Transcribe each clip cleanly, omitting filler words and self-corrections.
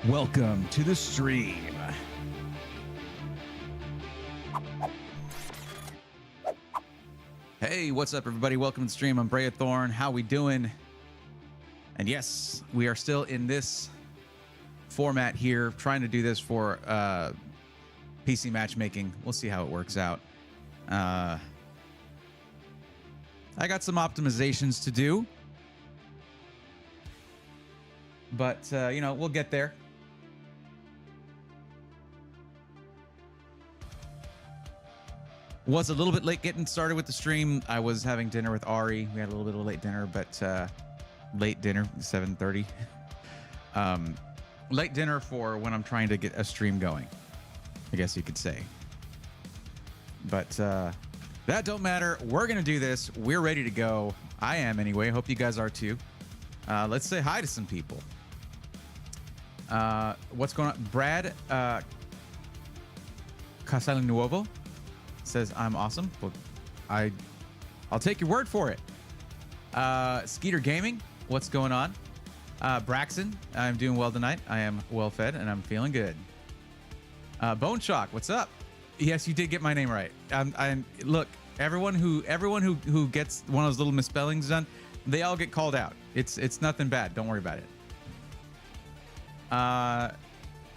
Welcome to the stream. Hey, what's up, everybody? Welcome to the stream. I'm Brea Thorn. How we doing? And yes, we are still in this format here, trying to do this for PC matchmaking. We'll see how it works out. I got some optimizations to do, but you know, we'll get there. Was a little bit late getting started with the stream. I was having dinner with Ari. We had a little bit of a late dinner, but late dinner, 7:30. Late dinner for when I'm trying to get a stream going, I guess you could say. But that don't matter. We're going to do this. We're ready to go. I am anyway. Hope you guys are too. Let's say hi to some people. What's going on? Brad Casale Nuovo says I'm awesome. Well, I'll take your word for it. Skeeter Gaming, what's going on? Braxton, I'm doing well tonight. I am well fed and I'm feeling good. Bone Shock, what's up? Yes, you did get my name right. Look, everyone who gets one of those little misspellings done, they all get called out. It's nothing bad. Don't worry about it.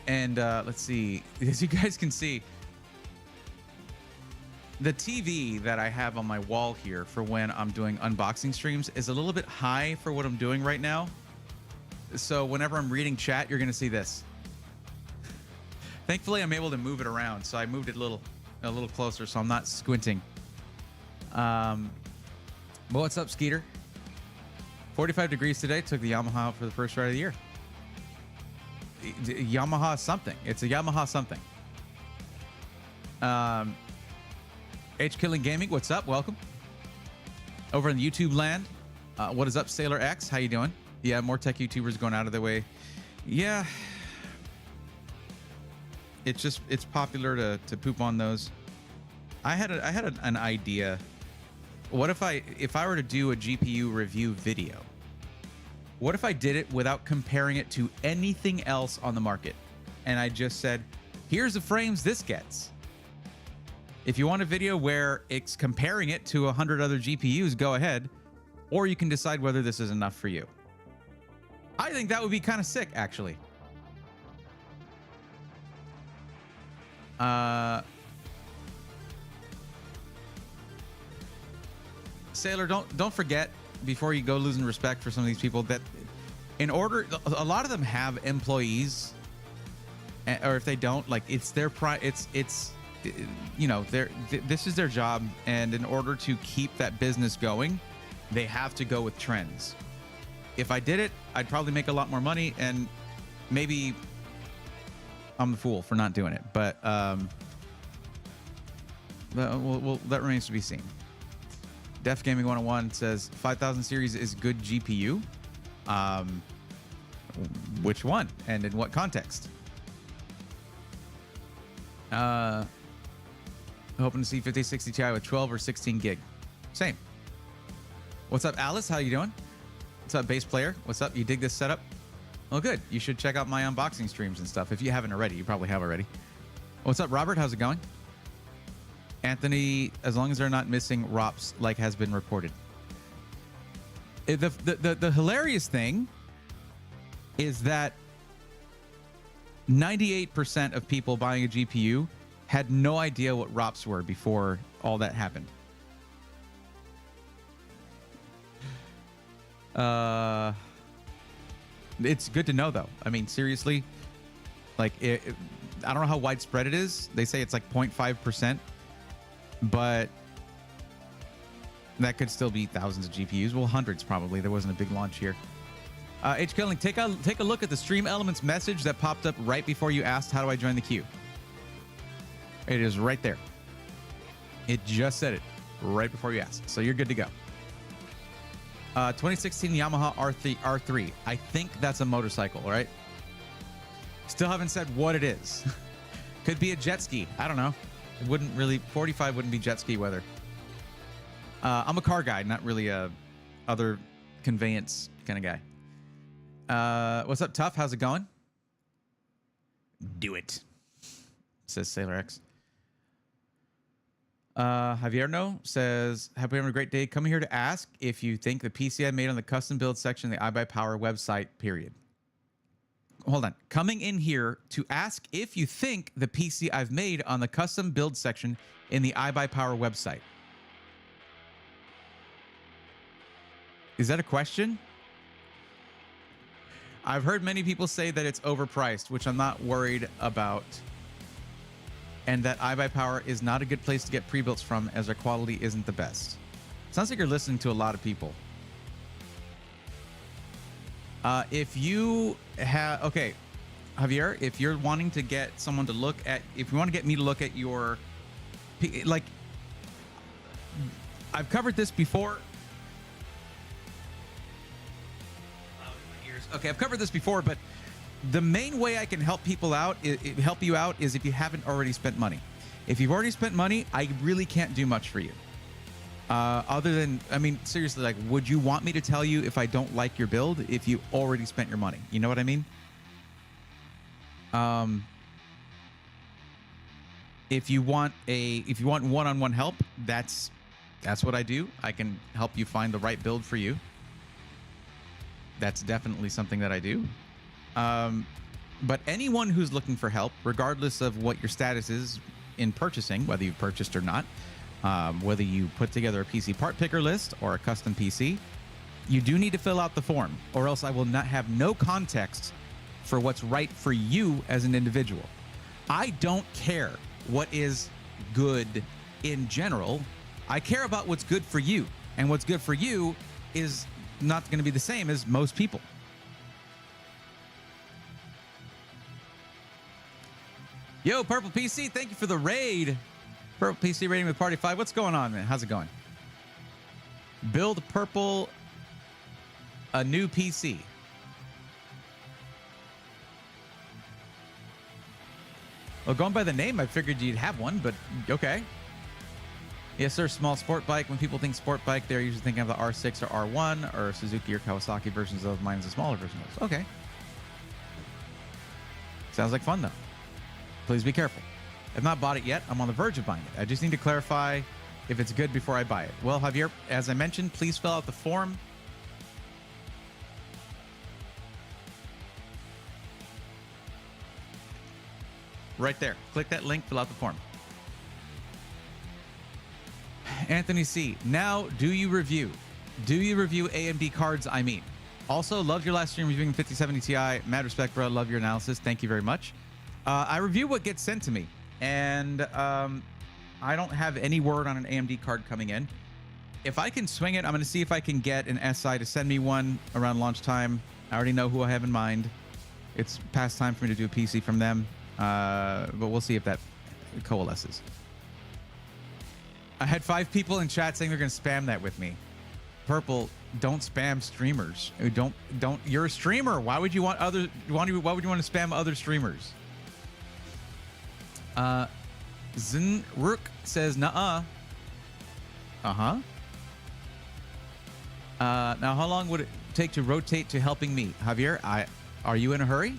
Let's see. As you guys can see, the TV that I have on my wall here for when I'm doing unboxing streams is a little bit high for what I'm doing right now. So whenever I'm reading chat, you're going to see this. Thankfully, I'm able to move it around. So I moved it a little closer so I'm not squinting. But what's up, Skeeter? 45 degrees today. Took the Yamaha out for the first ride of the year. Yamaha something. It's a Yamaha something. H Killing Gaming, what's up? Welcome. Over in YouTube land, what is up, Sailor X? How you doing? Yeah, more tech YouTubers going out of their way. Yeah, it's popular to poop on those. I had an idea. What if I were to do a GPU review video? What if I did it without comparing it to anything else on the market, and I just said, here's the frames this gets. If you want a video where it's comparing it to 100 other GPUs, go ahead. Or you can decide whether this is enough for you. I think that would be kind of sick, actually. Sailor, don't forget, before you go losing respect for some of these people, that in order, a lot of them have employees, or if they don't, like, it's their it's you know, this is their job, and in order to keep that business going, they have to go with trends. If I did it, I'd probably make a lot more money, and maybe I'm the fool for not doing it. But that remains to be seen. Def Gaming 101 says 5000 series is good GPU. Which one and in what context? Hoping to see 5060 Ti with 12 or 16 gig. Same. What's up, Alice? How you doing? What's up, bass player? What's up? You dig this setup? Well, good. You should check out my unboxing streams and stuff. If you haven't already, you probably have already. What's up, Robert? How's it going? Anthony, as long as they're not missing ROPS like has been reported. The hilarious thing is that 98% of people buying a GPU had no idea what ROPS were before all that happened. It's good to know, though. I mean, seriously, like, I don't know how widespread it is. They say it's like 0.5%, but that could still be thousands of GPUs. Well, hundreds probably. There wasn't a big launch here. H Killing, take a look at the Stream Elements message that popped up right before you asked, how do I join the queue? It is right there. It just said it right before you asked. So you're good to go. 2016 Yamaha R3. I think that's a motorcycle, right? Still haven't said what it is. Could be a jet ski. I don't know. It wouldn't really, 45 wouldn't be jet ski weather. I'm a car guy, not really a other conveyance kind of guy. What's up, Tough? How's it going? Do it, says Sailor X. Javierno says, "Happy having a great day. Coming here to ask if you think the PC I made on the custom build section of the iBuyPower website, period." Hold on. Coming in here to ask if you think the PC I've made on the custom build section in the iBuyPower website. Is that a question? I've heard many people say that it's overpriced, which I'm not worried about. And that iBuyPower is not a good place to get pre-builts from as their quality isn't the best. Sounds like you're listening to a lot of people. If you have, okay, Javier, if you're wanting to get someone to look at, if you want to get me to look at your, like, I've covered this before. Okay, I've covered this before, but the main way I can help people out, help you out, is if you haven't already spent money. If you've already spent money, I really can't do much for you. Other than, I mean, seriously, like, would you want me to tell you if I don't like your build if you already spent your money? You know what I mean? If you want one-on-one help, that's what I do. I can help you find the right build for you. That's definitely something that I do. But anyone who's looking for help, regardless of what your status is in purchasing, whether you've purchased or not, whether you put together a PC part picker list or a custom PC, you do need to fill out the form, or else I will not have no context for what's right for you as an individual. I don't care what is good in general. I care about what's good for you, and what's good for you is not going to be the same as most people. Yo, Purple PC, thank you for the raid. Purple PC rating with Party 5. What's going on, man? How's it going? Build Purple a new PC. Well, going by the name, I figured you'd have one, but okay. Yes, sir. Small sport bike. When people think sport bike, they're usually thinking of the R6 or R1 or Suzuki or Kawasaki versions of mine is a smaller version of those. Okay. Sounds like fun, though. Please be careful. I've not bought it yet. I'm on the verge of buying it. I just need to clarify if it's good before I buy it. Well, Javier, as I mentioned, please fill out the form. Right there. Click that link, fill out the form. Anthony C. Now, do you review? Do you review AMD cards, I mean? Also, loved your last stream reviewing 5070 Ti. Mad respect, bro. Love your analysis. Thank you very much. I review what gets sent to me. And I don't have any word on an AMD card coming in. If I can swing it, I'm going to see if I can get an SI to send me one around launch time. I already know who I have in mind. It's past time for me to do a PC from them. But we'll see if that coalesces. I had 5 people in chat saying they're going to spam that with me. Purple, don't spam streamers. Don't. You're a streamer. Why would you want other? Why would you want to spam other streamers? Zinruk says, "Nuh-uh." Now, how long would it take to rotate to helping me, Javier? Are you in a hurry?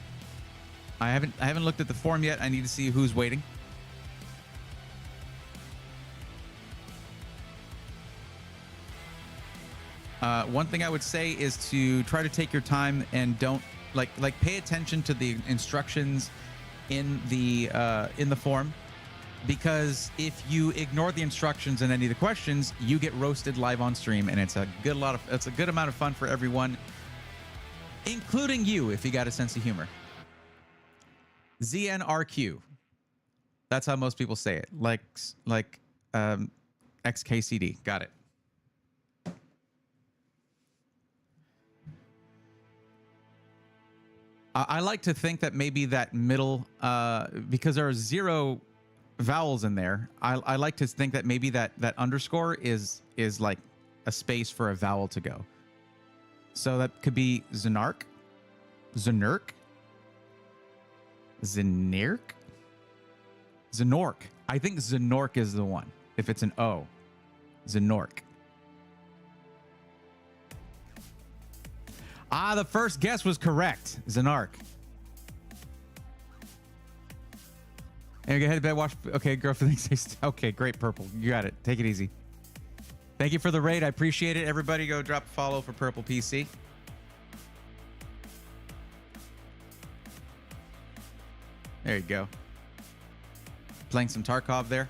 I haven't looked at the form yet. I need to see who's waiting. One thing I would say is to try to take your time and don't pay attention to the instructions in the form, because if you ignore the instructions and any of the questions, you get roasted live on stream, and it's a good amount of fun for everyone, including you if you got a sense of humor. ZNRQ. That's how most people say it. Like XKCD. Got it. I like to think that maybe that middle, because there are 0 vowels in there, I like to think that maybe that underscore is like a space for a vowel to go. So that could be Zanark. Zenork? Zenork. I think Zenork is the one. If it's an O. Zenork. Ah, the first guess was correct. Zenork. And go ahead to bed, watch. Okay, girlfriend. Okay, great, Purple. You got it. Take it easy. Thank you for the raid. I appreciate it. Everybody go drop a follow for Purple PC. There you go. Playing some Tarkov there.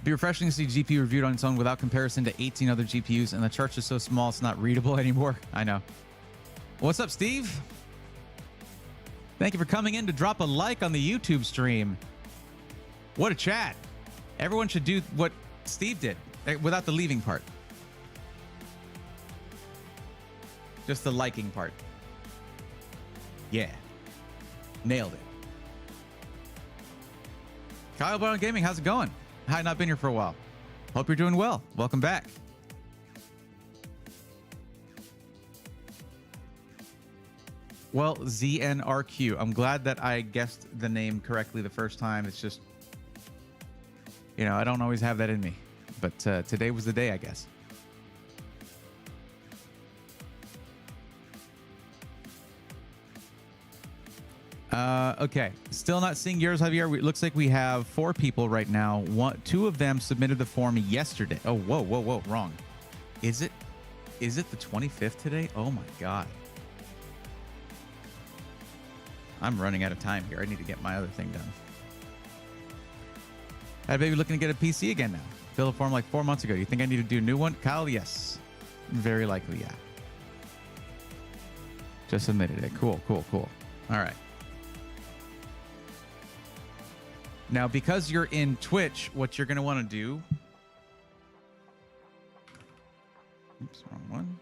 Be refreshing to see GPU reviewed on its own without comparison to 18 other GPUs, and the chart is so small it's not readable anymore. I know. What's up, Steve? Thank you for coming in to drop a like on the YouTube stream. What a chat. Everyone should do what Steve did without the leaving part. Just the liking part. Yeah. Nailed it. Kyle Brown Gaming, how's it going? Had not been here for a while. Hope you're doing well. Welcome back. Well, ZNRQ. I'm glad that I guessed the name correctly the first time. It's just, you know, I don't always have that in me. But today was the day, I guess. Okay. Still not seeing yours, Javier. It looks like we have 4 people right now. Two of them submitted the form yesterday. Oh, whoa. Wrong. Is it the 25th today? Oh, my God. I'm running out of time here. I need to get my other thing done. Had a baby looking to get a PC again now. Filled a form like 4 months ago. You think I need to do a new one? Kyle, yes. Very likely, yeah. Just submitted it. Cool. All right. Now, because you're in Twitch, what you're going to want to do... Oops, wrong one.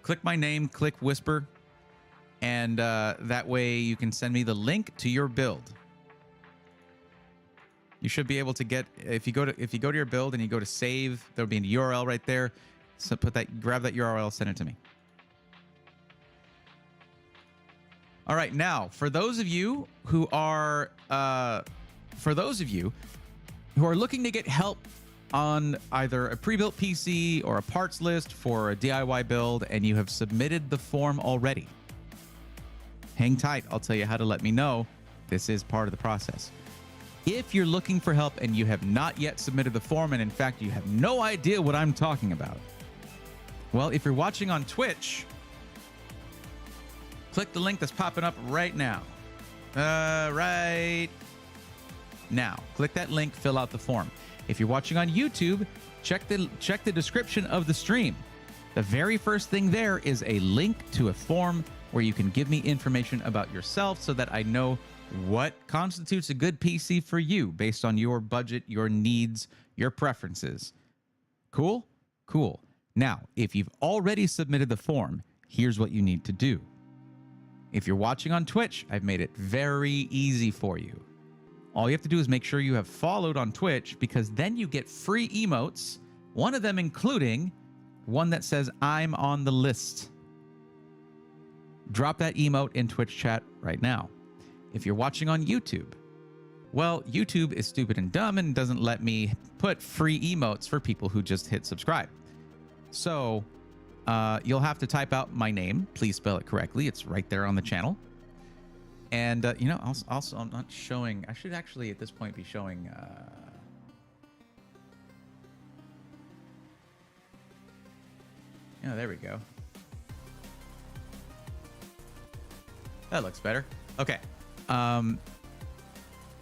Click my name, click Whisper, and that way you can send me the link to your build. You should be able to get, if you go to your build and you go to save, there'll be a URL right there. So grab that URL, send it to me. All right, now for those of you who are looking to get help on either a pre-built PC or a parts list for a DIY build, and you have submitted the form already, hang tight. I'll tell you how to let me know. This is part of the process. If you're looking for help and you have not yet submitted the form, and in fact you have no idea what I'm talking about, well, if you're watching on Twitch, click the link that's popping up right now. Right now. Click that link, fill out the form. If you're watching on YouTube, check the description of the stream. The very first thing there is a link to a form where you can give me information about yourself so that I know what constitutes a good PC for you based on your budget, your needs, your preferences. Cool? Cool. Now, if you've already submitted the form, here's what you need to do. If you're watching on Twitch, I've made it very easy for you. All you have to do is make sure you have followed on Twitch, because then you get free emotes, one of them including one that says, I'm on the list. Drop that emote in Twitch chat right now. If you're watching on YouTube, well, YouTube is stupid and dumb and doesn't let me put free emotes for people who just hit subscribe. So you'll have to type out my name. Please spell it correctly. It's right there on the channel. And, also, I'm not showing... I should actually, at this point, be showing... there we go. That looks better. Okay.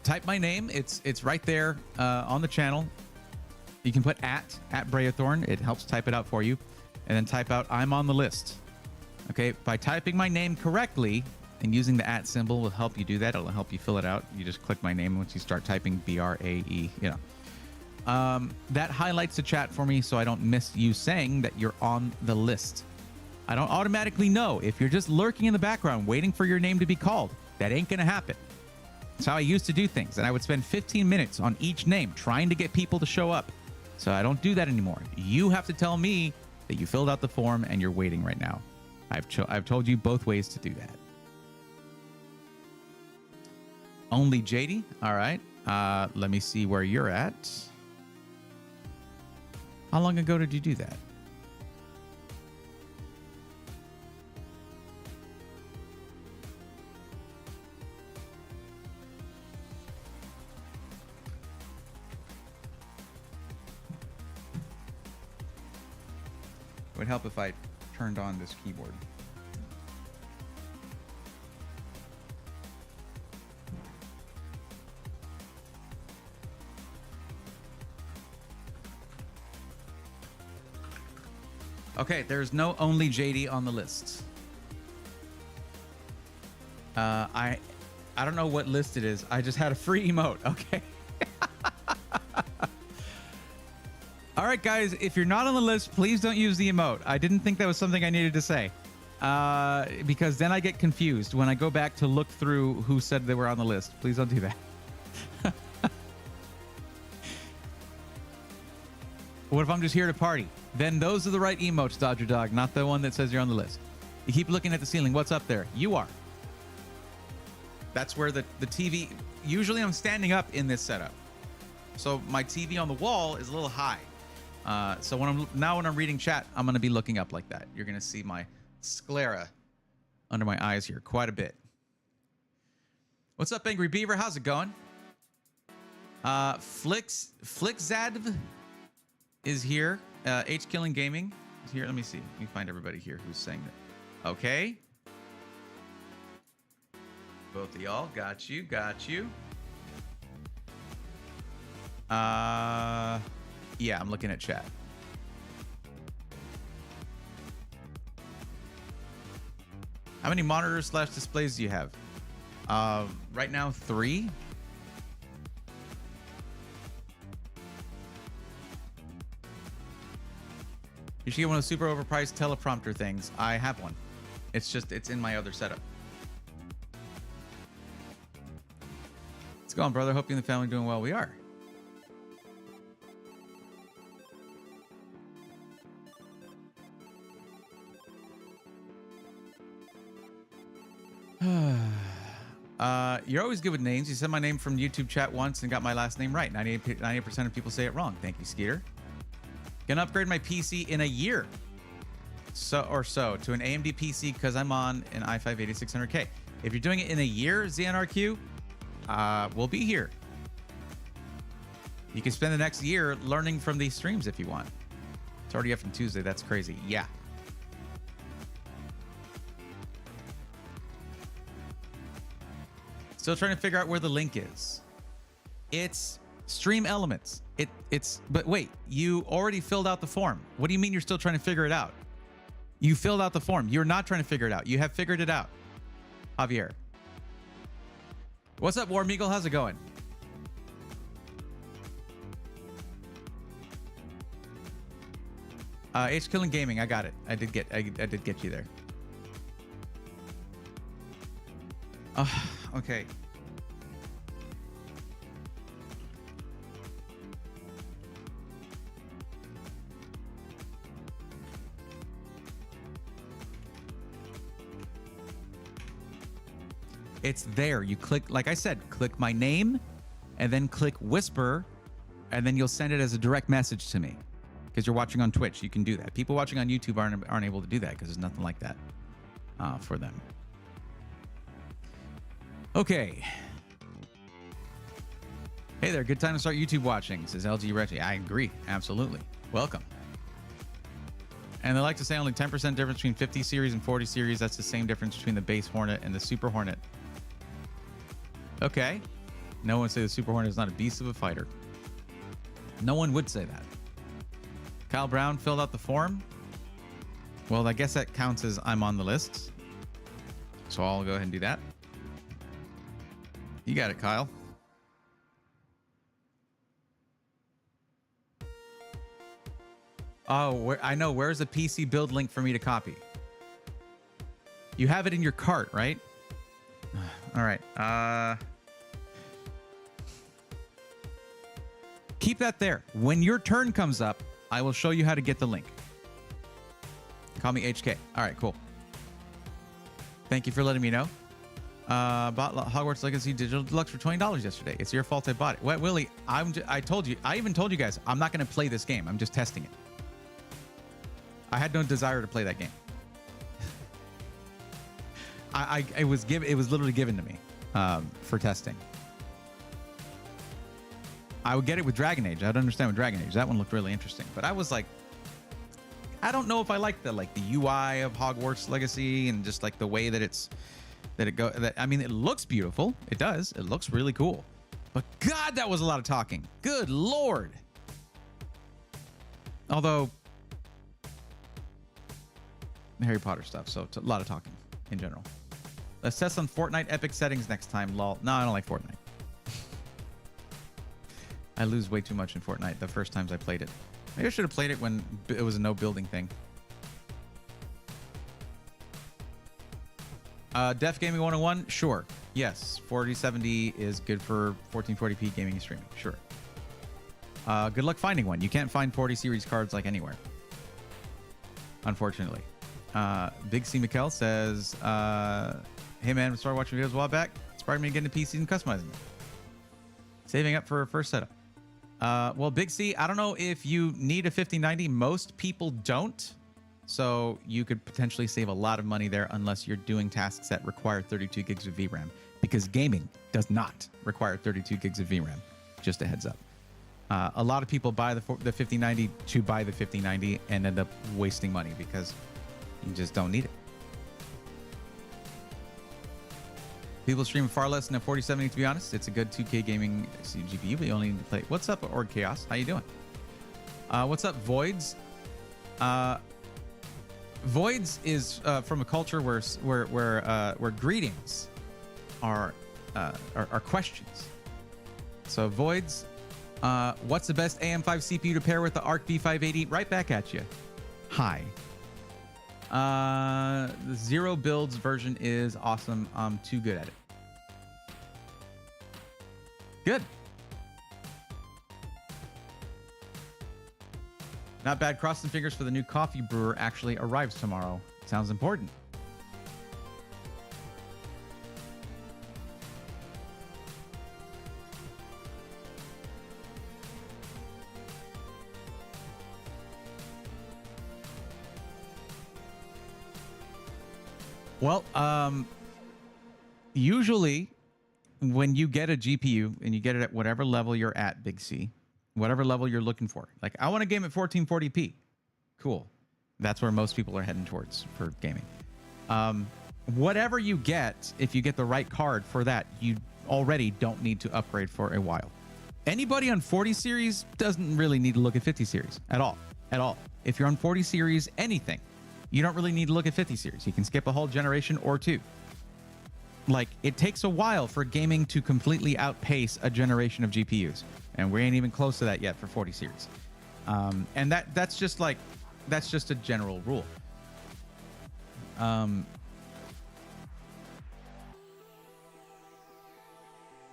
Type my name. It's right there on the channel. You can put at Breathorn. It helps type it out for you. And then type out, I'm on the list. Okay, by typing my name correctly and using the @ symbol will help you do that. It'll help you fill it out. You just click my name once you start typing BRAE, that highlights the chat for me so I don't miss you saying that you're on the list. I don't automatically know. If you're just lurking in the background waiting for your name to be called, that ain't going to happen. That's how I used to do things. And I would spend 15 minutes on each name trying to get people to show up. So I don't do that anymore. You have to tell me that you filled out the form and you're waiting right now. I've told you both ways to do that. Only JD. All right. Let me see where you're at. How long ago did you do that? It would help if I turned on this keyboard. Okay, there's no only JD on the list. I don't know what list it is. I just had a free emote. Okay. All right, guys, if you're not on the list, please don't use the emote. I didn't think that was something I needed to say. Because then I get confused when I go back to look through who said they were on the list. Please don't do that. What if I'm just here to party? Then those are the right emotes, Dodger Dog, not the one that says you're on the list. You keep looking at the ceiling. What's up there? You are. That's where the TV... Usually I'm standing up in this setup. So my TV on the wall is a little high. So when I'm reading chat, I'm going to be looking up like that. You're going to see my sclera under my eyes here quite a bit. What's up, Angry Beaver? How's it going? Flixzadv is here. H Killing Gaming is here. Let me see. Let me find everybody here who's saying that. Okay. Both of y'all. Got you. Got you. Yeah, I'm looking at chat. How many monitors / displays do you have? Right now, 3. You should get one of the super overpriced teleprompter things. I have one. It's in my other setup. What's going on, brother? Hope you and the family are doing well. We are. You're always good with names. You said my name from YouTube chat once and got my last name right. 98% of people say it wrong. Thank you, Skeeter. Gonna upgrade my PC in a year to an AMD PC because I'm on an i5 8600K. If you're doing it in a year, ZNRQ, we'll be here. You can spend the next year learning from these streams if you want. It's already up from Tuesday. That's crazy. Yeah. Still trying to figure out where the link is. It's Stream Elements. But wait, you already filled out the form. What do you mean you're still trying to figure it out? You filled out the form. You're not trying to figure it out. You have figured it out. Javier. What's up, War Meagle? How's it going? H Killing Gaming. I got it. I did get you there. Okay. It's there. You click, like I said, click my name and then click whisper, and then you'll send it as a direct message to me because you're watching on Twitch. You can do that. People watching on YouTube aren't able to do that because there's nothing like that for them. Okay. Hey there. Good time to start YouTube watching, says LG Reggie. I agree. Absolutely. Welcome. And they like to say only 10% difference between 50 series and 40 series. That's the same difference between the base Hornet and the Super Hornet. Okay. No one would say the Super Hornet is not a beast of a fighter. No one would say that. Kyle Brown filled out the form. Well, I guess that counts as I'm on the list. So I'll go ahead and do that. You got it, Kyle. Oh, I know. Where's the PC build link for me to copy? You have it in your cart, right? All right. Keep that there. When your turn comes up, I will show you how to get the link. Call me HK. All right, cool. Thank you for letting me know. Bought Hogwarts Legacy Digital Deluxe for $20 yesterday. It's your fault I bought it. What, Willie? I told you. I even told you guys I'm not going to play this game. I'm just testing it. I had no desire to play that game. It was literally given to me for testing. I would get it with Dragon Age. I'd understand with Dragon Age. That one looked really interesting. But I was like, I don't know if I like the UI of Hogwarts Legacy and just like the way that I mean, it looks beautiful. It does. It looks really cool. But God, that was a lot of talking. Good Lord. Although Harry Potter stuff, so it's a lot of talking in general. Let's test on Fortnite epic settings next time, lol. No, I don't like Fortnite. I lose way too much in Fortnite the first times I played it. Maybe I should have played it when it was a no building thing. Def Gaming 101, sure. Yes, 4070 is good for 1440p gaming and streaming, sure. Good luck finding one. You can't find 40 series cards like anywhere, unfortunately. Big C McKell says, hey man, I started watching videos a while back. Inspired me to get into PCs and customizing them. Saving up for a first setup. Well, Big C, I don't know if you need a 5090. Most people don't. So you could potentially save a lot of money there unless you're doing tasks that require 32 gigs of VRAM, because gaming does not require 32 gigs of VRAM. Just a heads up. A lot of people buy the 5090 to buy the 5090 and end up wasting money because you just don't need it. People stream far less than a 4070, to be honest. It's a good 2K gaming GPU, but you only need to play. What's up, Org Chaos? How you doing? What's up, Voids? Voids is from a culture where greetings are questions. So Voids, what's the best AM5 CPU to pair with the Arc V580? Right back at you. Hi. The Zero Builds version is awesome. I'm too good at it. Good. Not bad. Crossing fingers for the new coffee brewer actually arrives tomorrow. Sounds important. Well, usually when you get a GPU and you get it at whatever level you're at, Big C, whatever level you're looking for. Like, I want a game at 1440p. Cool. That's where most people are heading towards for gaming. Whatever you get, if you get the right card for that, you already don't need to upgrade for a while. Anybody on 40 series doesn't really need to look at 50 series at all. At all. If you're on 40 series, anything, you don't really need to look at 50 series. You can skip a whole generation or two. Like, it takes a while for gaming to completely outpace a generation of GPUs. And we ain't even close to that yet for 40 series. And that's just a general rule.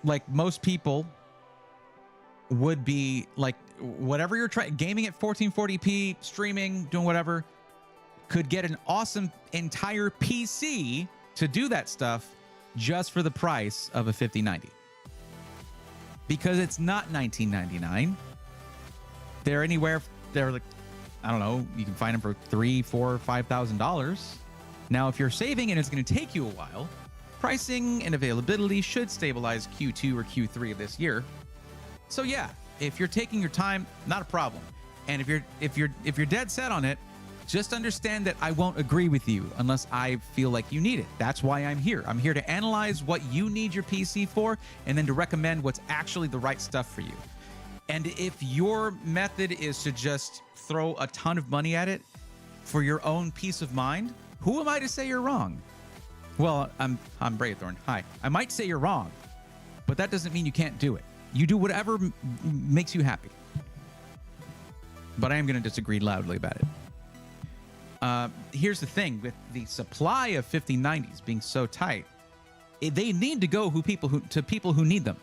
Like, most people would be like, whatever you're trying, gaming at 1440p, streaming, doing whatever, could get an awesome entire PC to do that stuff just for the price of a 5090. Because it's not $19.99. They're like, I don't know, you can find them for $3,000, $4,000, $5,000. Now, if you're saving and it's going to take you a while, pricing and availability should stabilize Q2 or Q3 of this year. So yeah, if you're taking your time, not a problem. And if you're dead set on it, just understand that I won't agree with you unless I feel like you need it. That's why I'm here. I'm here to analyze what you need your PC for and then to recommend what's actually the right stuff for you. And if your method is to just throw a ton of money at it for your own peace of mind, who am I to say you're wrong? Well, I'm Braythorn. Hi. I might say you're wrong, but that doesn't mean you can't do it. You do whatever makes you happy. But I am going to disagree loudly about it. Here's the thing with the supply of 5090s being so tight, they need to go to people who need them.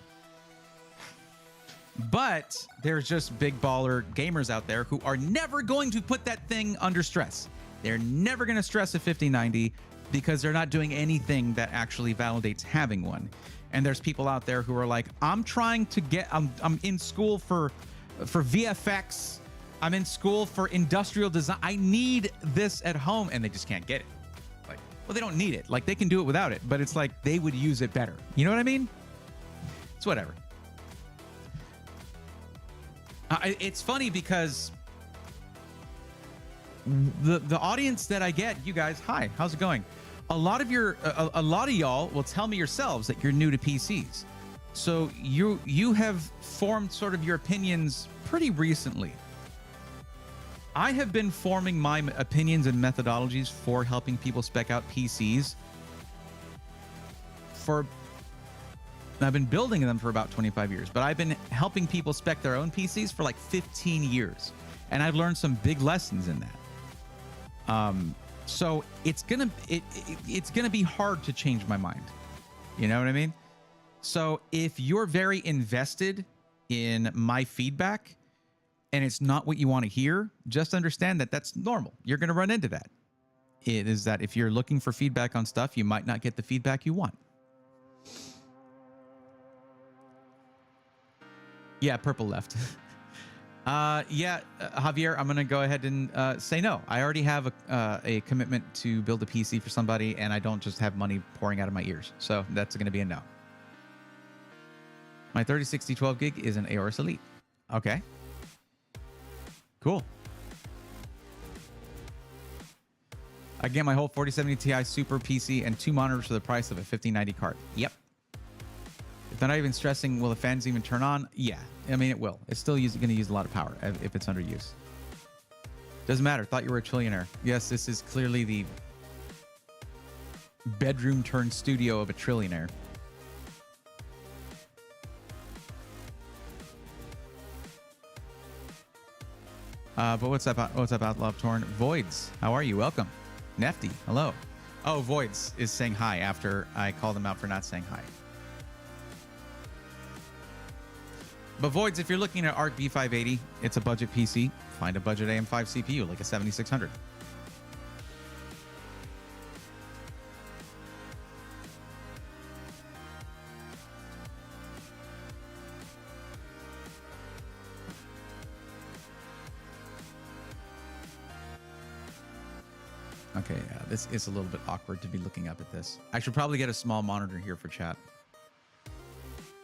But there's just big baller gamers out there who are never going to put that thing under stress. They're never going to stress a 5090 because they're not doing anything that actually validates having one. And there's people out there who are like, I'm trying to get, I'm in school for VFX. I'm in school for industrial design. I need this at home, and they just can't get it. Like, well, they don't need it. Like, they can do it without it, but it's like they would use it better. You know what I mean? It's whatever. It's funny because the audience that I get, you guys, hi, how's it going? A lot of y'all will tell me yourselves that you're new to PCs. So you have formed sort of your opinions pretty recently. I have been forming my opinions and methodologies for helping people spec out PCs I've been building them for about 25 years, but I've been helping people spec their own PCs for like 15 years. And I've learned some big lessons in that. So it's gonna be hard to change my mind. You know what I mean? So if you're very invested in my feedback and it's not what you want to hear, just understand that that's normal. You're going to run into that. It is that if you're looking for feedback on stuff, you might not get the feedback you want. Yeah, purple left. Javier, I'm going to go ahead and say no. I already have a commitment to build a PC for somebody, and I don't just have money pouring out of my ears. So that's going to be a no. My 3060 12 gig is an Aorus Elite. Okay. Cool. I get my whole 4070 Ti Super PC and 2 monitors for the price of a 5090 card. Yep. If they're not even stressing, will the fans even turn on? Yeah, I mean, it will. It's still going to use a lot of power if it's under use. Doesn't matter. Thought you were a trillionaire. Yes, this is clearly the bedroom turned studio of a trillionaire. But what's up, Outlaw Torn? Voids, how are you? Welcome. Nefty, hello. Oh, Voids is saying hi after I called him out for not saying hi. But Voids, if you're looking at Arc B580, it's a budget PC. Find a budget AM5 CPU, like a 7600. Okay, yeah, this is a little bit awkward to be looking up at this. I should probably get a small monitor here for chat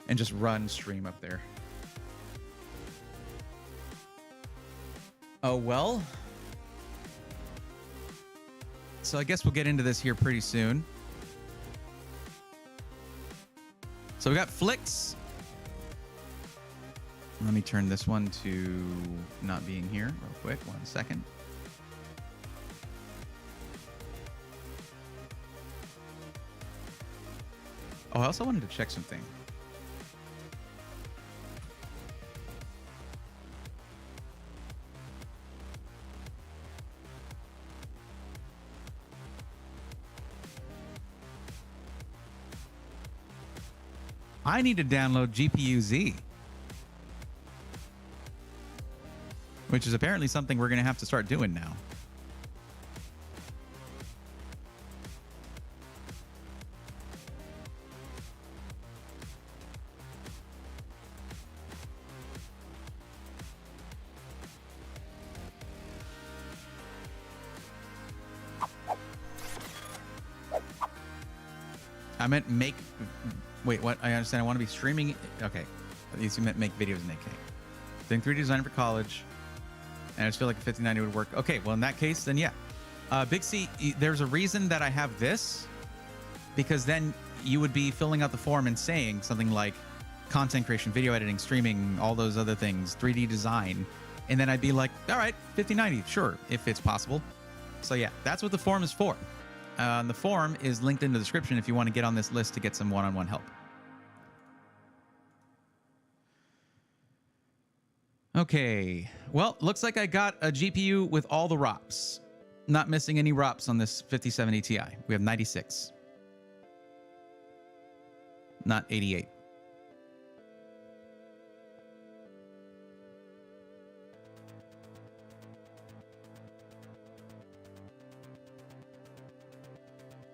and just run stream up there. Oh, well. So I guess we'll get into this here pretty soon. So we got Flicks. Let me turn this one to not being here real quick. 1 second. Oh, I also wanted to check something. I need to download GPU-Z, which is apparently something we're going to have to start doing now. I meant make... Wait, what? I understand. I want to be streaming. Okay. You meant make videos in 8K. Doing 3D design for college. And I just feel like a 5090 would work. Okay, well, in that case, then yeah. Big C, there's a reason that I have this. Because then you would be filling out the form and saying something like content creation, video editing, streaming, all those other things, 3D design. And then I'd be like, all right, 5090, sure, if it's possible. So yeah, that's what the form is for. The form is linked in the description if you want to get on this list to get some one-on-one help. Okay, well, looks like I got a GPU with all the ROPs. Not missing any ROPs on this 5070 Ti. We have 96. Not 88.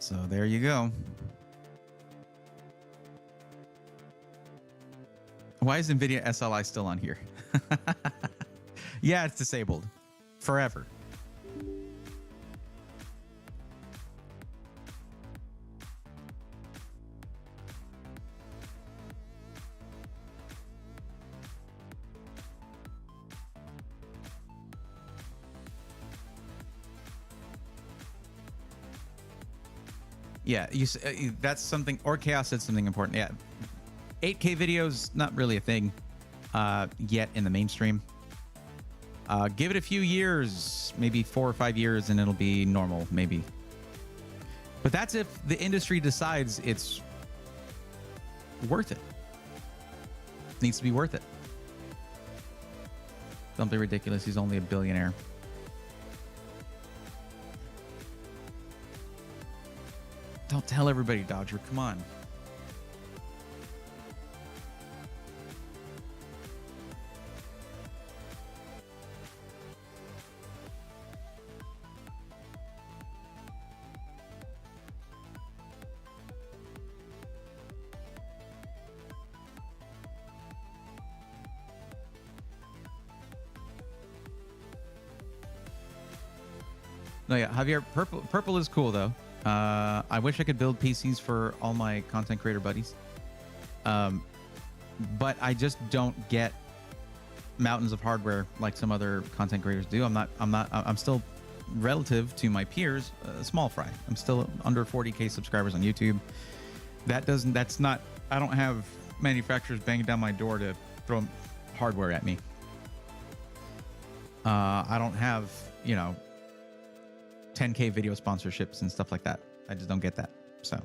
So there you go. Why is NVIDIA SLI still on here? Yeah, it's disabled forever. Yeah, that's something. Or Chaos said something important. Yeah, 8K videos not really a thing yet in the mainstream. Give it a few years, maybe 4 or 5 years, and it'll be normal, maybe. But that's if the industry decides it's worth it. It needs to be worth it. Something ridiculous. He's only a billionaire. Don't tell everybody, Dodger. Come on. No, yeah, Javier, purple is cool though. I wish I could build PCs for all my content creator buddies. But I just don't get mountains of hardware like some other content creators do. I'm still relative to my peers, small fry. I'm still under 40K subscribers on YouTube. I don't have manufacturers banging down my door to throw hardware at me. I don't have, 10K video sponsorships and stuff like that. I just don't get that. So.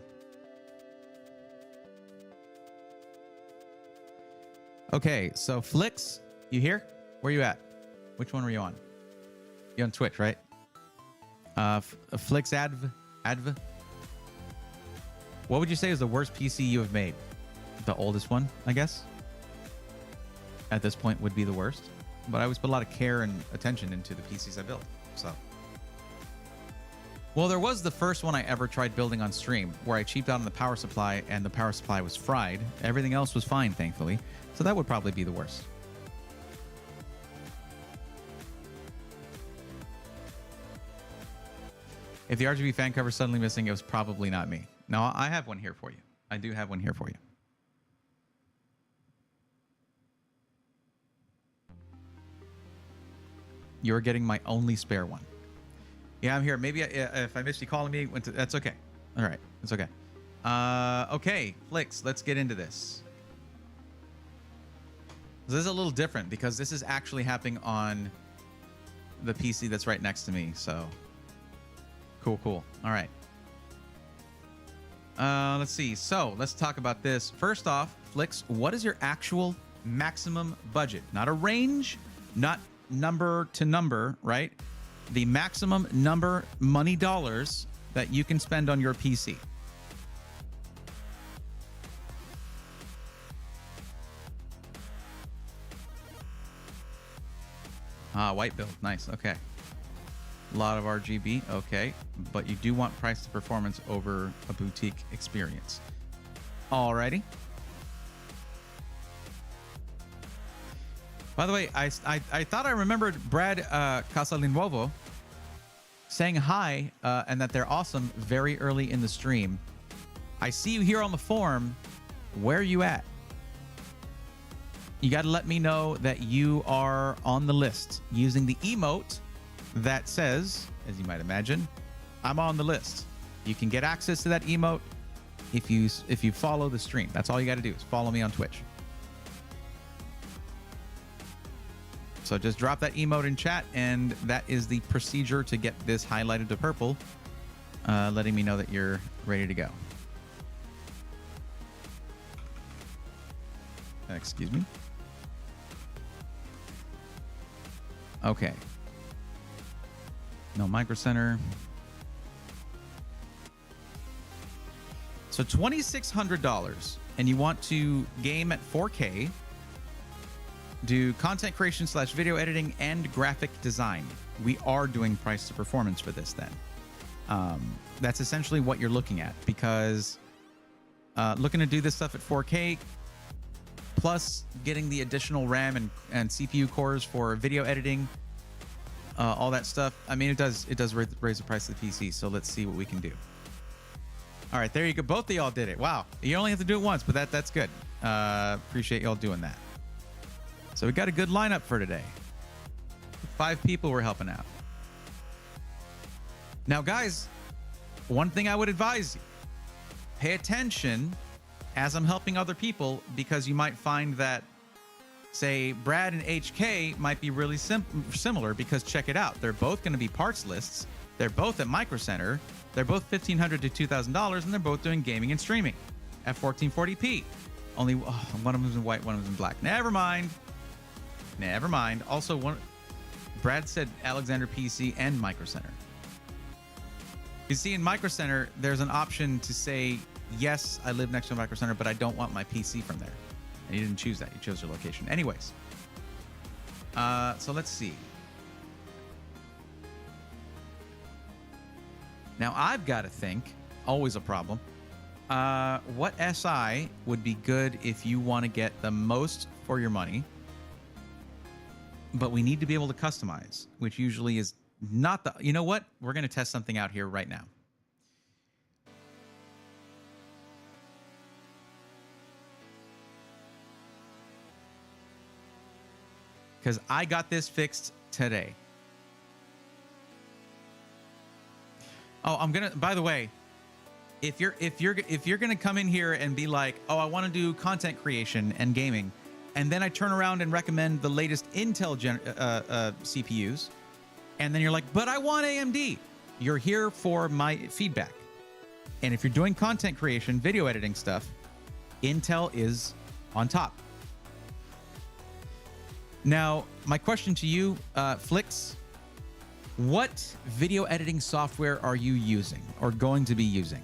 Okay, so Flix, you here? Where you at? Which one were you on? You on Twitch, right? Flix Adv. What would you say is the worst PC you have made? The oldest one, I guess. At this point would be the worst. But I always put a lot of care and attention into the PCs I built. So. Well, there was the first one I ever tried building on stream where I cheaped out on the power supply and the power supply was fried. Everything else was fine, thankfully. So that would probably be the worst. If the RGB fan cover is suddenly missing, it was probably not me. No, I have one here for you. I do have one here for you. You're getting my only spare one. Yeah, I'm here. Maybe if I missed you calling me, that's okay. All right, it's okay. Okay, Flix, let's get into this. This is a little different because this is actually happening on the PC that's right next to me. So, cool. All right. Let's see. So let's talk about this. First off, Flix, what is your actual maximum budget? Not a range, not number to number, right? The maximum number money dollars that you can spend on your PC. White build. Nice. Okay. A lot of RGB. Okay. But you do want price to performance over a boutique experience. Alrighty. By the way, I thought I remembered Brad Casalinnuovo saying hi and that they're awesome very early in the stream. I see you here on the forum. Where are you at? You got to let me know that you are on the list using the emote that says, as you might imagine, I'm on the list. You can get access to that emote if you follow the stream. That's all you got to do is follow me on Twitch. So just drop that emote in chat, and that is the procedure to get this highlighted to purple, letting me know that you're ready to go. Excuse me. Okay. No Micro Center. So $2,600, and you want to game at 4K. Do content creation /video editing and graphic design. We are doing price to performance for this then. That's essentially what you're looking at, because looking to do this stuff at 4K, plus getting the additional RAM and CPU cores for video editing, all that stuff. I mean, it does raise the price of the PC. So let's see what we can do. All right, there you go. Both of y'all did it. Wow. You only have to do it once, but that's good. Appreciate y'all doing that. So we got a good lineup for today. 5 people were helping out. Now, guys, one thing I would advise you, pay attention as I'm helping other people, because you might find that, say, Brad and HK might be really similar, because check it out. They're both going to be parts lists. They're both at Micro Center. They're both $1,500 to $2,000, and they're both doing gaming and streaming at 1440p. Only one of them's in white, one of them's in black. Never mind. Also, Brad said Alexander PC and Micro Center. You see, in Micro Center, there's an option to say, yes, I live next to a Micro Center, but I don't want my PC from there. And you didn't choose that. You chose your location. Anyways. So let's see. Now, I've got to think, always a problem, what SI would be good if you want to get the most for your money, but we need to be able to customize, which usually is not the... You know what? We're going to test something out here right now. Because I got this fixed today. Oh, I'm gonna... By the way, if you're gonna come in here and be like, oh, I want to do content creation and gaming, and then I turn around and recommend the latest Intel CPUs, and then you're like, but I want AMD. You're here for my feedback. And if you're doing content creation, video editing stuff, Intel is on top. Now, my question to you, Flix, what video editing software are you using or going to be using?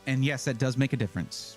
And yes, that does make a difference.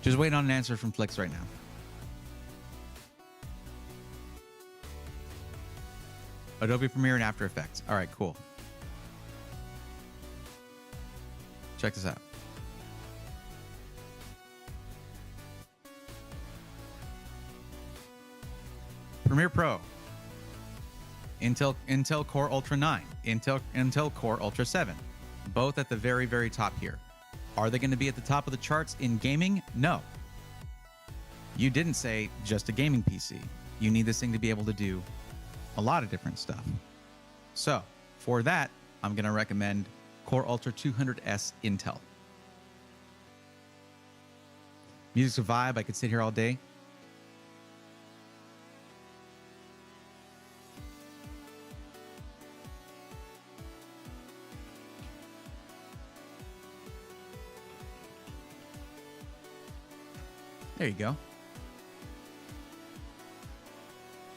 Just waiting on an answer from Flix right now. Adobe Premiere and After Effects. All right, cool. Check this out. Premiere Pro. Intel Core Ultra 9. Intel Core Ultra 7. Both at the very, very top here. Are they going to be at the top of the charts in gaming? No. You didn't say just a gaming PC. You need this thing to be able to do a lot of different stuff. So for that, I'm going to recommend Core Ultra 200S Intel. Music's a vibe. I could sit here all day. There you go.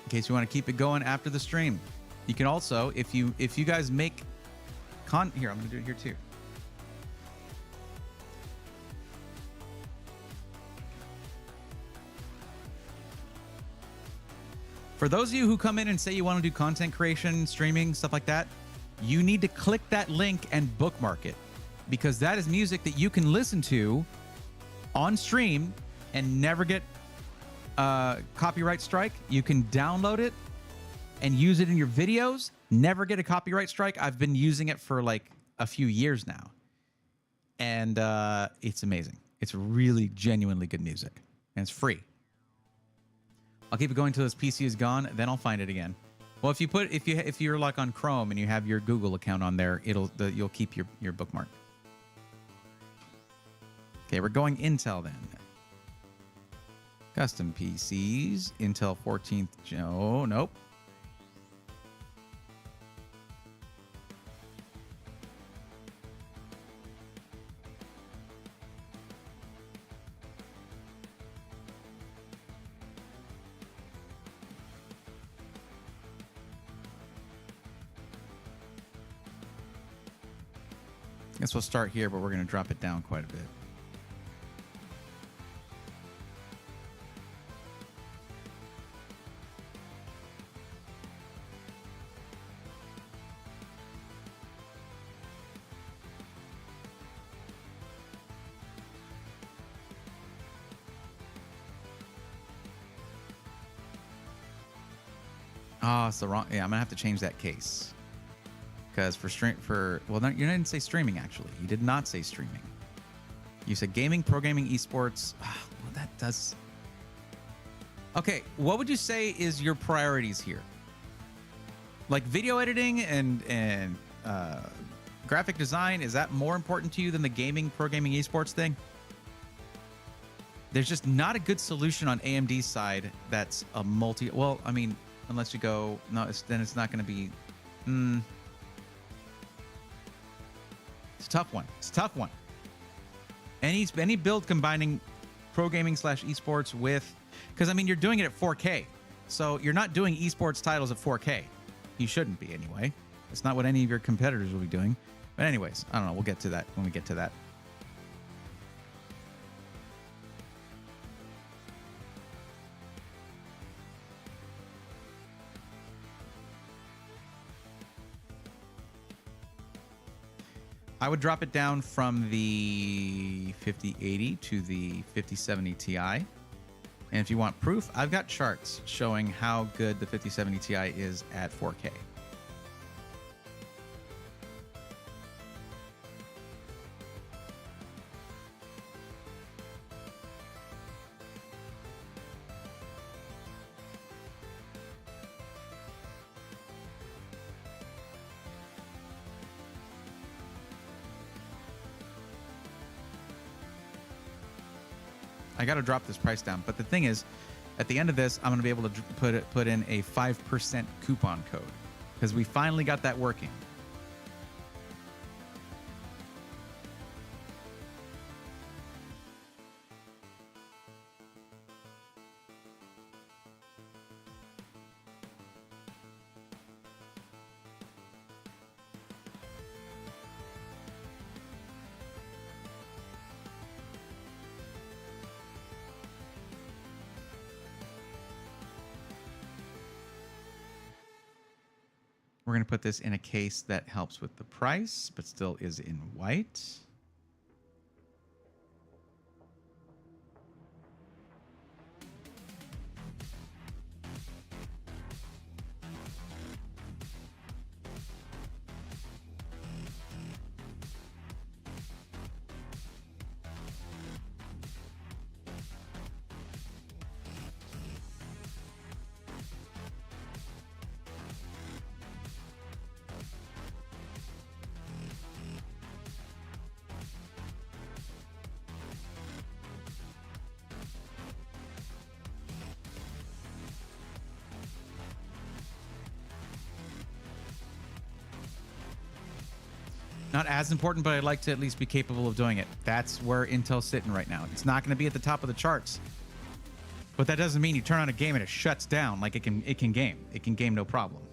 In case you want to keep it going after the stream. You can also, if you guys make here, I'm going to do it here too. For those of you who come in and say you want to do content creation, streaming, stuff like that, you need to click that link and bookmark it, because that is music that you can listen to on stream and never get copyright strike. You can download it and use it in your videos. Never get a copyright strike. I've been using it for like a few years now. And it's amazing. It's really genuinely good music. And it's free. I'll keep it going until this PC is gone, then I'll find it again. Well, if you're like on Chrome and you have your Google account on there, you'll keep your bookmark. Okay, we're going Intel then. Custom PCs, Intel 14th. Oh, nope. Guess we'll start here, but we're going to drop it down quite a bit. Oh, it's the wrong. Yeah, I'm gonna have to change that case. Because well, no, you didn't say streaming. Actually, you did not say streaming. You said gaming, pro gaming, esports. Well, that does. Okay, what would you say is your priorities here? Like video editing and graphic design, is that more important to you than the gaming, pro gaming, esports thing? There's just not a good solution on AMD's side that's a multi. Well, I mean, unless you go no, then it's not going to be. It's a tough one. It's a tough one. Any build combining pro gaming / esports with, because I mean you're doing it at 4K, so you're not doing esports titles at 4K. You shouldn't be anyway. It's not what any of your competitors will be doing. But anyways, I don't know. We'll get to that when we get to that. I would drop it down from the 5080 to the 5070 Ti. And if you want proof, I've got charts showing how good the 5070 Ti is at 4K. I got to drop this price down. But the thing is, at the end of this, I'm going to be able to put in a 5% coupon code because we finally got that working. We're going to put this in a case that helps with the price, but still is in white. Not as important, but I'd like to at least be capable of doing it. That's where Intel's sitting right now. It's not going to be at the top of the charts, but that doesn't mean you turn on a game and it shuts down. Like it can game. It can game no problem.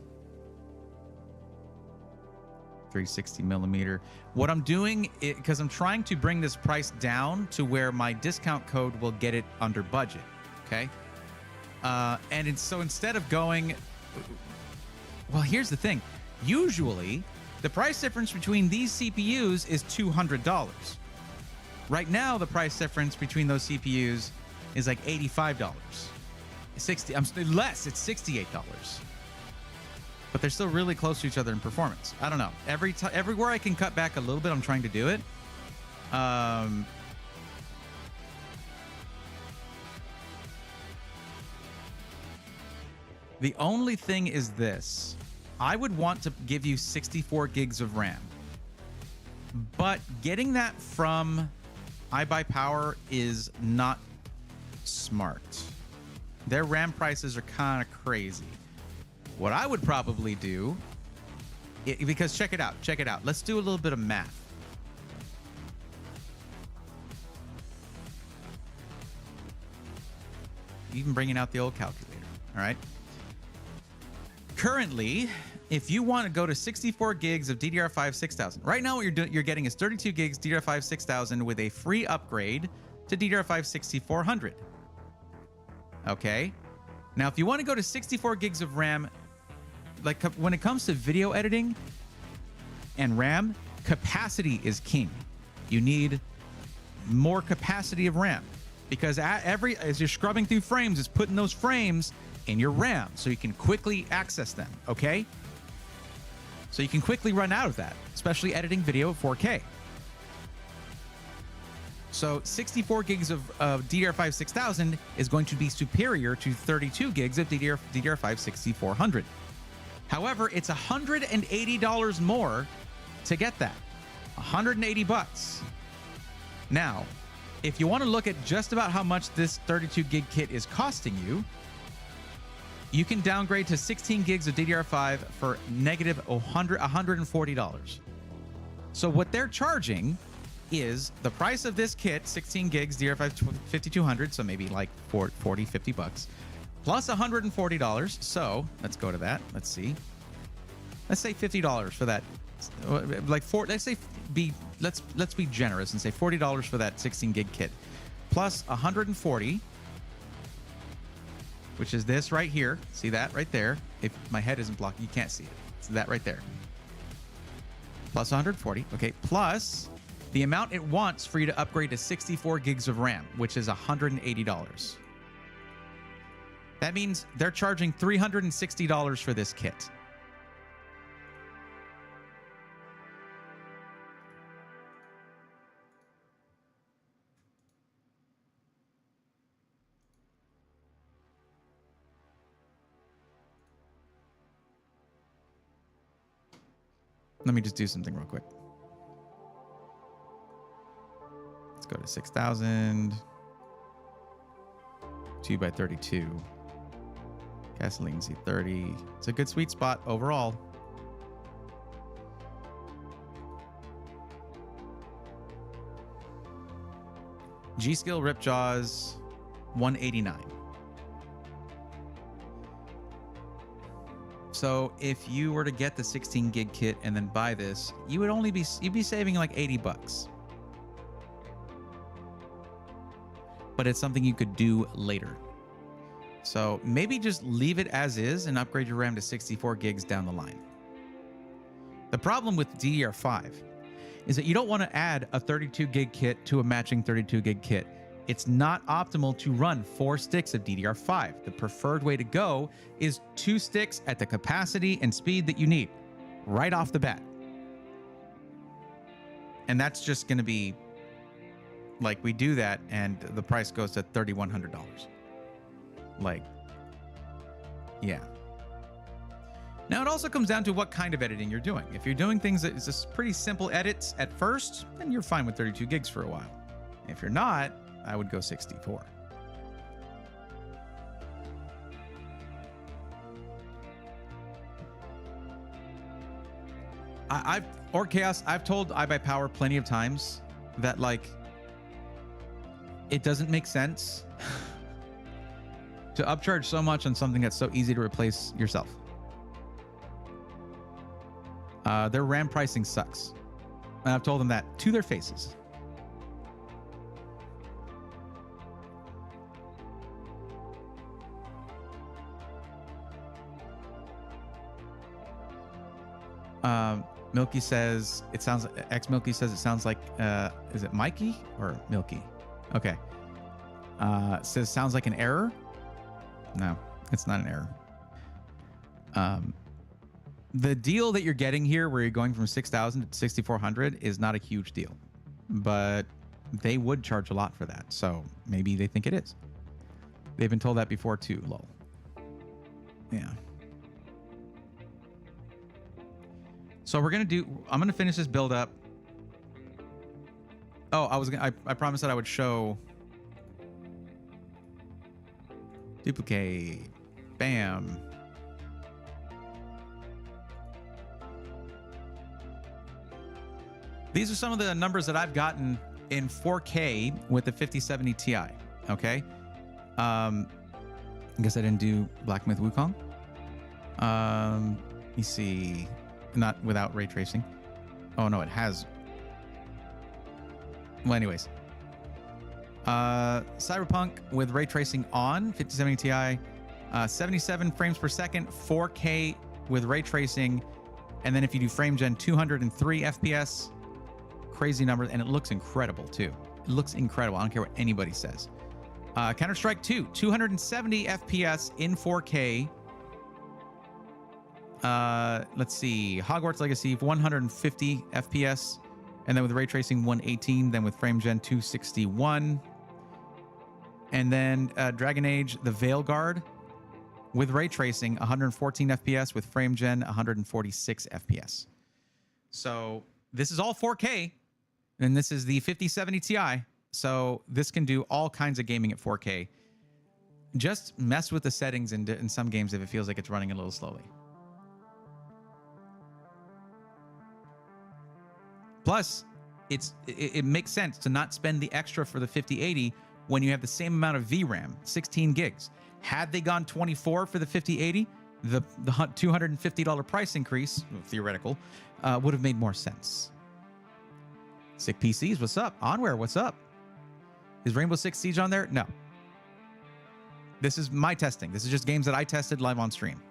360 millimeter. What I'm doing, because I'm trying to bring this price down to where my discount code will get it under budget. Okay. So instead of going, well, here's the thing. Usually, the price difference between these CPUs is $200. Right now, the price difference between those CPUs is like $85. Less, it's $68. but they're still really close to each other in performance. I don't know. Everywhere I can cut back a little bit, I'm trying to do it. The only thing is this. I would want to give you 64 gigs of RAM. But getting that from iBuyPower is not smart. Their RAM prices are kind of crazy. What I would probably do, because check it out. Let's do a little bit of math. Even bringing out the old calculator, all right? Currently, if you want to go to 64 gigs of DDR5 6000, right now what you're getting is 32 gigs DDR5 6000 with a free upgrade to DDR5 6400. Okay? Now, if you want to go to 64 gigs of RAM, like when it comes to video editing and RAM, capacity is king. You need more capacity of RAM because as you're scrubbing through frames, it's putting those frames in your RAM so you can quickly access them, okay? So you can quickly run out of that, especially editing video at 4K. So 64 gigs of DDR5 6000 is going to be superior to 32 gigs of DDR5 6400. However, it's $180 more to get that. 180 bucks. Now, if you want to look at just about how much this 32 gig kit is costing you, you can downgrade to 16 gigs of DDR5 for negative $140. So what they're charging is the price of this kit, 16 gigs, DDR5 5200, so maybe like 40, 50 bucks, plus $140. So let's go to that. Let's see. Let's say $50 for that. Let's be generous and say $40 for that 16 gig kit, plus 140, which is this right here. See that right there? If my head isn't blocked, you can't see it. It's that right there. Plus 140. Okay. Plus the amount it wants for you to upgrade to 64 gigs of RAM, which is $180. That means they're charging $360 for this kit. Let me just do something real quick. Let's go to 6,000. 2 by 32. Gasoline Z30. It's a good sweet spot overall. G-Skill Ripjaws 189. So if you were to get the 16 gig kit and then buy this, you would only you'd be saving like 80 bucks. But it's something you could do later. So maybe just leave it as is and upgrade your RAM to 64 gigs down the line. The problem with DDR5 is that you don't want to add a 32 gig kit to a matching 32 gig kit. It's not optimal to run 4 sticks of DDR5. The preferred way to go is 2 sticks at the capacity and speed that you need right off the bat. And that's just going to be like, we do that and the price goes to $3,100. Like, yeah. Now it also comes down to what kind of editing you're doing. If you're doing things that is just pretty simple edits at first, then you're fine with 32 gigs for a while. If you're not, I would go 64. I've told iBuyPower plenty of times that, like, it doesn't make sense to upcharge so much on something that's so easy to replace yourself. Their RAM pricing sucks. And I've told them that to their faces. Milky says it sounds. Milky says it sounds like. Is it Mikey or Milky? Okay. Says sounds like an error. No, it's not an error. The deal that you're getting here, where you're going from 6,000 to 6,400, is not a huge deal, but they would charge a lot for that. So maybe they think it is. They've been told that before too. Lol. Yeah. So we're gonna do. I'm gonna finish this build up. Oh, I promised that I would show. Duplicate. Bam. These are some of the numbers that I've gotten in 4K with the 5070 Ti. Okay. I guess I didn't do Black Myth Wukong. Let me see. Not without ray tracing. Oh no, it has. Well, anyways. Cyberpunk with ray tracing on 5070 Ti, 77 frames per second, 4K with ray tracing, and then if you do frame gen, 203 FPS. Crazy numbers, and it looks incredible too. It looks incredible. I don't care what anybody says. Counter-Strike 2, 270 FPS in 4K. Let's see. Hogwarts Legacy, 150 FPS. And then with ray tracing, 118. Then with frame gen, 261. And then Dragon Age, the Veilguard, with ray tracing, 114 FPS. With frame gen, 146 FPS. So this is all 4K. And this is the 5070 Ti. So this can do all kinds of gaming at 4K. Just mess with the settings in some games if it feels like it's running a little slowly. Plus, it makes sense to not spend the extra for the 5080 when you have the same amount of VRAM, 16 gigs. Had they gone 24 for the 5080, the $250 price increase, theoretical, would have made more sense. Sick PCs, what's up? Onware, what's up? Is Rainbow Six Siege on there? No. This is my testing. This is just games that I tested live on stream.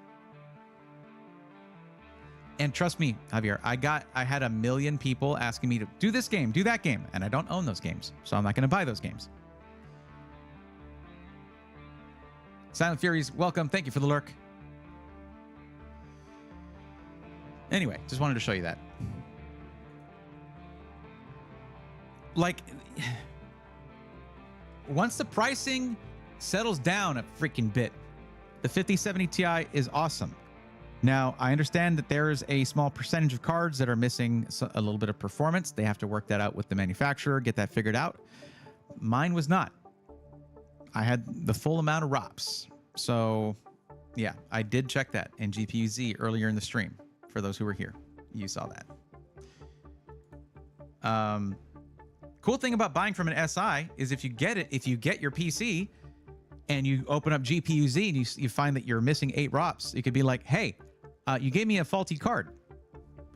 And trust me, Javier, I had 1 million people asking me to do this game, do that game, and I don't own those games, so I'm not going to buy those games. Silent Furies, welcome. Thank you for the lurk. Anyway, just wanted to show you that. Like, once the pricing settles down a freaking bit, the 5070 Ti is awesome. Now, I understand that there's a small percentage of cards that are missing a little bit of performance. They have to work that out with the manufacturer, get that figured out. Mine was not. I had the full amount of ROPS. So, yeah, I did check that in GPU-Z earlier in the stream. For those who were here, you saw that. Cool thing about buying from an SI is if you get your PC and you open up GPU-Z and you find that you're missing 8 ROPS, you could be like, hey, you gave me a faulty card.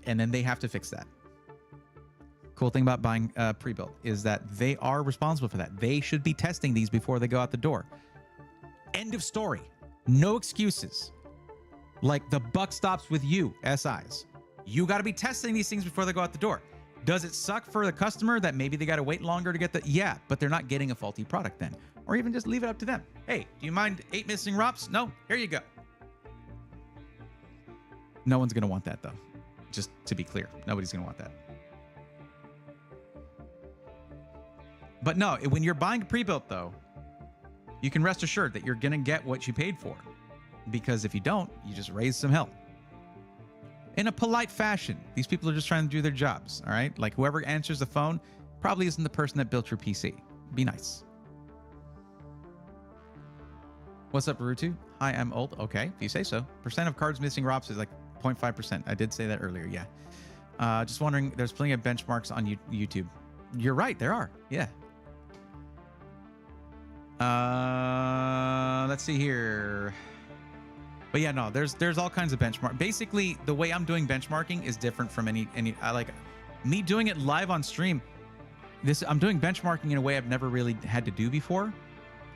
And then they have to fix that. Cool thing about buying pre-built is that they are responsible for that. They should be testing these before they go out the door. End of story. No excuses. Like, the buck stops with you, SIs. You got to be testing these things before they go out the door. Does it suck for the customer that maybe they got to wait longer to get the... Yeah, but they're not getting a faulty product then. Or even just leave it up to them. Hey, do you mind 8 missing ROPS? No? Here you go. No one's going to want that, though. Just to be clear. Nobody's going to want that. But no, when you're buying pre-built, though, you can rest assured that you're going to get what you paid for. Because if you don't, you just raise some hell. In a polite fashion. These people are just trying to do their jobs, all right? Like, whoever answers the phone probably isn't the person that built your PC. Be nice. What's up, Barutu? Hi, I'm old. Okay, if you say so. Percent of cards missing ROPS is like 0.5%. I did say that earlier, yeah. Just wondering, there's plenty of benchmarks on YouTube. You're right, there are. Yeah. Let's see here. But yeah, no, there's all kinds of benchmark. Basically, the way I'm doing benchmarking is different from any I like me doing it live on stream. I'm doing benchmarking in a way I've never really had to do before.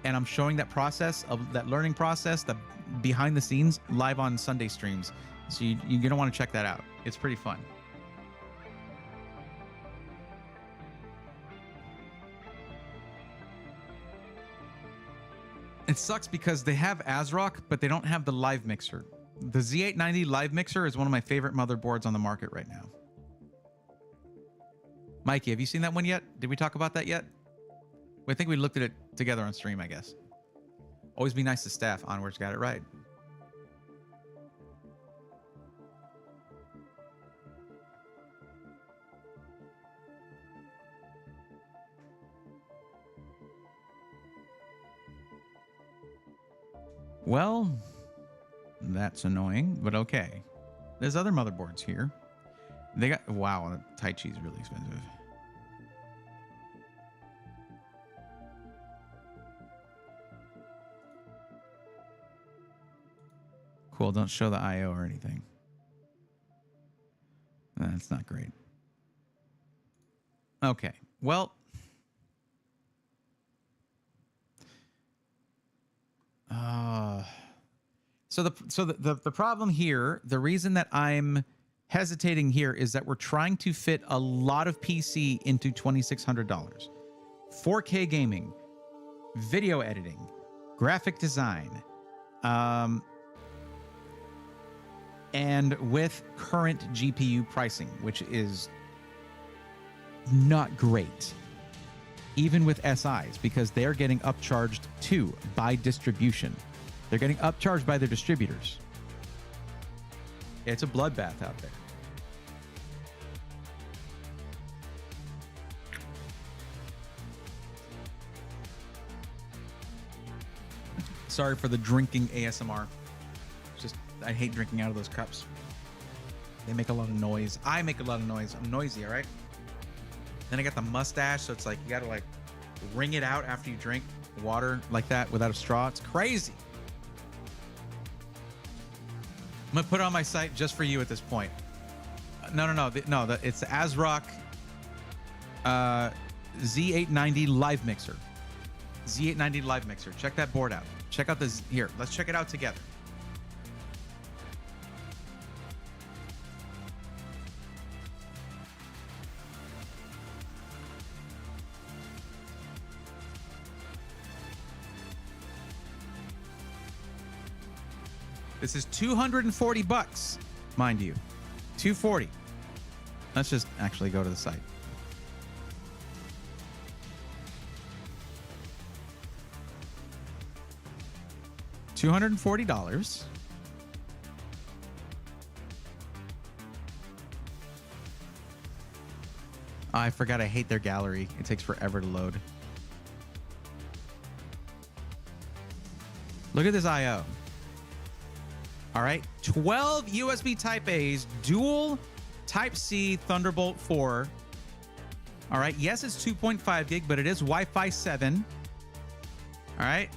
And I'm showing that process of that learning process, the behind the scenes live on Sunday streams. So you're going to want to check that out. It's pretty fun. It sucks because they have ASRock, but they don't have the live mixer. The Z890 Live Mixer is one of my favorite motherboards on the market right now. Mikey, have you seen that one yet? Did we talk about that yet? I think we looked at it together on stream, I guess. Always be nice to staff. Onwards got it right. Well, that's annoying, but okay. There's other motherboards here. They got, wow, the Tai Chi is really expensive. Cool, don't show the IO or anything. That's not great. Okay, well. So the problem here, the reason that I'm hesitating here is that we're trying to fit a lot of PC into $2,600. 4K gaming, video editing, graphic design, and with current GPU pricing, which is not great, even with SIs, because they're getting upcharged too by distribution. They're getting upcharged by their distributors. It's a bloodbath out there. Sorry for the drinking ASMR. Just, I hate drinking out of those cups. They make a lot of noise. I make a lot of noise. I'm noisy, all right? Then I got the mustache, so it's like you gotta like wring it out after you drink water like that without a straw. It's crazy. I'm gonna put it on my site just for you at this point. No. It's the ASRock Z890 Live Mixer. Z890 Live Mixer. Check that board out. Check out this here. Let's check it out together. This is $240, mind you. $240. Let's just actually go to the site. $240. I forgot I hate their gallery. It takes forever to load. Look at this IO. All right, 12 USB Type A's, dual Type C Thunderbolt 4. All right, yes, it's 2.5 gig, but it is Wi-Fi 7. All right.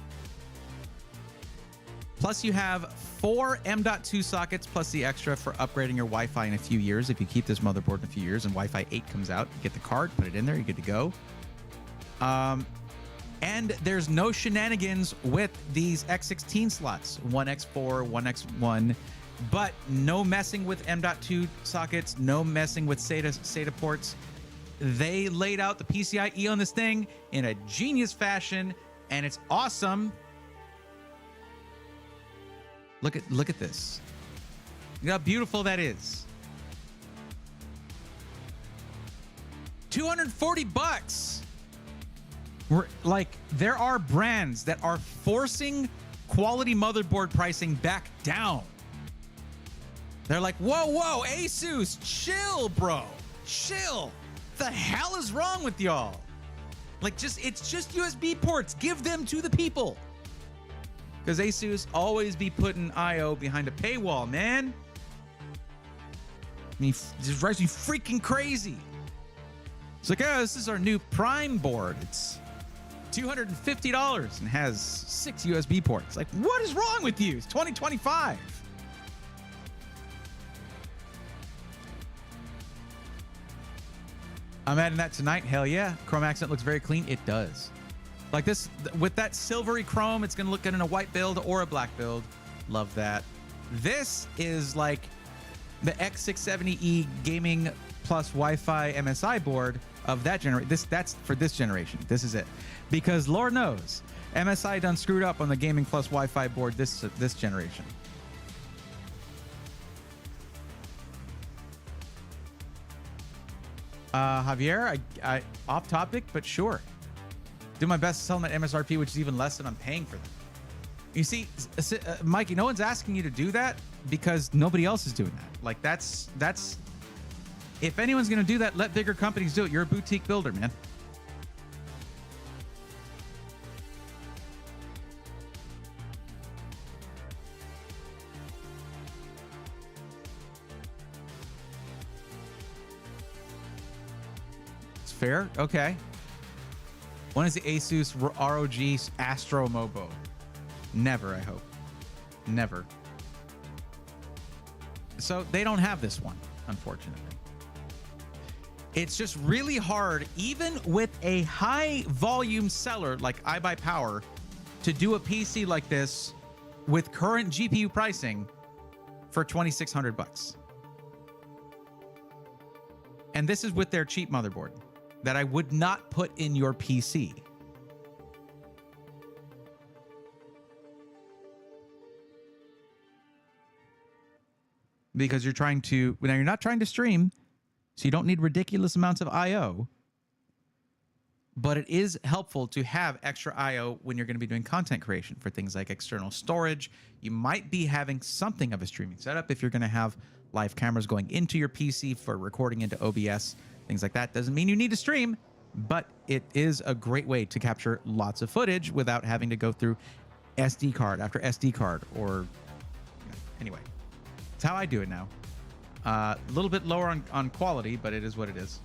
Plus, you have 4 M.2 sockets plus the extra for upgrading your Wi-Fi in a few years. If you keep this motherboard in a few years and Wi-Fi 8 comes out, you get the card, put it in there, you're good to go. And there's no shenanigans with these X16 slots, 1X4, 1X1, but no messing with M.2 sockets, no messing with SATA ports. They laid out the PCIe on this thing in a genius fashion, and it's awesome. Look at this. Look how beautiful that is. $240. We're like, there are brands that are forcing quality motherboard pricing back down. They're like, whoa, Asus, chill, bro. Chill. The hell is wrong with y'all? Like, it's just USB ports. Give them to the people. Because Asus always be putting IO behind a paywall, man. I mean, it just drives me freaking crazy. It's like, oh, this is our new Prime board. It's $250 and has 6 USB ports. Like, what is wrong with you? It's 2025. I'm adding that tonight. Hell yeah. Chrome accent looks very clean. It does. Like this, with that silvery chrome, it's going to look good in a white build or a black build. Love that. This is like the X670E gaming plus Wi-Fi MSI board of that generation. That's for this generation. This is it. Because Lord knows, MSI done screwed up on the gaming plus Wi-Fi board this generation. Javier, I off topic, but sure. Do my best to sell them at MSRP, which is even less than I'm paying for them. You see, Mikey, no one's asking you to do that because nobody else is doing that. Like that's if anyone's going to do that, let bigger companies do it. You're a boutique builder, man. It's fair. Okay. When is the Asus ROG Astro Mobo? Never, I hope. Never. So they don't have this one, unfortunately. It's just really hard, even with a high volume seller like iBuyPower, to do a PC like this with current GPU pricing for $2,600. And this is with their cheap motherboard that I would not put in your PC. Because you're trying to, now you're not trying to stream, so you don't need ridiculous amounts of I/O. But it is helpful to have extra I/O when you're going to be doing content creation for things like external storage. You might be having something of a streaming setup if you're going to have live cameras going into your PC for recording into OBS, things like that. Doesn't mean you need to stream, but it is a great way to capture lots of footage without having to go through SD card after SD card or, anyway. It's how I do it now. A little bit lower on quality, but it is what it is.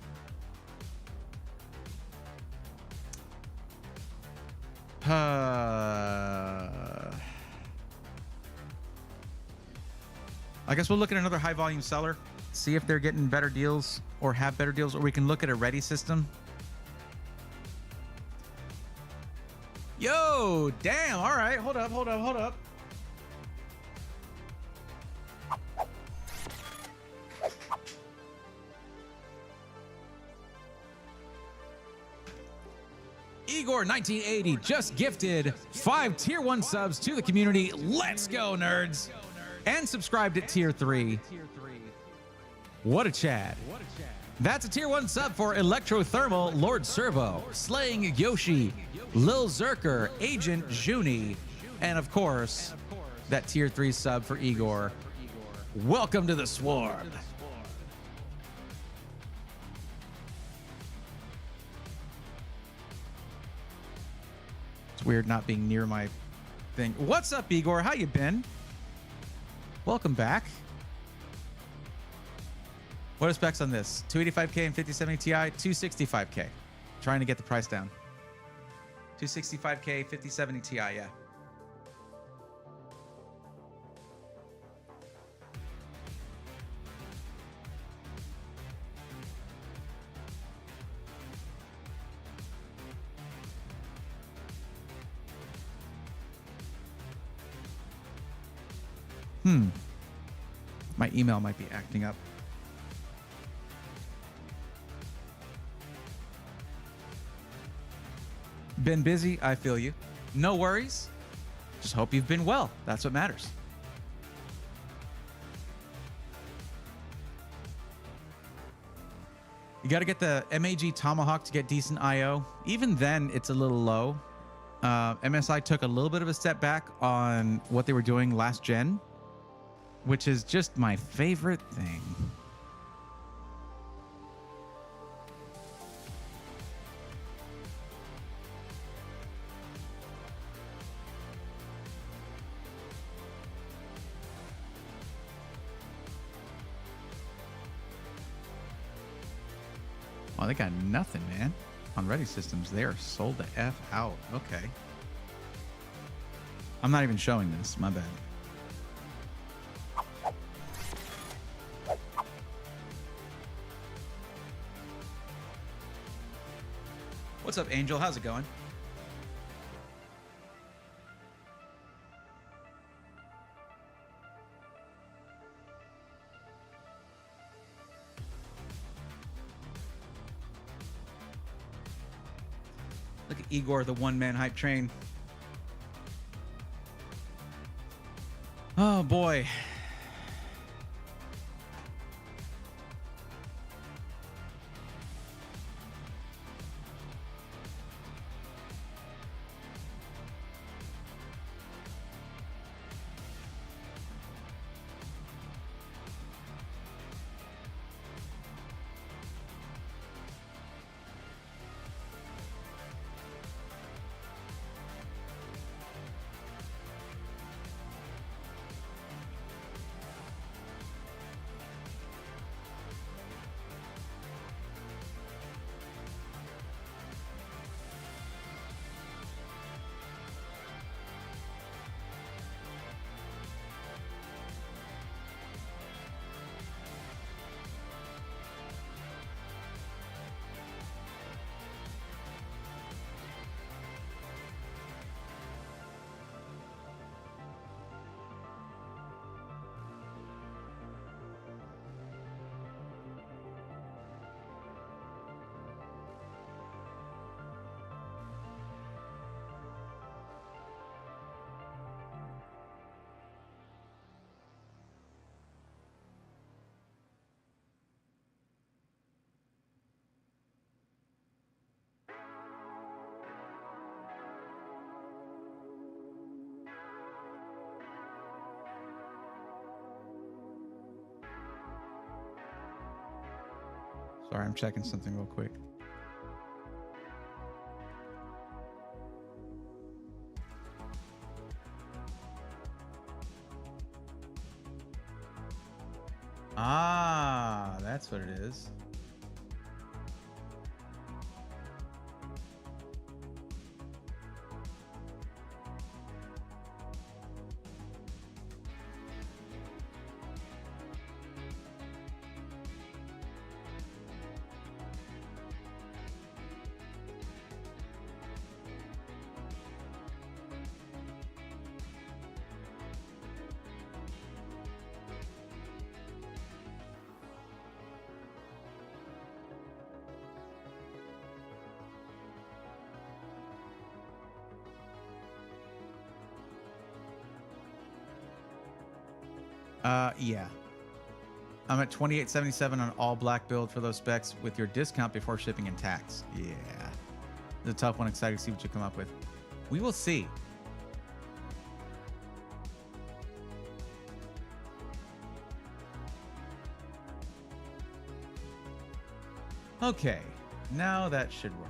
I guess we'll look at another high volume seller, see if they're getting better deals or have better deals, or we can look at a ready system. Yo, damn. All right. Hold up. Igor 1980 just gifted 5 tier 1 subs to the community. Let's go, nerds. And subscribed at tier 3. What a Chad. That's a tier 1 sub for Electrothermal, Lord Servo, Slaying Yoshi, Lil Zerker, Agent Juni, and of course, that tier 3 sub for Igor. Welcome to the Swarm. It's weird not being near my thing. What's up, Igor? How you been? Welcome back. What are specs on this? 285K and 5070 Ti, 265K. Trying to get the price down. 265K, 5070 Ti, yeah. My email might be acting up. Been busy? I feel you. No worries. Just hope you've been well. That's what matters. You got to get the MAG Tomahawk to get decent IO. Even then, it's a little low. MSI took a little bit of a step back on what they were doing last gen, which is just my favorite thing. Oh, they got nothing, man. On Ready Systems, they are sold the F out. Okay. I'm not even showing this. My bad. What's up, Angel? How's it going? Look at Igor, the one-man hype train. Oh, boy. Sorry, I'm checking something real quick. Ah, that's what it is. Yeah. I'm at 2877 on all black build for those specs with your discount before shipping and tax. Yeah. It's a tough one. Excited to see what you come up with. We will see. Okay. Now that should work.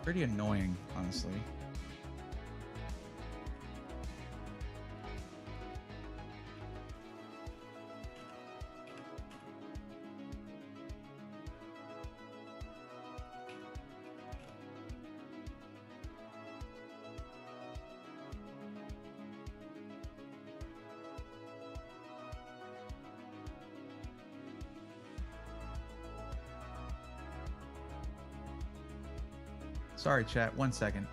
Pretty annoying, honestly. Sorry, chat. 1 second.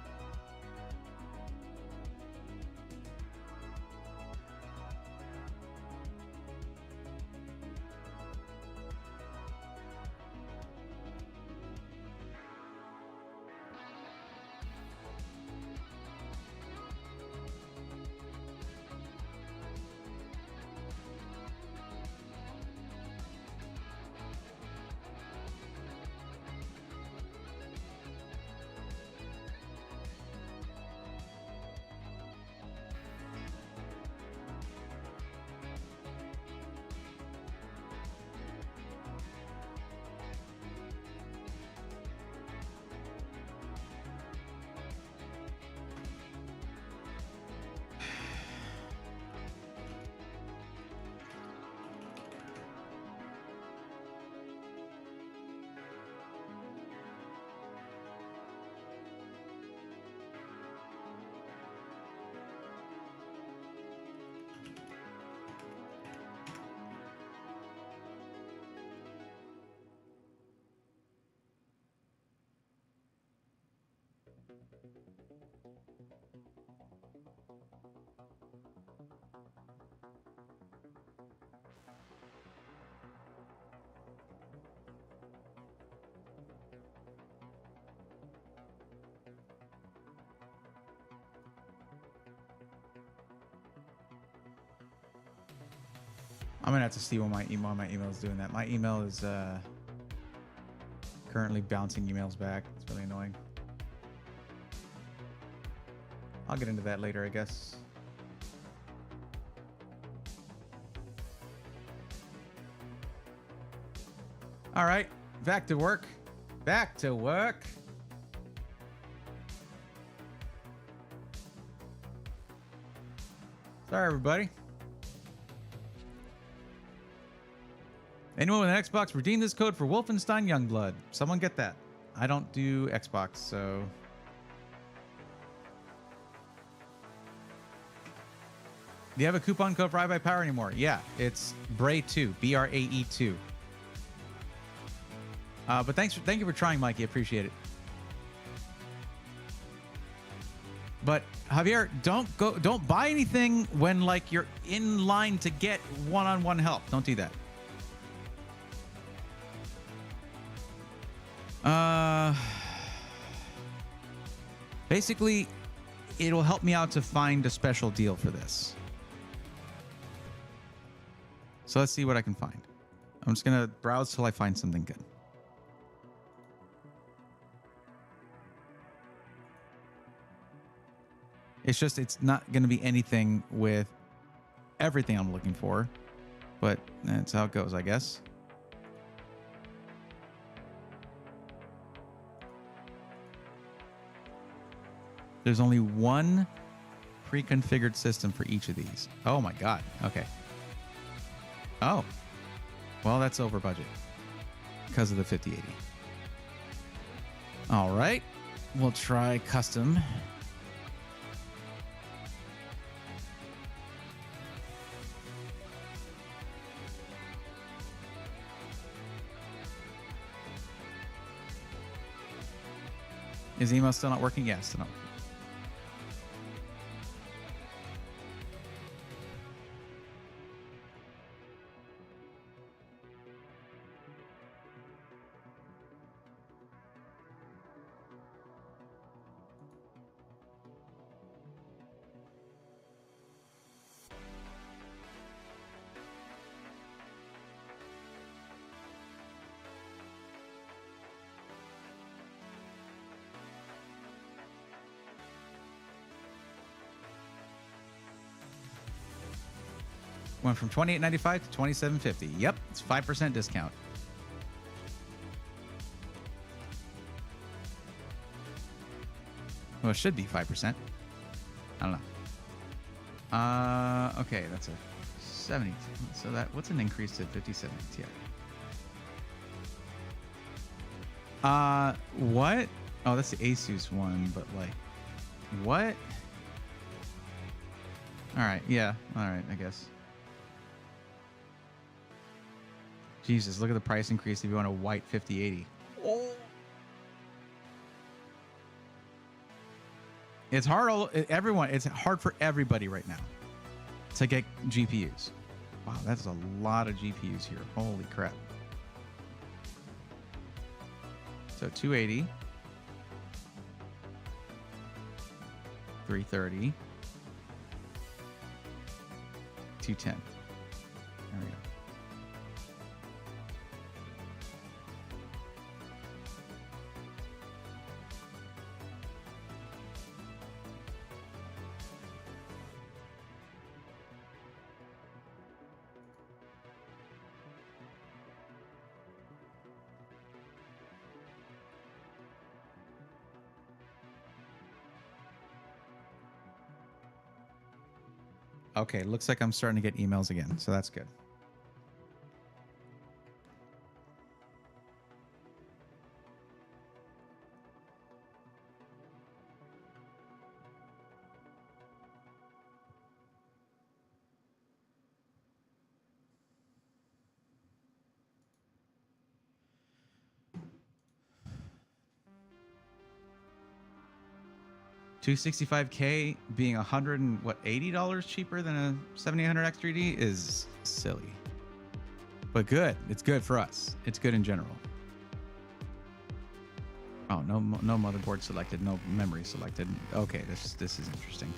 I'm gonna have to see when my email is doing that. My email is currently bouncing emails back. It's really annoying. I'll get into that later, I guess. All right, back to work. Back to work. Sorry, everybody. Anyone with an Xbox, redeem this code for Wolfenstein Youngblood. Someone get that. I don't do Xbox, so... Do you have a coupon code for iBuyPower anymore? Yeah, it's BRAE2, BRAE2. But thank you for trying, Mikey. Appreciate it. But Javier, don't buy anything when like you're in line to get one-on-one help. Don't do that. Basically, it'll help me out to find a special deal for this. So let's see what I can find. I'm just gonna browse till I find something good. It's just, it's not going to be anything with everything I'm looking for, but that's how it goes, I guess. There's only one pre-configured system for each of these. Oh my God. Okay. Oh, well, that's over budget because of the 5080. All right. We'll try custom. Is email still not working? Yes, still not working. Went from $28.95 to $27.50. Yep, it's 5% discount. Well, it should be 5%. I don't know. Okay, that's a 70. So that, what's an increase to 57 Ti? What? Oh, that's the Asus one, but like, what? All right, yeah, all right, I guess. Jesus, look at the price increase if you want a white 5080. Oh. It's hard, everyone, it's hard for everybody right now to get GPUs. Wow, that's a lot of GPUs here. Holy crap. So 280, 330, 210. There we go. Okay, looks like I'm starting to get emails again, so that's good. $265K being $80 cheaper than a 7800 X3D is silly, but good. It's good for us. It's good in general. Oh, no motherboard selected, no memory selected. Okay, this is interesting.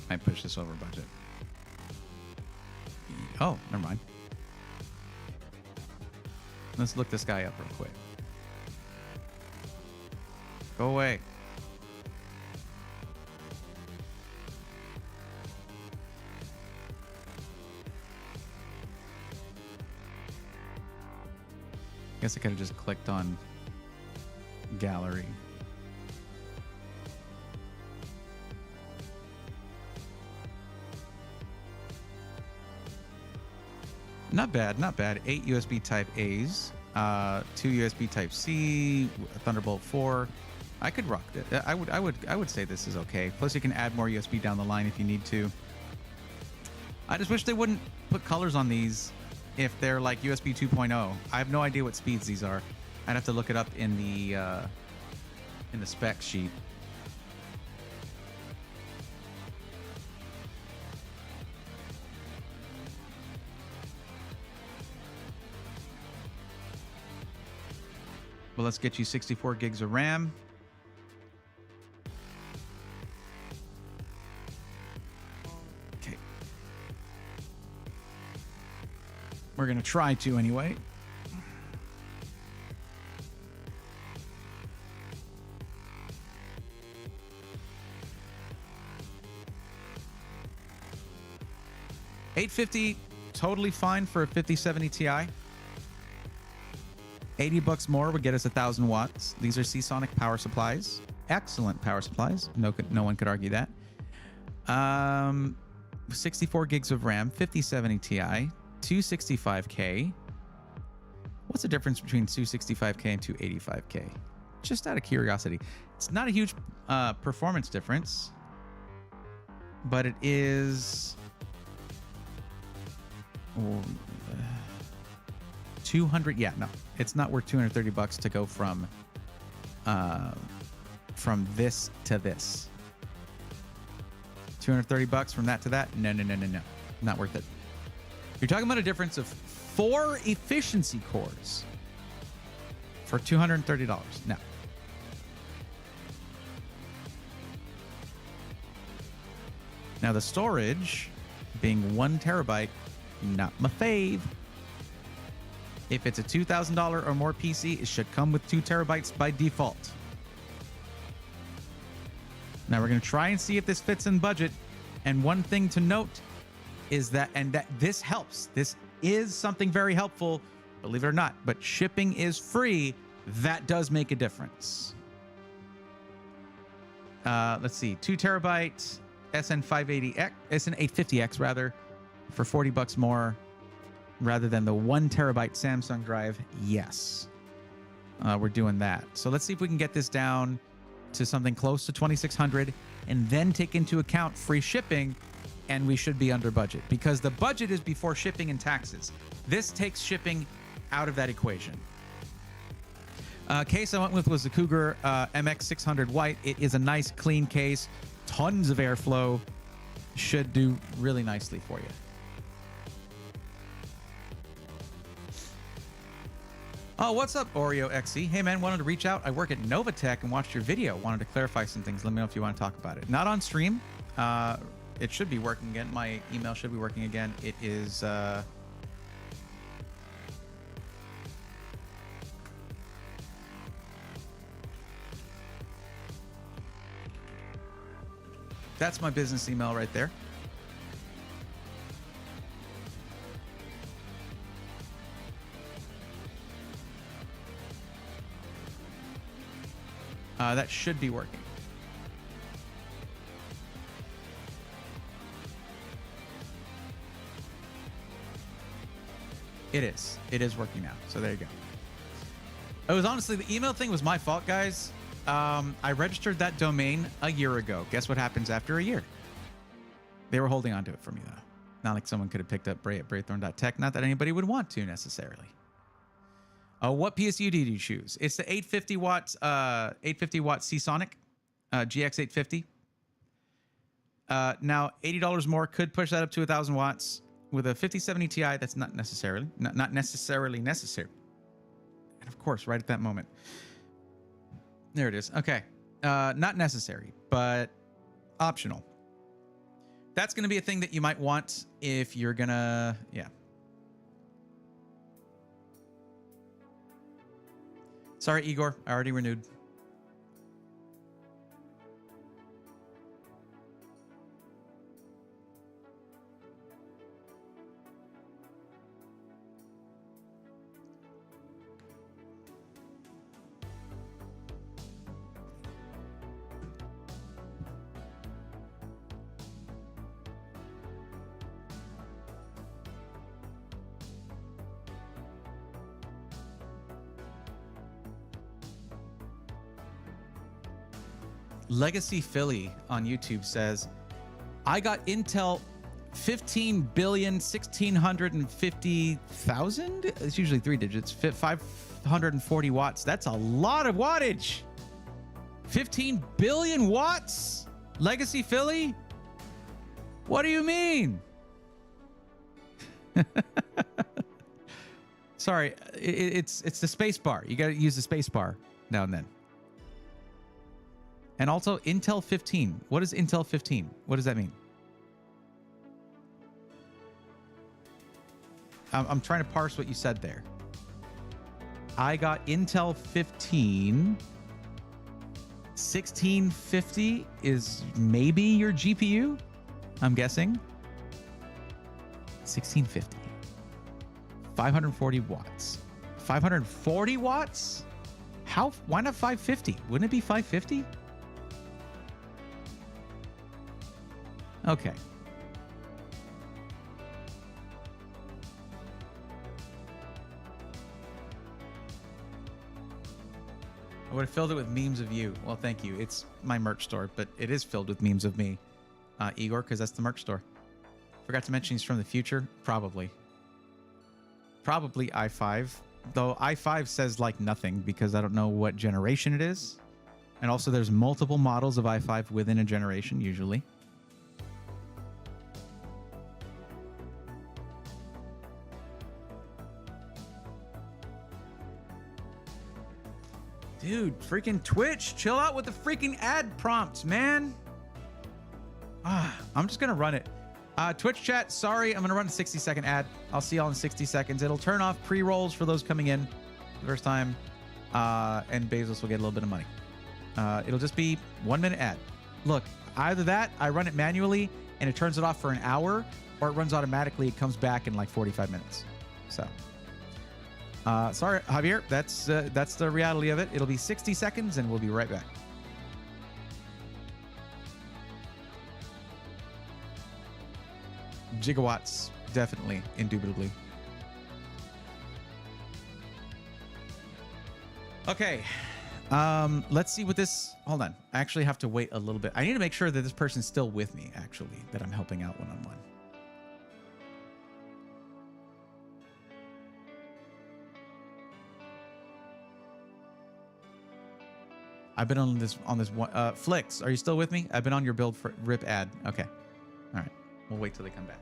Might push this over budget. Oh, never mind. Let's look this guy up real quick. Go away. Guess I could have just clicked on gallery. Not bad, not bad. 8 USB Type A's, 2 USB Type C, Thunderbolt 4. I could rock it. I would say this is okay. Plus, you can add more USB down the line if you need to. I just wish they wouldn't put colors on these if they're like USB 2.0. I have no idea what speeds these are. I'd have to look it up in the spec sheet. Well, let's get you 64 gigs of RAM. Okay. We're going to try to anyway. 850, totally fine for a 5070 Ti. 80 bucks more would get us 1,000 watts. These are Seasonic power supplies. Excellent power supplies. No one could argue that. 64 gigs of RAM, 5070 Ti, 265K. What's the difference between 265K and 285K? Just out of curiosity. It's not a huge performance difference, but it is 200. Yeah, no, it's not worth 230 bucks to go from this to this. 230 bucks from that to that? No. Not worth it. You're talking about a difference of 4 efficiency cores for $230. No. Now the storage being 1 terabyte, not my fave. If it's a $2,000 or more PC, it should come with 2 terabytes by default. Now we're going to try and see if this fits in budget. And one thing to note is that this helps. This is something very helpful, believe it or not, but shipping is free. That does make a difference. Let's see, 2 terabyte SN580X, SN850X rather, for 40 bucks more rather than the 1 terabyte Samsung drive. Yes, we're doing that. So let's see if we can get this down to something close to 2,600 and then take into account free shipping, and we should be under budget because the budget is before shipping and taxes. This takes shipping out of that equation. Case I went with was the Cougar MX600 White. It is a nice clean case, tons of airflow, should do really nicely for you. Oh, what's up, Oreo XE? Hey, man, wanted to reach out. I work at Novatech and watched your video. Wanted to clarify some things. Let me know if you want to talk about it. Not on stream. It should be working again. My email should be working again. It is... That's my business email right there. That should be working. It is. It is working now. So there you go. It was honestly, the email thing was my fault, guys. I registered that domain a year ago. Guess what happens after a year? They were holding on to it for me, though. Not like someone could have picked up Bray at braythorn.tech. Not that anybody would want to necessarily. What PSU did you choose? It's the 850 watt Seasonic GX850. Now $80 more could push that up to 1,000 watts with a 5070 Ti. That's not necessarily necessary. And of course, right at that moment, there it is. Okay, not necessary, but optional. That's going to be a thing that you might want if you're gonna, yeah. Sorry, Igor. I already renewed. Legacy Philly on YouTube says, I got Intel 15,1,650,000. It's usually 3 digits. 540 watts. That's a lot of wattage. 15 billion watts. Legacy Philly. What do you mean? Sorry, it's the space bar. You got to use the space bar now and then. And also Intel 15. What is Intel 15? What does that mean? I'm trying to parse what you said there. I got Intel 15. 1650 is maybe your GPU, I'm guessing. 1650. 540 watts. 540 watts? How? Why not 550? Wouldn't it be 550? Okay. I would have filled it with memes of you. Well, thank you. It's my merch store, but it is filled with memes of me, Igor, because that's the merch store. Forgot to mention he's from the future. Probably i5, though i5 says like nothing because I don't know what generation it is. And also there's multiple models of i5 within a generation usually. Dude, freaking Twitch, chill out with the freaking ad prompts, man. I'm just gonna run it. Twitch chat, sorry, I'm gonna run a 60-second ad. I'll see y'all in 60 seconds. It'll turn off pre-rolls for those coming in the first time, and Bezos will get a little bit of money. It'll just be 1 minute ad. Look, either that, I run it manually and it turns it off for an hour, or it runs automatically. It comes back in like 45 minutes. So. Sorry, Javier, that's the reality of it. It'll be 60 seconds and we'll be right back. Gigawatts, definitely, indubitably. Okay, let's see what this, hold on. I actually have to wait a little bit. I need to make sure that this person's still with me, actually, that I'm helping out one-on-one. I've been on this one. Flix, are you still with me? I've been on your build for rip ad. Okay. All right. We'll wait till they come back.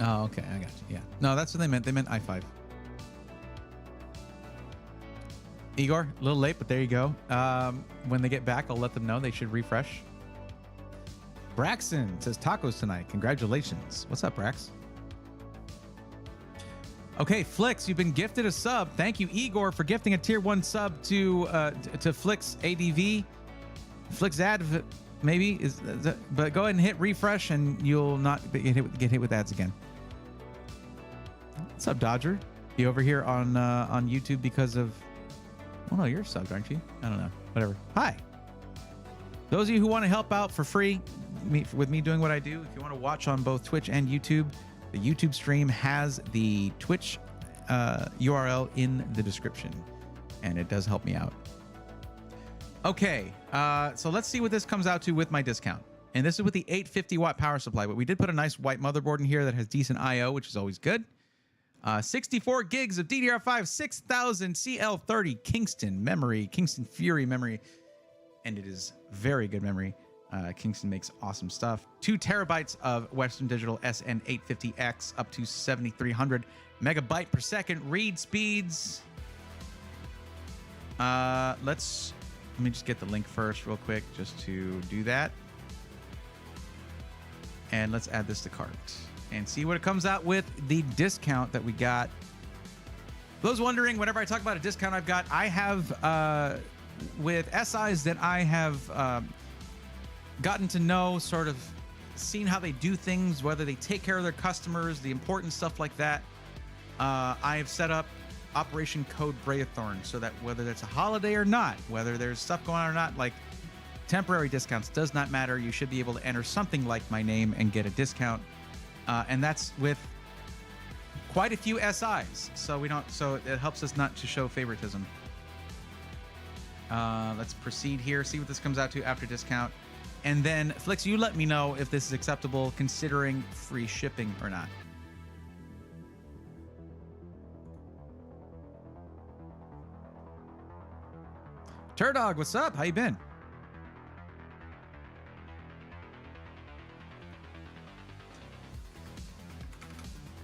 Oh, okay. I got you. Yeah. No, that's what they meant. They meant i5. Igor, a little late, but there you go. When they get back, I'll let them know they should refresh. Braxton says tacos tonight. Congratulations. What's up, Brax? Okay, Flix, you've been gifted a sub. Thank you, Igor, for gifting a tier 1 sub to Flix ADV. Flix ad, maybe. But go ahead and hit refresh, and you'll not get hit with ads again. What's up, Dodger? You over here on YouTube because of... Oh, no, you're subbed, aren't you? I don't know. Whatever. Hi. Those of you who want to help out for free with me doing what I do, if you want to watch on both Twitch and YouTube, the YouTube stream has the Twitch URL in the description, and it does help me out. Okay, so let's see what this comes out to with my discount. And this is with the 850 watt power supply, but we did put a nice white motherboard in here that has decent IO, which is always good. 64 gigs of DDR5, 6000 CL30 Kingston memory, Kingston Fury memory, and it is very good memory. Kingston makes awesome stuff. 2 terabytes of Western Digital SN850X up to 7300 megabyte per second read speeds. Let me just get the link first real quick just to do that. And let's add this to cart and see what it comes out with the discount that we got. Those wondering, whenever I talk about a discount I've got, I have with SIs that I have gotten to know, sort of seen how they do things, whether they take care of their customers, the important stuff like that. I have set up Operation Code Braethorn so that whether it's a holiday or not, whether there's stuff going on or not, like temporary discounts does not matter. You should be able to enter something like my name and get a discount. And that's with quite a few SIs. So it helps us not to show favoritism. Let's proceed here, see what this comes out to after discount. And then, Flix, you let me know if this is acceptable considering free shipping or not. Turdog, what's up? How you been?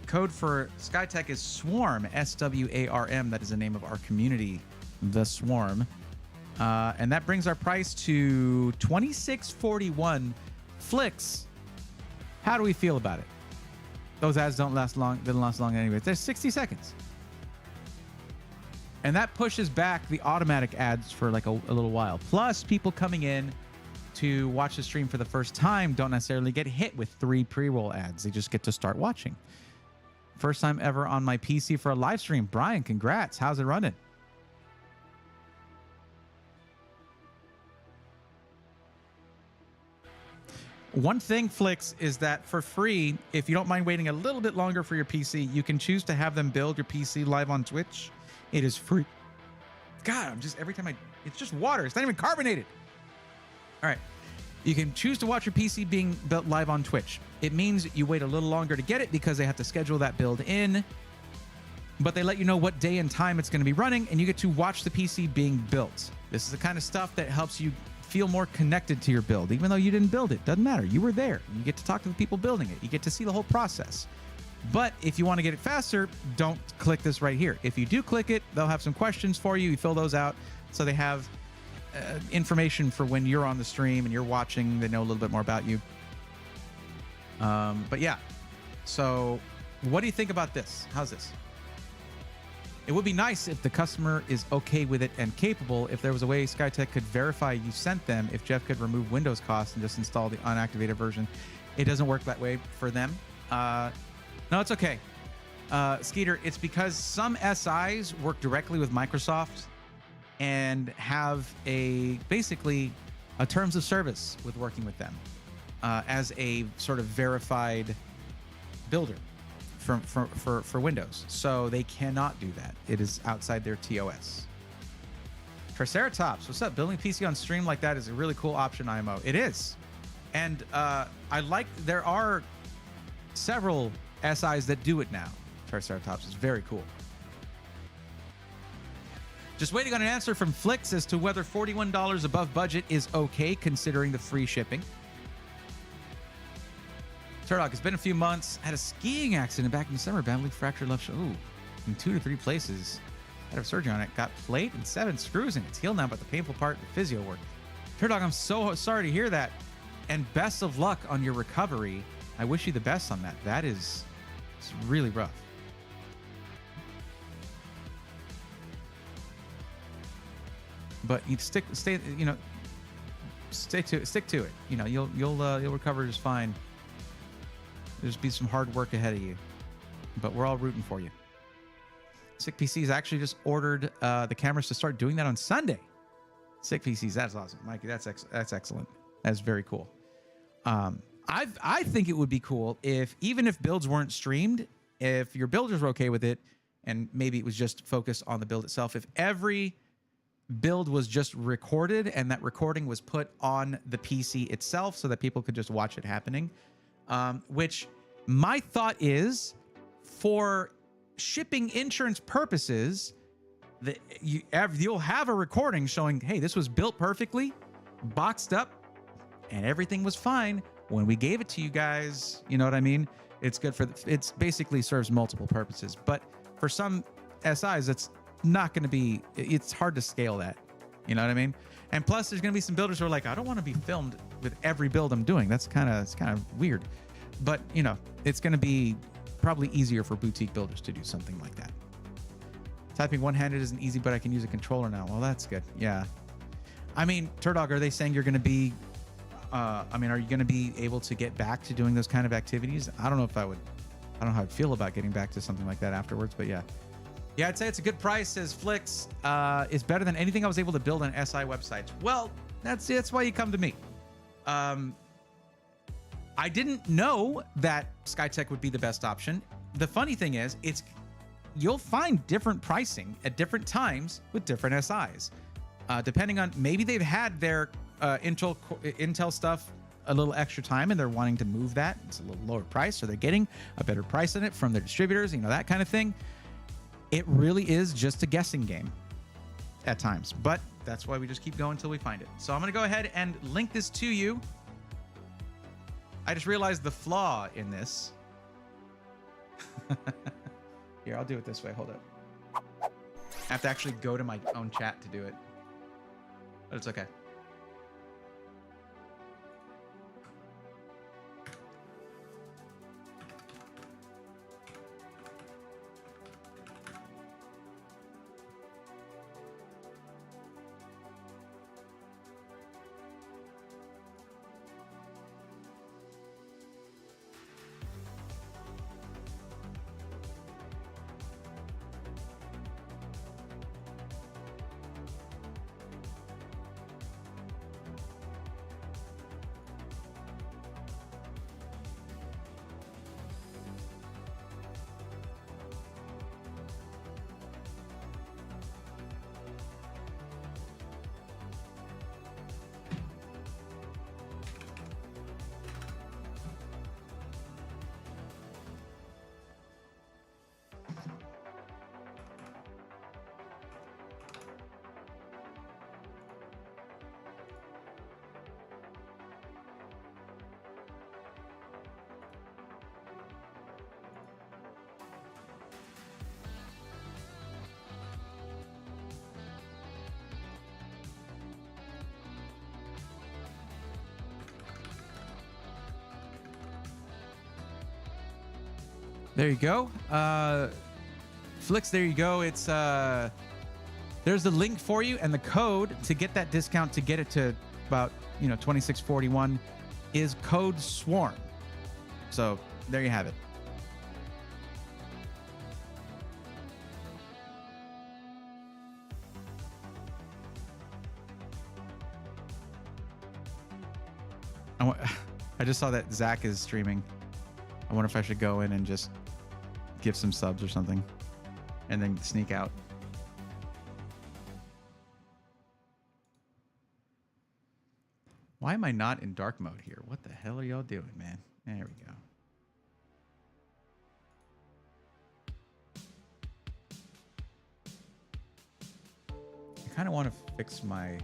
Code for Skytech is Swarm, SWARM. That is the name of our community, The Swarm. And that brings our price to $26.41. Flix, How do we feel about it? Those ads don't last long. Didn't last long anyway. There's 60 seconds. And that pushes back the automatic ads for like a little while. Plus, people coming in to watch the stream for the first time don't necessarily get hit with 3 pre-roll ads. They just get to start watching. First time ever on my PC for a live stream. Brian, congrats. How's it running? One thing, Flix, is that for free, if you don't mind waiting a little bit longer for your PC, you can choose to have them build your PC live on Twitch. It is free. God, I'm just, every time it's just water. It's not even carbonated. All right. You can choose to watch your PC being built live on Twitch. It means you wait a little longer to get it because they have to schedule that build in, but they let you know what day and time it's going to be running, and you get to watch the PC being built. This is the kind of stuff that helps you feel more connected to your build, even though you didn't build it. Doesn't matter. You were there. You get to talk to the people building it. You get to see the whole process. But if you want to get it faster, don't click this right here. If you do click it, they'll have some questions for you. You fill those out so they have information for when you're on the stream and you're watching. They know a little bit more about you. But yeah, so what do you think about this? How's this? It would be nice if the customer is okay with it and capable. If there was a way SkyTech could verify you sent them, if Jeff could remove Windows costs and just install the unactivated version. It doesn't work that way for them. No, it's okay. Skeeter, it's because some SIs work directly with Microsoft and have basically a terms of service with working with them as a sort of verified builder for Windows. So they cannot do that. It is outside their TOS. Triceratops, what's up? Building PC on stream like that is a really cool option, IMO. It is. And I like, there are several SIs that do it now. Triceratops is very cool. Just waiting on an answer from Flix as to whether $41 above budget is okay considering the free shipping. Turdock, it's been a few months. Had a skiing accident back in December. Badly fractured left shoulder. Ooh, in 2 to 3 places. Had a surgery on it. Got plate and 7 screws in it. It's healed now, but the painful part, the physio work. Turdock, I'm so sorry to hear that. And best of luck on your recovery. I wish you the best on that. It's really rough. But you stick to it. You know, you'll recover just fine. There's be some hard work ahead of you, but we're all rooting for you. Sick PCs actually just ordered the cameras to start doing that on Sunday. Sick PCs, that's awesome, Mikey. That's excellent. That's very cool. I think it would be cool if, even if builds weren't streamed, if your builders were okay with it, and maybe it was just focused on the build itself, if every build was just recorded and that recording was put on the PC itself so that people could just watch it happening. Which my thought is, for shipping insurance purposes, that you'll have a recording showing, hey, this was built perfectly, boxed up, and everything was fine when we gave it to you guys. You know what I mean? It's good for it's basically serves multiple purposes. But for some SIs, it's not going to be. It's hard to scale that. You know what I mean? And plus, there's going to be some builders who are like, I don't want to be filmed with every build I'm doing. It's kind of weird. But, you know, it's going to be probably easier for boutique builders to do something like that. Typing one-handed isn't easy, but I can use a controller now. Well, that's good. Yeah. I mean, Turdog, are they saying you're going to be, are you going to be able to get back to doing those kind of activities? I don't know if I don't know how I'd feel about getting back to something like that afterwards, but yeah. Yeah, I'd say it's a good price, says Flix. It's better than anything I was able to build on SI websites. Well, that's why you come to me. I didn't know that SkyTech would be the best option. The funny thing is, you'll find different pricing at different times with different SIs. Depending on, maybe they've had their Intel stuff a little extra time and they're wanting to move that. It's a little lower price, so they're getting a better price on it from their distributors, that kind of thing. It really is just a guessing game at times, but that's why we just keep going until we find it. So I'm going to go ahead and link this to you. I just realized the flaw in this. Here, I'll do it this way. Hold up. I have to actually go to my own chat to do it, but it's okay. There you go. Flix, there you go. It's there's the link for you, and the code to get that discount to get it to about $26.41 is code SWARM. So there you have it. I just saw that Zach is streaming. I wonder if I should go in and just give some subs or something and then sneak out. Why am I not in dark mode here? What the hell are y'all doing, man? There we go. I kind of want to fix my...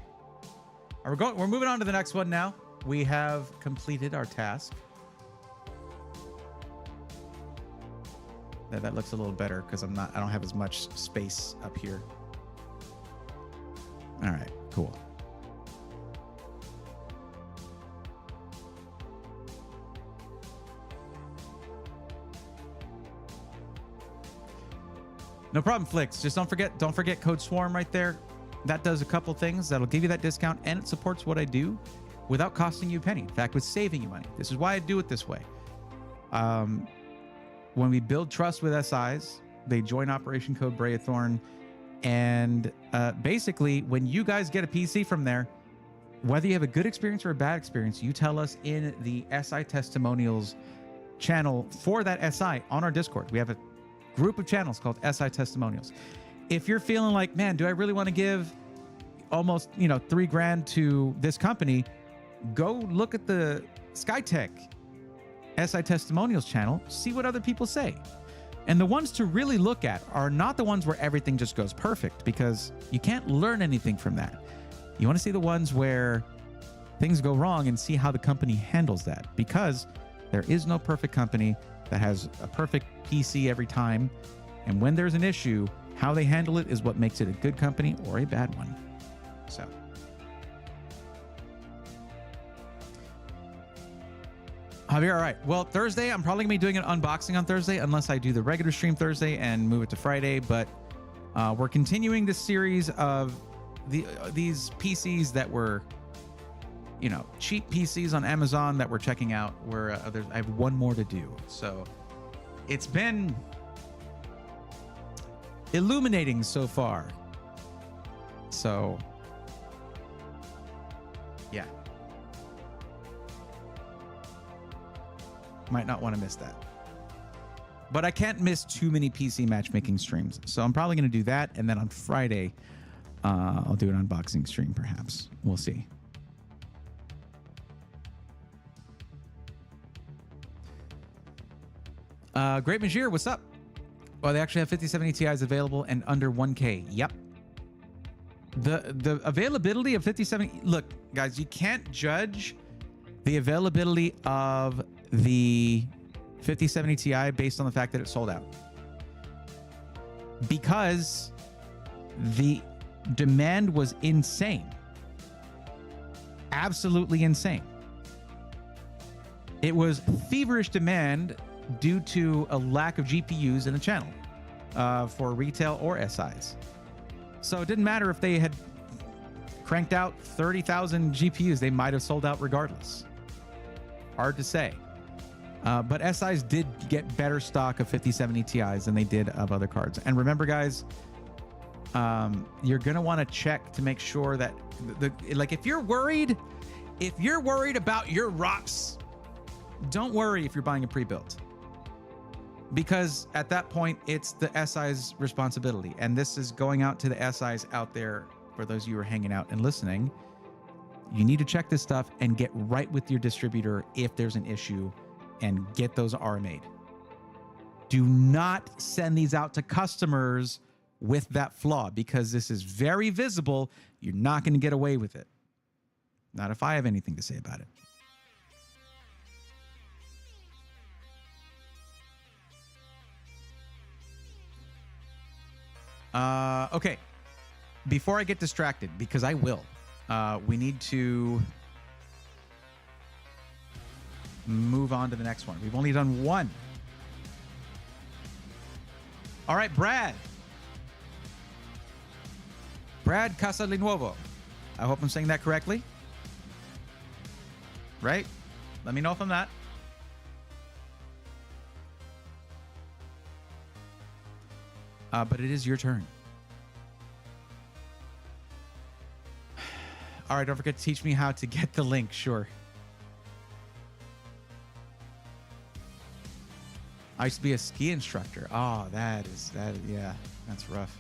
We're moving on to the next one now. We have completed our task. That looks a little better because I don't have as much space up here. All right, cool. No problem, Flix. Just don't forget code SWARM right there. That does a couple things. That'll give you that discount, and it supports what I do without costing you a penny. In fact, with saving you money. This is why I do it this way. When we build trust with SIs, they join Operation Code Braethorn, and basically, when you guys get a PC from there, whether you have a good experience or a bad experience, you tell us in the SI testimonials channel for that SI on our Discord. We have a group of channels called SI testimonials. If you're feeling like, man, do I really want to give almost $3,000 to this company? Go look at the Skytech SI testimonials channel, see what other people say. And the ones to really look at are not the ones where everything just goes perfect, because you can't learn anything from that. You want to see the ones where things go wrong and see how the company handles that, because there is no perfect company that has a perfect PC every time. And when there's an issue, how they handle it is what makes it a good company or a bad one. So. Javier, all right. Well, Thursday, I'm probably going to be doing an unboxing on Thursday, unless I do the regular stream Thursday and move it to Friday. But we're continuing this series of these PCs that were, cheap PCs on Amazon that we're checking out. I have one more to do. So it's been illuminating so far. So, yeah. Might not want to miss that. But I can't miss too many PC matchmaking streams. So I'm probably going to do that. And then on Friday, I'll do an unboxing stream, perhaps. We'll see. Great Majir, what's up? Well, they actually have 5070 Ti's available and under 1K. Yep. The availability of 5070... Look, guys, you can't judge the availability of the 5070 Ti based on the fact that it sold out, because the demand was insane. Absolutely insane. It was feverish demand due to a lack of GPUs in the channel for retail or SIs. So it didn't matter if they had cranked out 30,000 GPUs, they might have sold out regardless. Hard to say. But SIs did get better stock of 5070 Ti's than they did of other cards. And remember, guys, you're going to want to check to make sure that if you're worried about your ROPS, don't worry if you're buying a pre-built, because at that point it's the SI's responsibility. And this is going out to the SIs out there. For those of you who are hanging out and listening, you need to check this stuff and get right with your distributor if there's an issue, and get those RMA'd. Do not send these out to customers with that flaw, because this is very visible. You're not going to get away with it. Not if I have anything to say about it. Okay. Before I get distracted, because I will, we need to move on to the next one. We've only done one. All right, Brad. Brad Casalinuovo. I hope I'm saying that correctly. Right? Let me know if I'm not. But it is your turn. All right, don't forget to teach me how to get the link. Sure. I used to be a ski instructor. Oh, yeah, that's rough.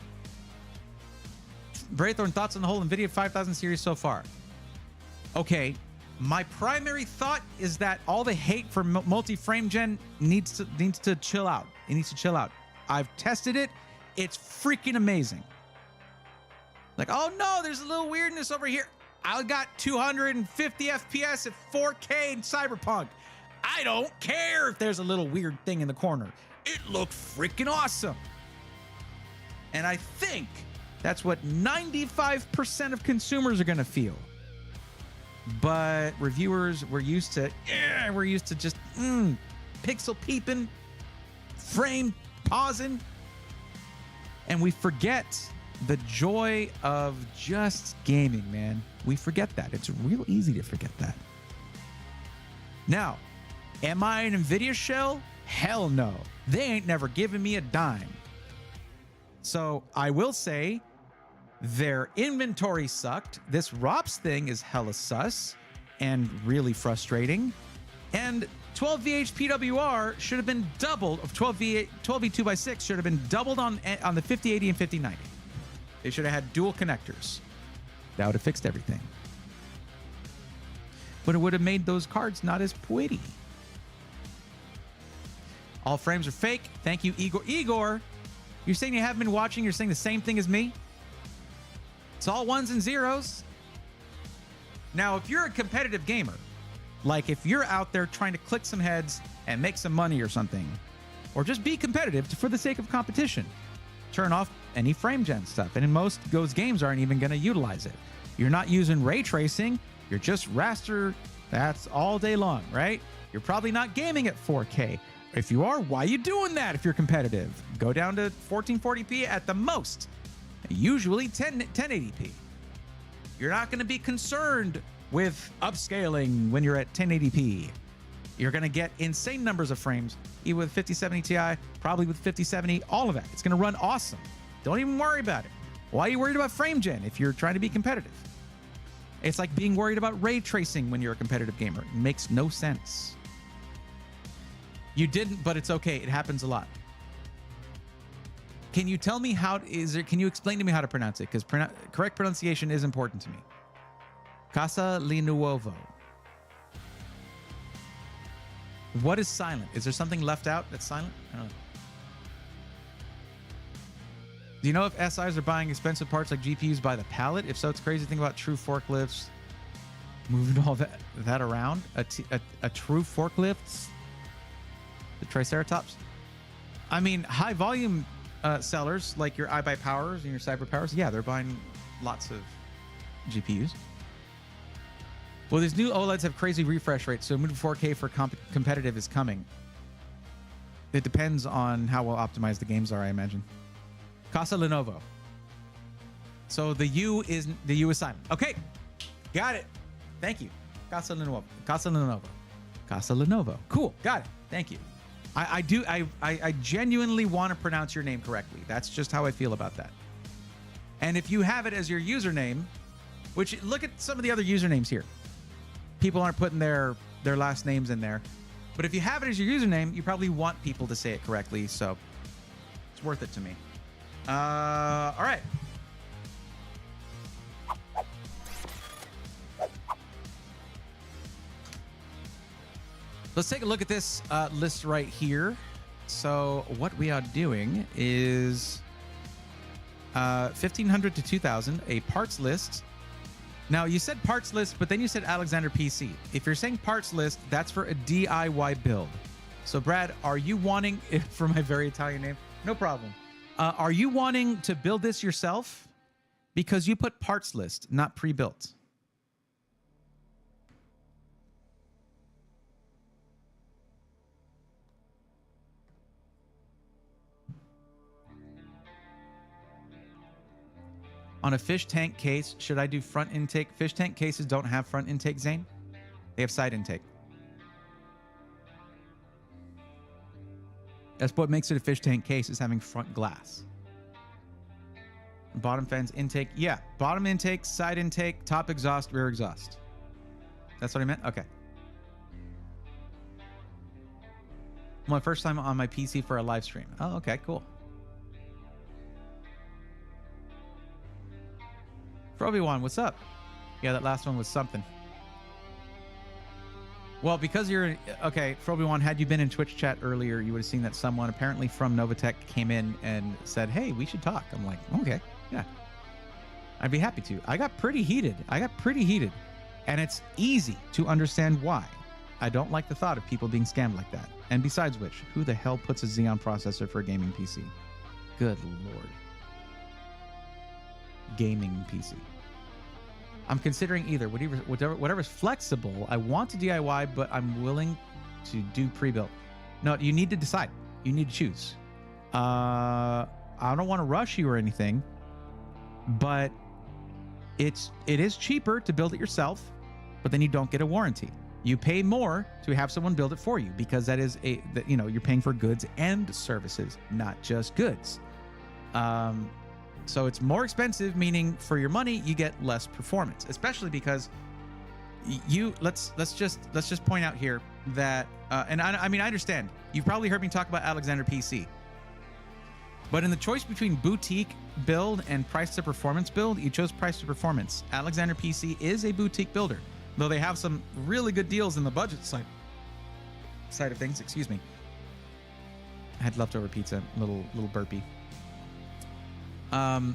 Braythorn, thoughts on the whole NVIDIA 5000 series so far? Okay, my primary thought is that all the hate for multi-frame gen needs to chill out. It needs to chill out. I've tested it. It's freaking amazing. Like, oh no, there's a little weirdness over here. I got 250 FPS at 4K in Cyberpunk. I don't care if there's a little weird thing in the corner. It looked freaking awesome. And I think that's what 95% of consumers are going to feel. But reviewers, we're used to just pixel peeping, frame pausing, and we forget the joy of just gaming, man. We forget that. It's real easy to forget that. Now, am I an NVIDIA shell? Hell no. They ain't never given me a dime. So I will say their inventory sucked. This ROPS thing is hella sus and really frustrating. And 12V PWR should have been doubled, of 12V 2x6 should have been doubled on the 5080 and 5090. They should have had dual connectors. That would have fixed everything. But it would have made those cards not as pretty. All frames are fake. Thank you, Igor. Igor, you're saying you haven't been watching? You're saying the same thing as me? It's all ones and zeros. Now, if you're a competitive gamer, like if you're out there trying to click some heads and make some money or something, or just be competitive for the sake of competition, turn off any frame gen stuff. And in most those games aren't even going to utilize it. You're not using ray tracing. You're just raster. That's all day long, right? You're probably not gaming at 4K. If you are, why are you doing that if you're competitive? Go down to 1440p at the most. Usually 1080p. You're not going to be concerned with upscaling when you're at 1080p. You're going to get insane numbers of frames, even with 5070 Ti, probably with 5070, all of that. It's going to run awesome. Don't even worry about it. Why are you worried about frame gen if you're trying to be competitive? It's like being worried about ray tracing when you're a competitive gamer. It makes no sense. You didn't, but it's okay. It happens a lot. Can you tell me can you explain to me how to pronounce it? Because correct pronunciation is important to me. Casa Linuovo. What is silent? Is there something left out that's silent? I don't know. Do you know if SIs are buying expensive parts like GPUs by the pallet? If so, it's crazy to think about true forklifts moving all that around. A true forklift? The Triceratops? I mean, high volume sellers like your iBuyPowers and your CyberPowers, yeah, they're buying lots of GPUs. Well, these new OLEDs have crazy refresh rates, so moving to 4K for competitive is coming. It depends on how well optimized the games are, I imagine. Casa Lenovo. So the U is silent. Okay, got it. Thank you. Casa Lenovo. Casa Lenovo. Casa Lenovo. Cool. Got it. Thank you. I genuinely want to pronounce your name correctly. That's just how I feel about that. And if you have it as your username, which look at some of the other usernames here. People aren't putting their last names in there. But if you have it as your username, you probably want people to say it correctly. So it's worth it to me. All right. Let's take a look at this list right here. So what we are doing is 1,500 to 2,000, a parts list. Now, you said parts list, but then you said Alexander PC. If you're saying parts list, that's for a DIY build. So, Brad, are you wanting, for my very Italian name, no problem. Are you wanting to build this yourself? Because you put parts list, not pre-built. On a fish tank case, should I do front intake? Fish tank cases don't have front intake, Zane. They have side intake. That's what makes it a fish tank case, is having front glass. Bottom fans intake. Yeah, bottom intake, side intake, top exhaust, rear exhaust. That's what I meant? Okay. My first time on my PC for a live stream. Oh, okay, cool. For Obi-Wan, what's up? Yeah, that last one was something. Well, because you're... Okay, for Obi-Wan, had you been in Twitch chat earlier, you would have seen that someone apparently from Novatech came in and said, hey, we should talk. I'm like, okay, yeah. I'd be happy to. I got pretty heated. And it's easy to understand why. I don't like the thought of people being scammed like that. And besides which, who the hell puts a Xeon processor for a gaming PC? Good Lord. Gaming PC. I'm considering either. Whatever's flexible. I want to DIY, but I'm willing to do pre-built. No, you need to decide. You need to choose. I don't want to rush you or anything, but it is cheaper to build it yourself, but then you don't get a warranty. You pay more to have someone build it for you, because that is you're paying for goods and services, not just goods. So it's more expensive, meaning for your money you get less performance, especially because let's just point out here that and I mean I understand you've probably heard me talk about Alexander PC, but in the choice between boutique build and price to performance build, you chose price to performance. Alexander PC is a boutique builder, though they have some really good deals in the budget side of things. Excuse me. I had leftover pizza, little burpee. So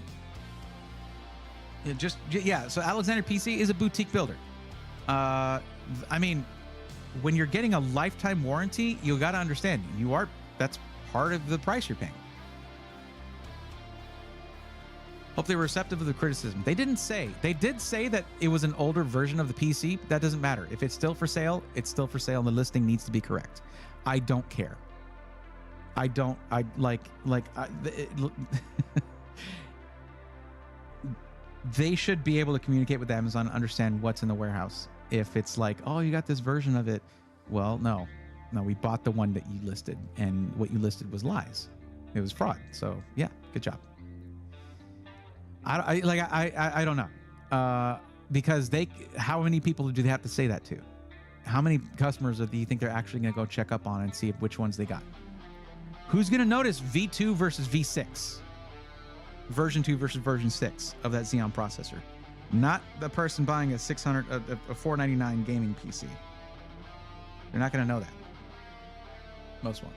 Alexander PC is a boutique builder. I mean, when you're getting a lifetime warranty, you got to understand that's part of the price you're paying. Hope they were receptive of the criticism. They did say that it was an older version of the PC. That doesn't matter. If it's still for sale, it's still for sale, and the listing needs to be correct. I don't care. They should be able to communicate with Amazon and understand what's in the warehouse. If it's like, oh, you got this version of it. Well, no, we bought the one that you listed, and what you listed was lies. It was fraud. So yeah, good job. I don't know. Because how many people do they have to say that to? How many customers do you think they're actually going to go check up on and see which ones they got? Who's going to notice V2 versus V6? Version 2 versus version 6 of that Xeon processor. Not the person buying a $499 gaming PC. They're not going to know that. Most won't.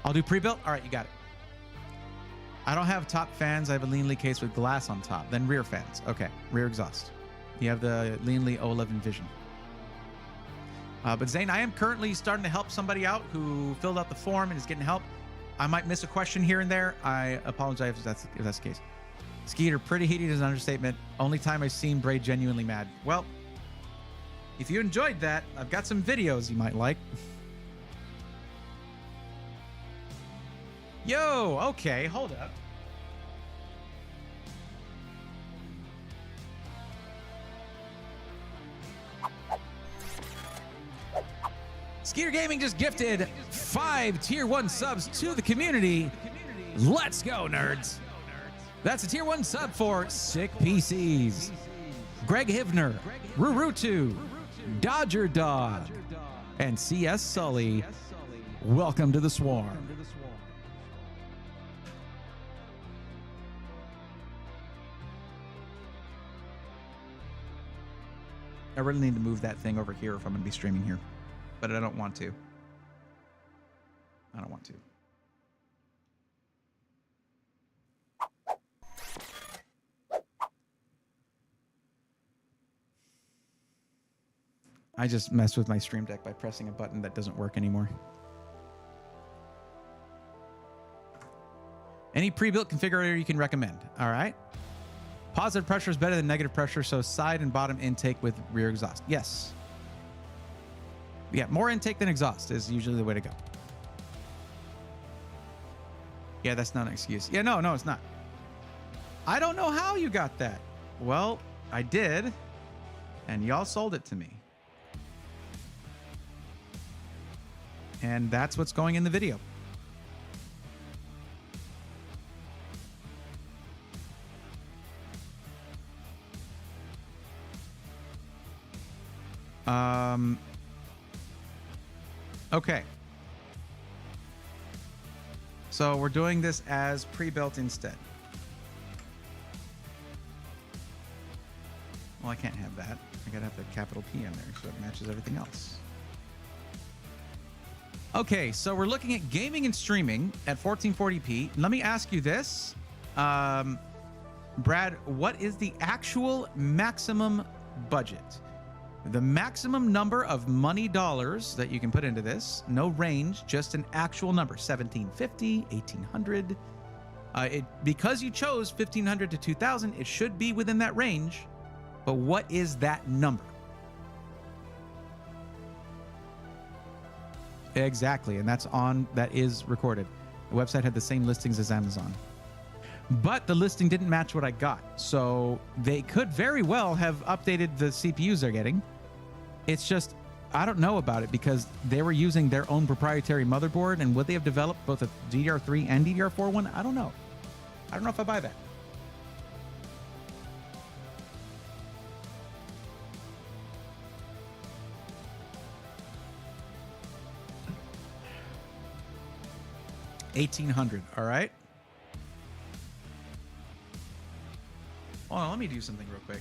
I'll do pre-built. All right, you got it. I don't have top fans. I have a Leanly case with glass on top. Then rear fans. Okay, rear exhaust. You have the Leanly O11 Vision. But Zane, I am currently starting to help somebody out who filled out the form and is getting help. I might miss a question here and there. I apologize if that's the case. Skeeter, pretty heated is an understatement. Only time I've seen Bray genuinely mad. Well, if you enjoyed that, I've got some videos you might like. Yo, okay, hold up. Skeeter Gaming just gifted 5 Tier 1 subs to the community. Let's go, nerds. That's a Tier 1 sub for Sick PCs, Greg Hivner, Rurutu, Dodger Dog, and CS Sully. Welcome to the swarm. I really need to move that thing over here if I'm going to be streaming here. But I don't want to. I just messed with my Stream Deck by pressing a button that doesn't work anymore. Any pre-built configurator you can recommend. All right. Positive pressure is better than negative pressure, so side and bottom intake with rear exhaust. Yes. Yeah, more intake than exhaust is usually the way to go. Yeah, that's not an excuse. Yeah, no, it's not. I don't know how you got that. Well, I did, and y'all sold it to me. And that's what's going in the video. Okay. So we're doing this as pre-built instead. Well, I can't have that. I gotta have the capital P in there so it matches everything else. Okay, so we're looking at gaming and streaming at 1440p. Let me ask you this. Brad, what is the actual maximum budget? The maximum number of money dollars that you can put into this, no range, just an actual number, 1750, 1800. Because you chose 1500 to 2000, it should be within that range. But what is that number? Exactly, and that is recorded. The website had the same listings as Amazon. But the listing didn't match what I got. So they could very well have updated the CPUs they're getting. It's just, I don't know about it because they were using their own proprietary motherboard, and would they have developed both a DDR3 and DDR4 one? I don't know. I don't know if I buy that. $1,800, all right? Hold on, let me do something real quick.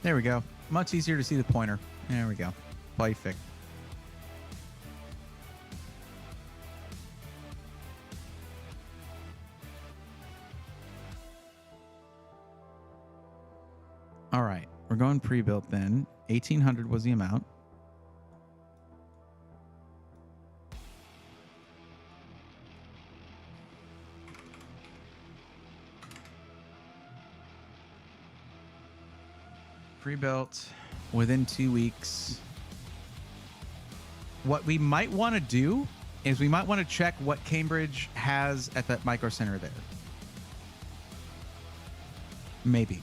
There we go. Much easier to see the pointer. There we go. Perfect. All right. We're going pre-built then. 1,800 was the amount. Pre-built within 2 weeks. What we might want to do is we might want to check what Cambridge has at that micro center there. Maybe.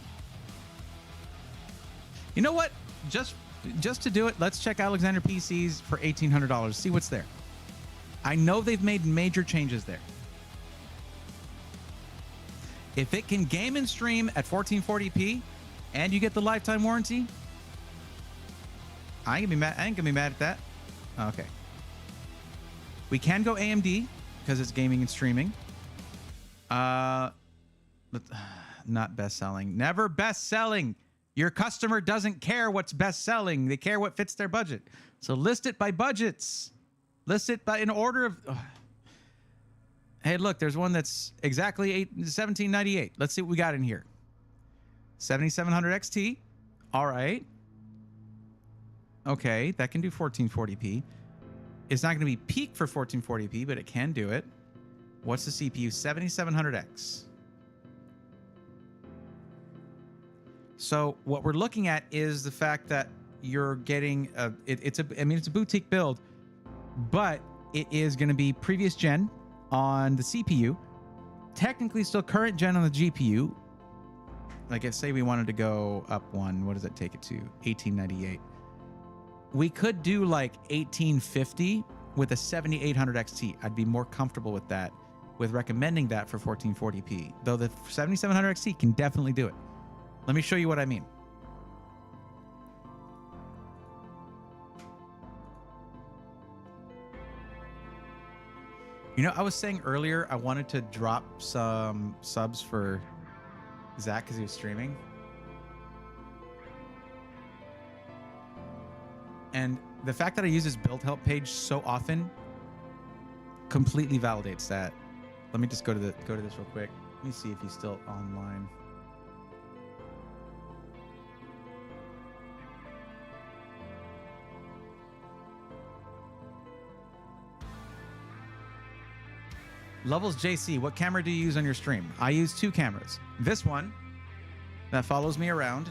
You know what? Just to do it, let's check Alexander PCs for $1,800. See what's there. I know they've made major changes there. If it can game and stream at 1440p and you get the lifetime warranty, I ain't gonna be mad at that. Okay. We can go AMD because it's gaming and streaming. But not best selling. Never best selling. Your customer doesn't care what's best selling. They care what fits their budget. So list it by budgets. List it by in order of. Hey, look, there's one that's exactly $1798. Let's see what we got in here. 7700 XT. All right. Okay, that can do 1440p. It's not going to be peak for 1440p, but it can do it. What's the CPU? 7700X. So what we're looking at is the fact that you're getting it's a boutique build, but it is going to be previous gen on the CPU, technically still current gen on the GPU. Like, if say we wanted to go up one, what does that take it to? 1898. We could do like 1850 with a 7800 XT. I'd be more comfortable with that, with recommending that for 1440p. Though the 7700 XT can definitely do it. Let me show you what I mean. You know, I was saying earlier I wanted to drop some subs for Zach because he was streaming. And the fact that I use his build help page so often completely validates that. Let me just go to this real quick. Let me see if he's still online. Levels JC, what camera do you use on your stream? I use 2 cameras. This one that follows me around,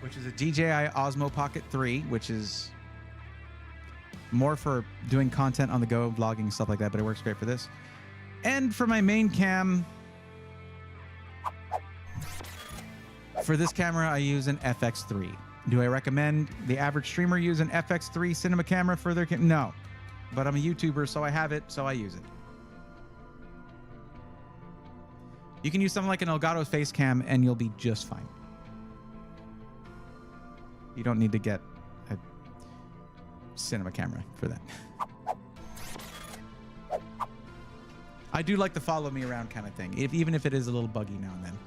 which is a DJI Osmo Pocket 3, which is more for doing content on the go, vlogging, stuff like that, but it works great for this. And for my main cam, for this camera, I use an FX3. Do I recommend the average streamer use an FX3 cinema camera for their no. But I'm a YouTuber, so I have it, so I use it. You can use something like an Elgato face cam and you'll be just fine. You don't need to get a cinema camera for that. I do like the follow me around kind of thing, even if it is a little buggy now and then.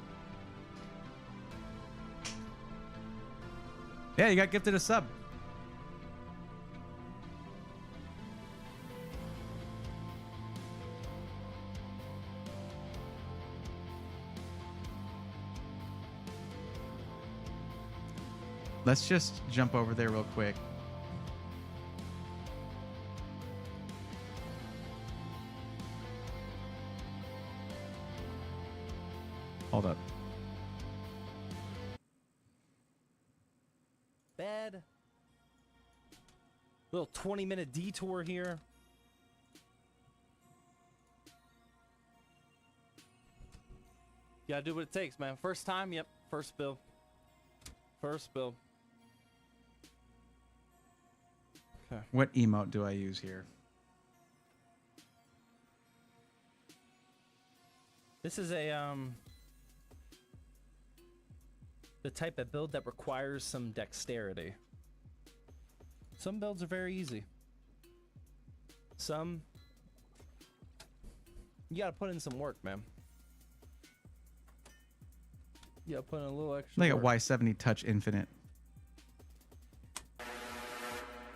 Yeah, you got gifted a sub. Let's just jump over there real quick. Hold up. Bed. Little 20-minute detour here. You gotta do what it takes, man. First time, yep. First build. First build. Okay. What emote do I use here? This is a the type of build that requires some dexterity. Some builds are very easy. Some you gotta put in some work, man. You gotta put in a little extra Like work. a Y70 Touch Infinite.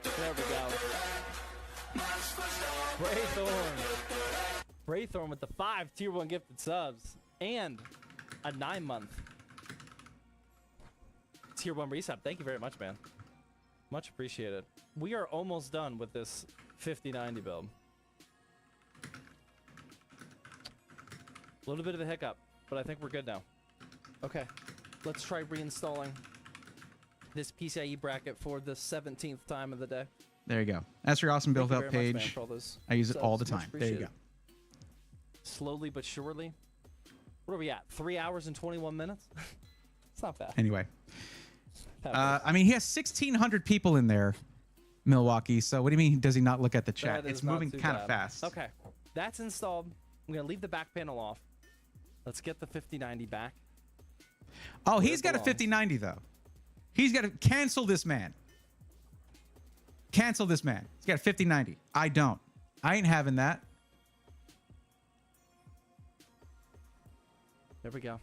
There we go. Braythorn with the 5 tier 1 gifted subs and a 9-month tier 1 resub. Thank you very much, man. Much appreciated. We are almost done with this 5090 build. A little bit of a hiccup, but I think we're good now. Okay, let's try reinstalling this PCIe bracket for the 17th time of the day. There you go. That's your awesome build out page. Much, man, I use it all the time. There you go. Slowly but surely. What are we at? 3 hours and 21 minutes? It's not bad. Anyway. I mean, he has 1,600 people in there, Milwaukee. So what do you mean does he not look at the chat? It's moving kind of fast. Okay. That's installed. I'm going to leave the back panel off. Let's get the 5090 back. Oh, he's got a 5090, though. He's got to cancel this man. Cancel this man. He's got a 5090. I don't. I ain't having that. There we go.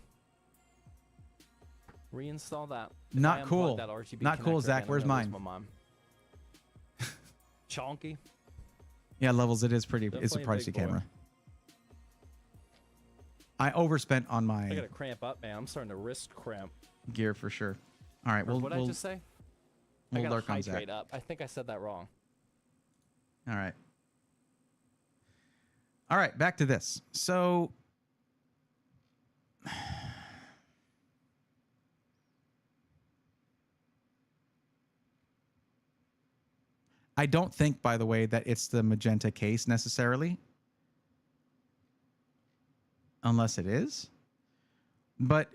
Reinstall that. Not cool. Not cool, Zach. Where's mine? Chonky. Yeah, levels. It is pretty. It's a pricey camera. I overspent on my. I gotta cramp up, man. I'm starting to wrist cramp. Gear for sure. All right. What did I just say? We'll I gotta lurk on Zach. hydrate up. I think I said that wrong. All right. All right. Back to this. So. I don't think, by the way, that it's the magenta case necessarily. Unless it is. But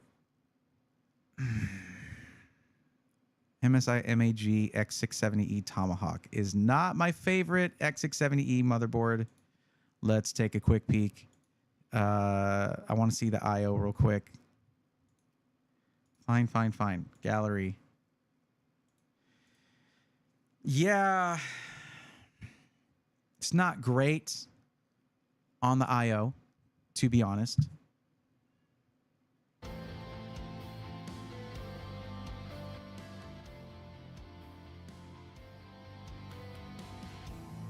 MSI MAG X670E Tomahawk is not my favorite X670E motherboard. Let's take a quick peek. I want to see the I/O real quick. Fine. Gallery. Yeah. It's not great on the I/O, to be honest.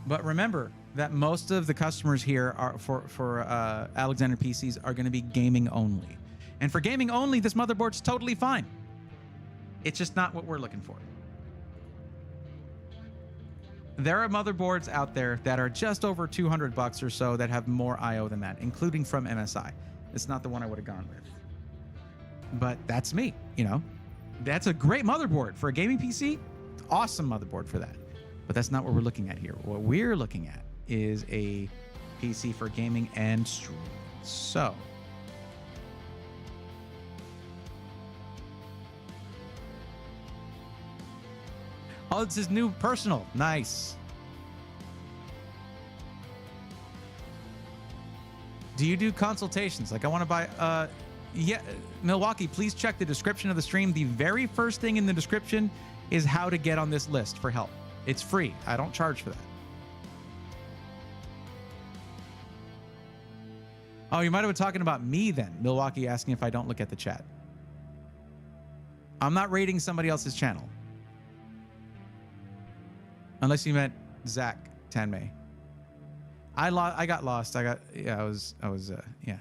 But remember that most of the customers here are for Alexander PCs are going to be gaming only. And for gaming only, this motherboard's totally fine. It's just not what we're looking for. There are motherboards out there that are just over 200 bucks or so that have more I/O than that, including from MSI. It's not the one I would have gone with. But that's me, you know. That's a great motherboard for a gaming PC. Awesome motherboard for that. But that's not what we're looking at here. What we're looking at is a PC for gaming and streaming. So, oh, it's his new personal. Nice. Do you do consultations? Like, I want to buy, yeah, Milwaukee, please check the description of the stream. The very first thing in the description is how to get on this list for help. It's free. I don't charge for that. Oh, you might have been talking about me then. Milwaukee asking if I don't look at the chat. I'm not raiding somebody else's channel. Unless you meant Zach Tanmay. I got lost. I was yeah.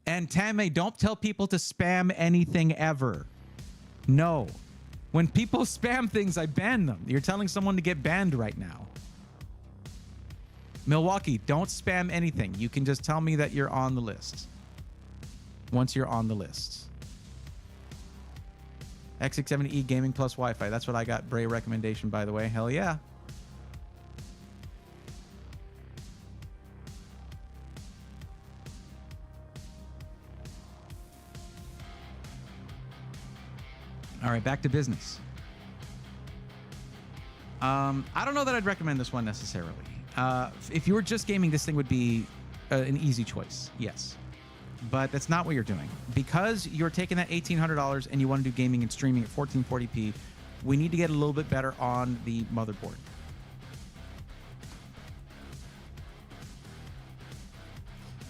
And Tanmay, don't tell people to spam anything ever. No. When people spam things, I ban them. You're telling someone to get banned right now. Milwaukee, don't spam anything. You can just tell me that you're on the list. Once you're on the list. X670E Gaming Plus Wi-Fi. That's what I got. Bray recommendation, by the way. Hell yeah. All right, back to business. I don't know that I'd recommend this one necessarily. If you were just gaming, this thing would be an easy choice. Yes. But that's not what you're doing. Because you're taking that $1,800 and you want to do gaming and streaming at 1440p, we need to get a little bit better on the motherboard.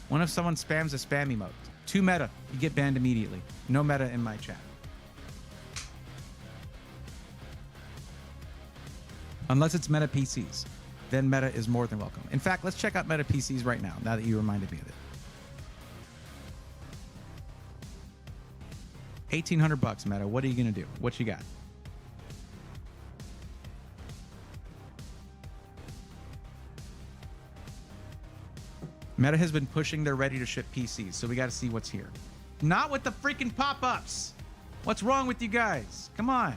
What if someone spams a spam emote? Too meta. You get banned immediately. No meta in my chat. Unless it's Meta PCs. Then Meta is more than welcome. In fact, let's check out Meta PCs right now that you reminded me of it. 1,800 bucks, Meta. What are you going to do? What you got? Meta has been pushing their ready-to-ship PCs, so we got to see what's here. Not with the freaking pop-ups. What's wrong with you guys? Come on.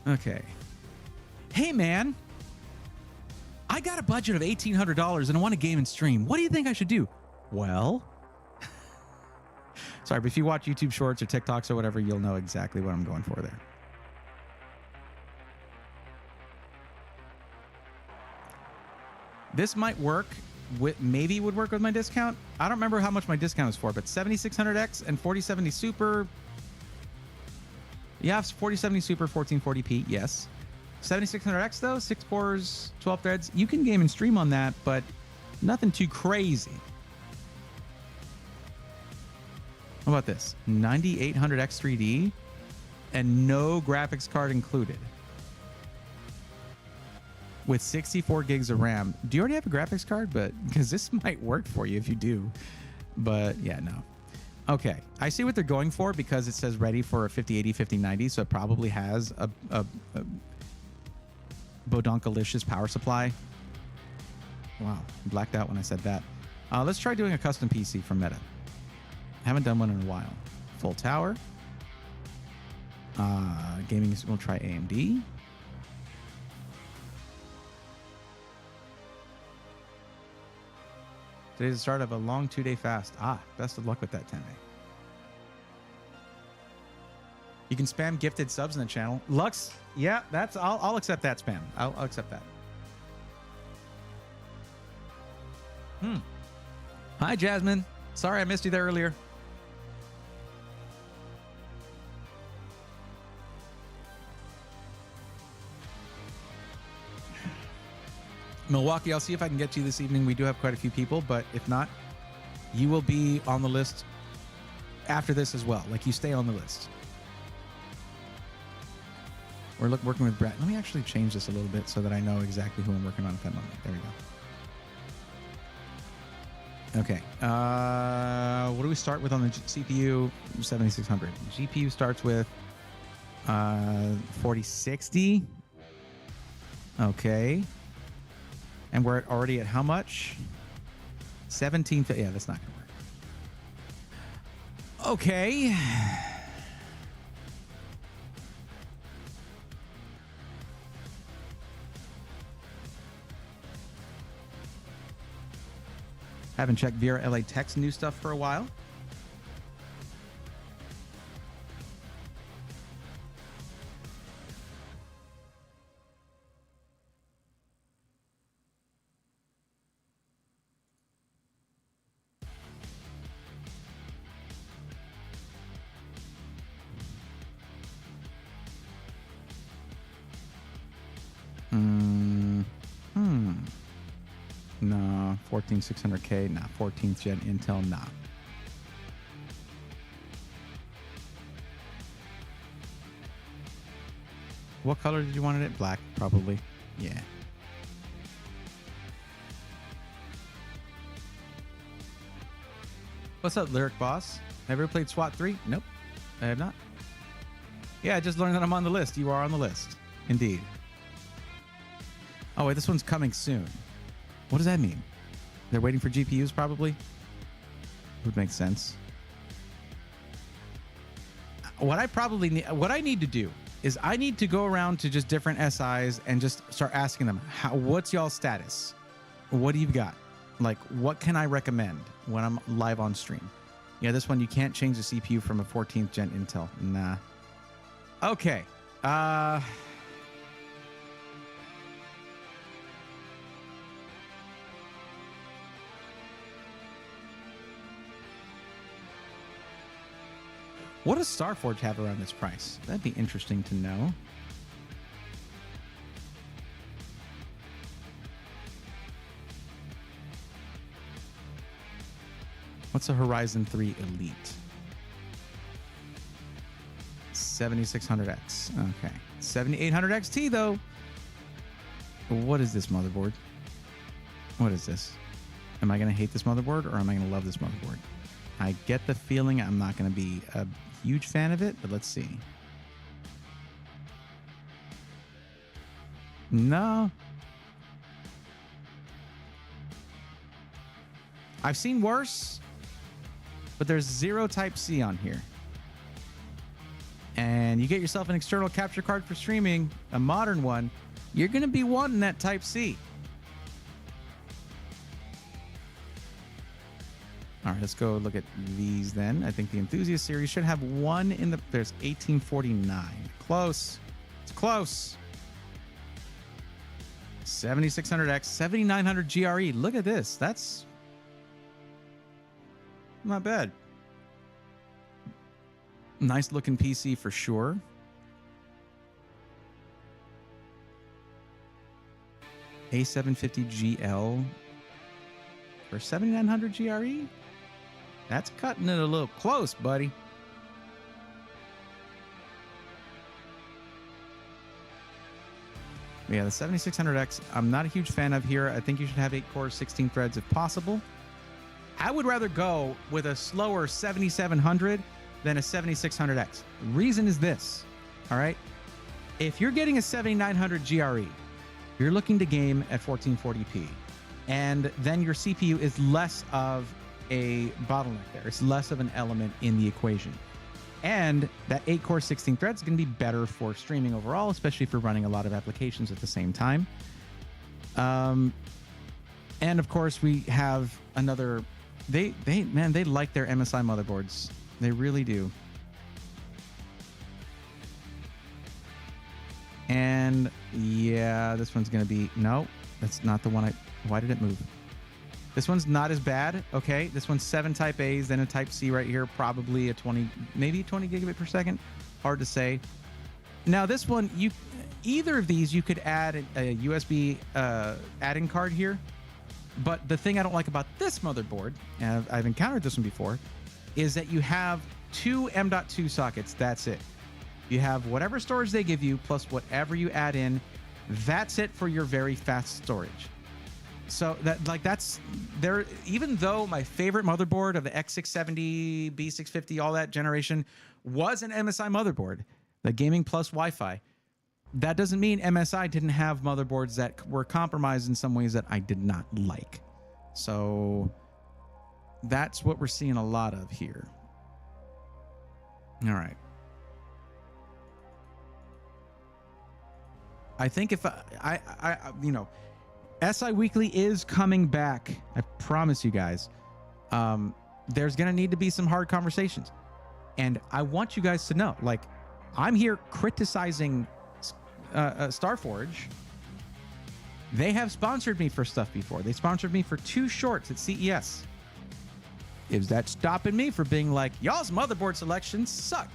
Okay. Hey, man. I got a budget of $1,800 and I want to game and stream. What do you think I should do? Well, sorry, but if you watch YouTube Shorts or TikToks or whatever, you'll know exactly what I'm going for there. This might work with, maybe would work with my discount. I don't remember how much my discount is for, but 7600X and 4070 Super. Yeah, 4070 Super 1440p, yes. 7600X though, 6 cores, 12 threads. You can game and stream on that, but nothing too crazy. How about this? 9800X 3D and no graphics card included. With 64 gigs of RAM. Do you already have a graphics card? But because this might work for you if you do. But yeah, no. Okay, I see what they're going for because it says ready for a 5080, 5090, so it probably has a Bodonkalicious power supply. Wow, blacked out when I said that. Let's try doing a custom PC from Meta. Haven't done one in a while. Full tower. Gaming, we'll try AMD. Today's the start of a long 2-day fast. Best of luck with that, Tenne. You can spam gifted subs in the channel. Lux, yeah, I'll accept that spam. I'll accept that. Hi, Jasmine. Sorry I missed you there earlier. Milwaukee, I'll see if I can get you this evening. We do have quite a few people, but if not, you will be on the list after this as well. Like, you stay on the list. We're working with Brett. Let me actually change this a little bit so that I know exactly who I'm working on at that moment. There we go. Okay. What do we start with on the CPU? 7600. GPU starts with 4060. Okay. And we're already at how much? 17. Yeah, that's not going to work. Okay. Haven't checked Vera LA Tech's new stuff for a while. No, 14600K, nah. 14th gen Intel, nah. What color did you want it? Black, probably. Yeah. What's up, Lyric Boss? Have you ever played SWAT 3? Nope, I have not. Yeah, I just learned that I'm on the list. You are on the list. Indeed. Oh, wait, this one's coming soon. What does that mean? They're waiting for GPUs, probably? Would make sense. What I need to do is I need to go around to just different SIs and just start asking them, what's y'all's status? What do you got? Like, what can I recommend when I'm live on stream? Yeah, this one, you can't change the CPU from a 14th gen Intel. Nah. Okay. What does Starforge have around this price? That'd be interesting to know. What's a Horizon 3 Elite? 7600X. Okay. 7800 XT, though. What is this motherboard? What is this? Am I going to hate this motherboard or am I going to love this motherboard? I get the feeling I'm not going to be a huge fan of it, but let's see. No. I've seen worse, but there's 0 Type-C on here. And you get yourself an external capture card for streaming, a modern one, you're going to be wanting that Type-C. All right, let's go look at these then. I think the Enthusiast series should have one in the... There's 1849. Close. It's close. 7600X, 7900 GRE. Look at this. That's not bad. Nice looking PC for sure. A750GL for 7900 GRE? That's cutting it a little close, buddy. Yeah, the 7600X, I'm not a huge fan of here. I think you should have 8 cores, 16 threads if possible. I would rather go with a slower 7700 than a 7600X. Reason is this, all right? If you're getting a 7900 GRE, you're looking to game at 1440p, and then your CPU is less of a bottleneck there. It's less of an element in the equation. And that 8-core 16 threads is going to be better for streaming overall, especially if you're running a lot of applications at the same time. And of course, we have another... They like their MSI motherboards. They really do. And yeah, this one's going to be... No, that's not the one I... Why did it move? This one's not as bad. Okay, this one's 7 Type A's, then a Type C right here, probably a 20, maybe 20 gigabit per second. Hard to say. Now this one, either of these, you could add a USB add-in card here. But the thing I don't like about this motherboard, and I've encountered this one before, is that you have 2 M.2 sockets. That's it. You have whatever storage they give you plus whatever you add in. That's it for your very fast storage. So that's there. Even though my favorite motherboard of the X670, B650, all that generation was an MSI motherboard, the gaming plus Wi-Fi. That doesn't mean MSI didn't have motherboards that were compromised in some ways that I did not like. So that's what we're seeing a lot of here. All right. I think if I you know, SI Weekly is coming back. I promise you guys. There's going to need to be some hard conversations. And I want you guys to know, like, I'm here criticizing Starforge. They have sponsored me for stuff before. They sponsored me for 2 shorts at CES. Is that stopping me from being like, y'all's motherboard selections suck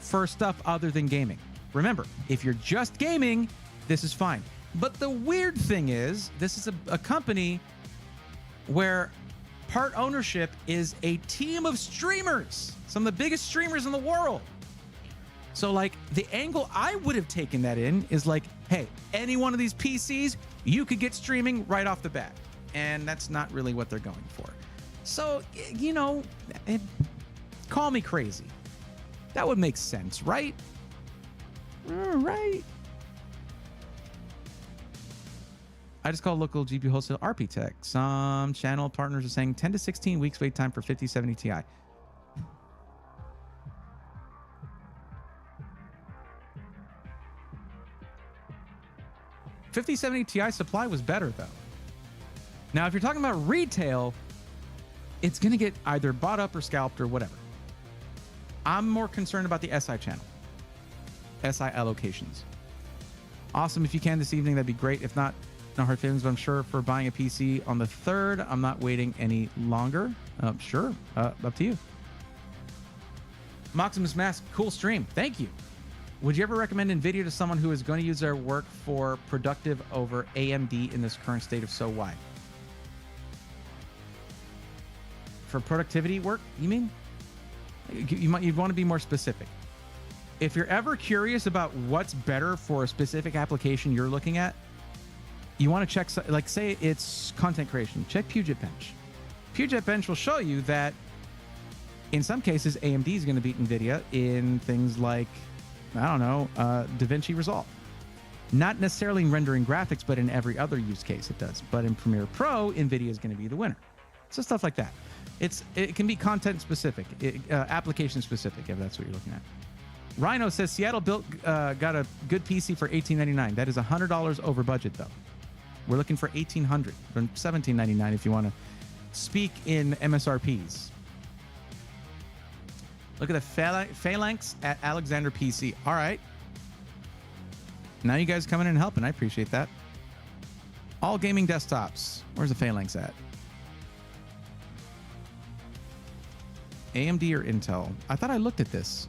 for stuff other than gaming? Remember, if you're just gaming, this is fine. But the weird thing is, this is a company where part ownership is a team of streamers, some of the biggest streamers in the world. So, like, the angle I would have taken that in is like, hey, any one of these PCs, you could get streaming right off the bat. And that's not really what they're going for. So, you know, call me crazy. That would make sense, right? Right. I just called local GPU wholesale RP Tech. Some channel partners are saying 10 to 16 weeks wait time for 5070 Ti. $5070 Ti supply was better though. Now, if you're talking about retail, it's going to get either bought up or scalped or whatever. I'm more concerned about the SI channel, SI allocations. Awesome. If you can this evening, that'd be great. If not, no hard feelings, but I'm sure for buying a PC on the 3rd, I'm not waiting any longer. Sure. Up to you. Maximus Mask, cool stream. Thank you. Would you ever recommend NVIDIA to someone who is going to use their work for productive over AMD in this current state? Of so, why? For productivity work, you mean? You'd want to be more specific. If you're ever curious about what's better for a specific application you're looking at, you want to check, like, say it's content creation, check Puget Bench. Puget Bench will show you that in some cases, AMD is going to beat NVIDIA in things like, I don't know, DaVinci Resolve. Not necessarily in rendering graphics, but in every other use case it does. But in Premiere Pro, NVIDIA is going to be the winner. So stuff like that. It can be content specific, application specific, if that's what you're looking at. Rhino says Seattle got a good PC for $1899. That is $100 over budget though. We're looking for $1,800, or $1799 if you want to speak in MSRPs. Look at the phalanx at Alexander PC. All right. Now you guys coming in and helping. I appreciate that. All gaming desktops. Where's the phalanx at? AMD or Intel? I thought I looked at this.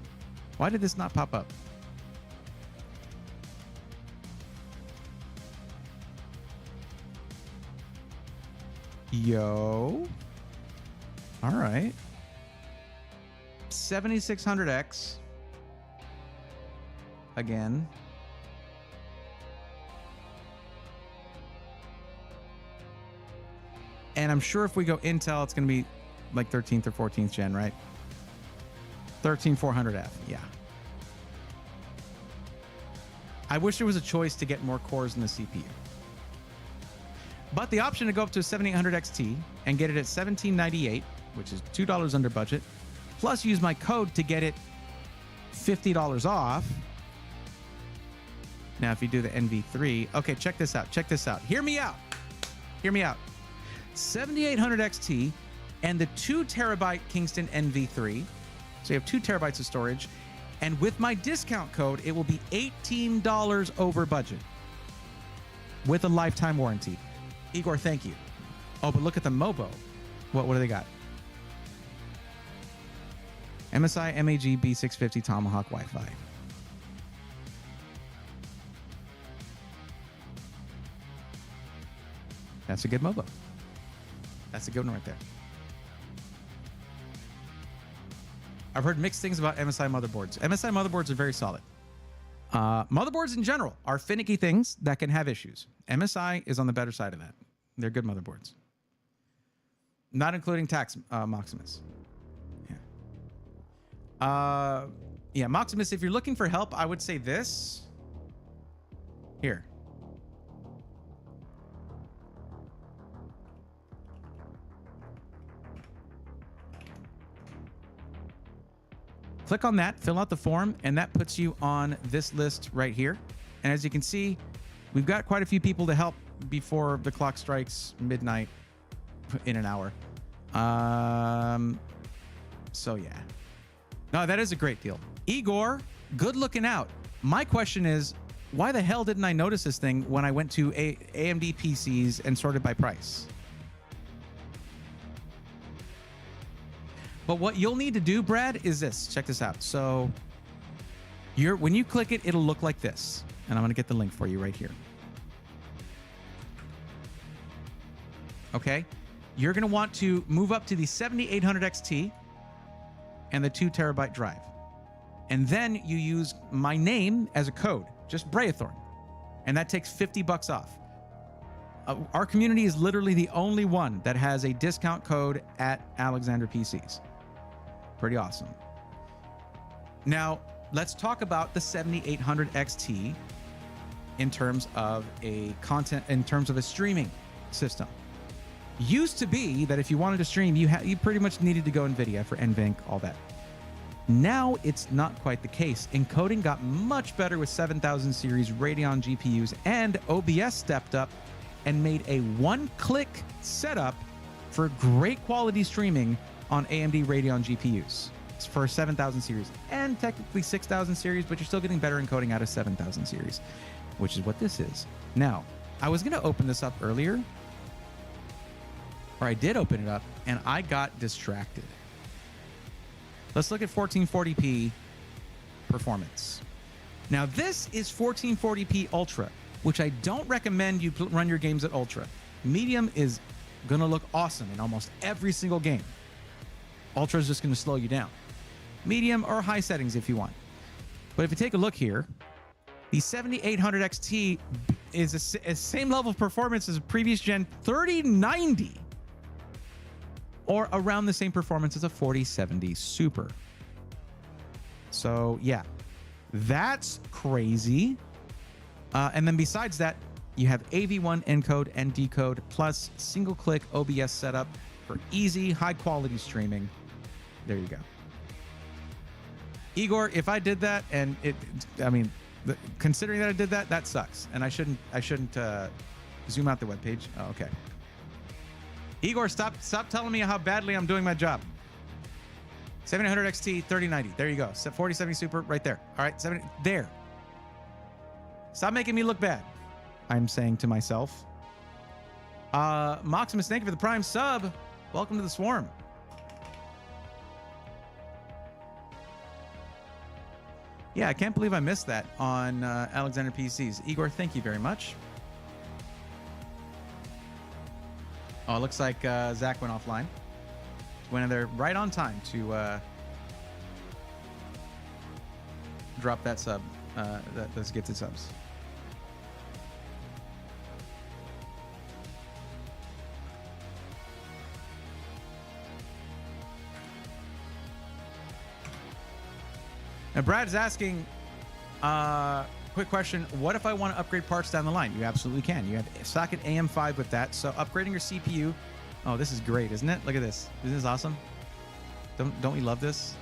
Why did this not pop up? Yo. All right. 7600X. Again. And I'm sure if we go Intel, it's going to be like 13th or 14th gen, right? 13400F, yeah. I wish there was a choice to get more cores in the CPU. But the option to go up to a 7800 XT and get it at $1798, which is $2 under budget, plus use my code to get it $50 off. Now, if you do the NV3, okay, check this out. Check this out. Hear me out. Hear me out. 7800 XT and the 2 terabyte Kingston NV3. So you have 2 terabytes of storage. And with my discount code, it will be $18 over budget with a lifetime warranty. Igor, thank you. Oh, but look at the Mobo. What do they got? MSI MAG B650 Tomahawk Wi-Fi. That's a good Mobo. That's a good one right there. I've heard mixed things about MSI motherboards. MSI motherboards are very solid. Motherboards in general are finicky things that can have issues. MSI is on the better side of that. They're good motherboards. Not including Maximus. Yeah. Yeah, Maximus, if you're looking for help, I would say this. Here. Click on that, fill out the form, and that puts you on this list right here. And as you can see, we've got quite a few people to help before the clock strikes midnight in an hour. So yeah. No, that is a great deal. Igor, good looking out. My question is, why the hell didn't I notice this thing when I went to AMD PCs and sorted by price? But what you'll need to do, Brad, is this. Check this out. So when you click it, it'll look like this. And I'm going to get the link for you right here. Okay. You're going to want to move up to the 7800 XT and the 2 terabyte drive. And then you use my name as a code, just Braethorn. And that takes $50 off. Our community is literally the only one that has a discount code at Alexander PCs. Pretty awesome. Now, let's talk about the 7800 XT in terms of a streaming system. Used to be that if you wanted to stream, you pretty much needed to go NVIDIA for NVENC, all that. Now it's not quite the case. Encoding got much better with 7000 series Radeon GPUs, and OBS stepped up and made a one-click setup for great quality streaming on AMD Radeon GPUs for 7000 series and technically 6000 series, but you're still getting better encoding out of 7000 series, which is what this is. Now, I was going to open this up earlier, or I did open it up, and I got distracted. Let's look at 1440p performance. Now, this is 1440p Ultra, which I don't recommend you run your games at Ultra. Medium is going to look awesome in almost every single game. Ultra is just going to slow you down. Medium or high settings if you want. But if you take a look here, the 7800 XT is the same level of performance as a previous gen 3090, or around the same performance as a 4070 Super. So yeah, that's crazy. And then besides that, you have AV1 encode and decode plus single-click OBS setup for easy, high-quality streaming. There you go. Igor, if I did that and considering that I did that, that sucks. And I shouldn't zoom out the webpage. Oh, okay. Igor, stop telling me how badly I'm doing my job. 700 XT 3090. There you go. 4070 Super right there. All right, there. Stop making me look bad, I'm saying to myself. Maximus, thank you for the Prime sub. Welcome to the Swarm. Yeah, I can't believe I missed that on Alexander PCs. Igor, thank you very much. Oh, it looks like Zach went offline. Went in there right on time to drop that sub, those gifted subs. Now, Brad's asking, quick question, what if I want to upgrade parts down the line? You absolutely can. You have socket AM5 with that, so upgrading your CPU. Oh, this is great, isn't it? Look at this. Isn't this awesome? Don't we love this?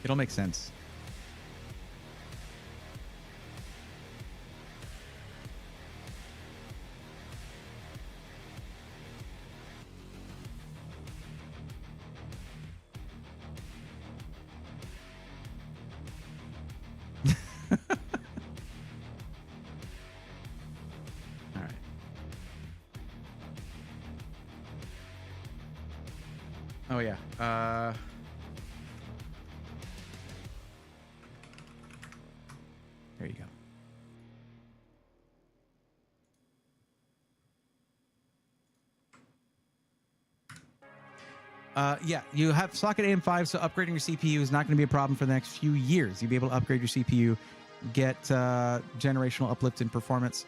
It'll make sense. Oh yeah. There you go. Yeah, you have socket AM5, so upgrading your CPU is not going to be a problem for the next few years. You'll be able to upgrade your CPU get generational uplift in performance.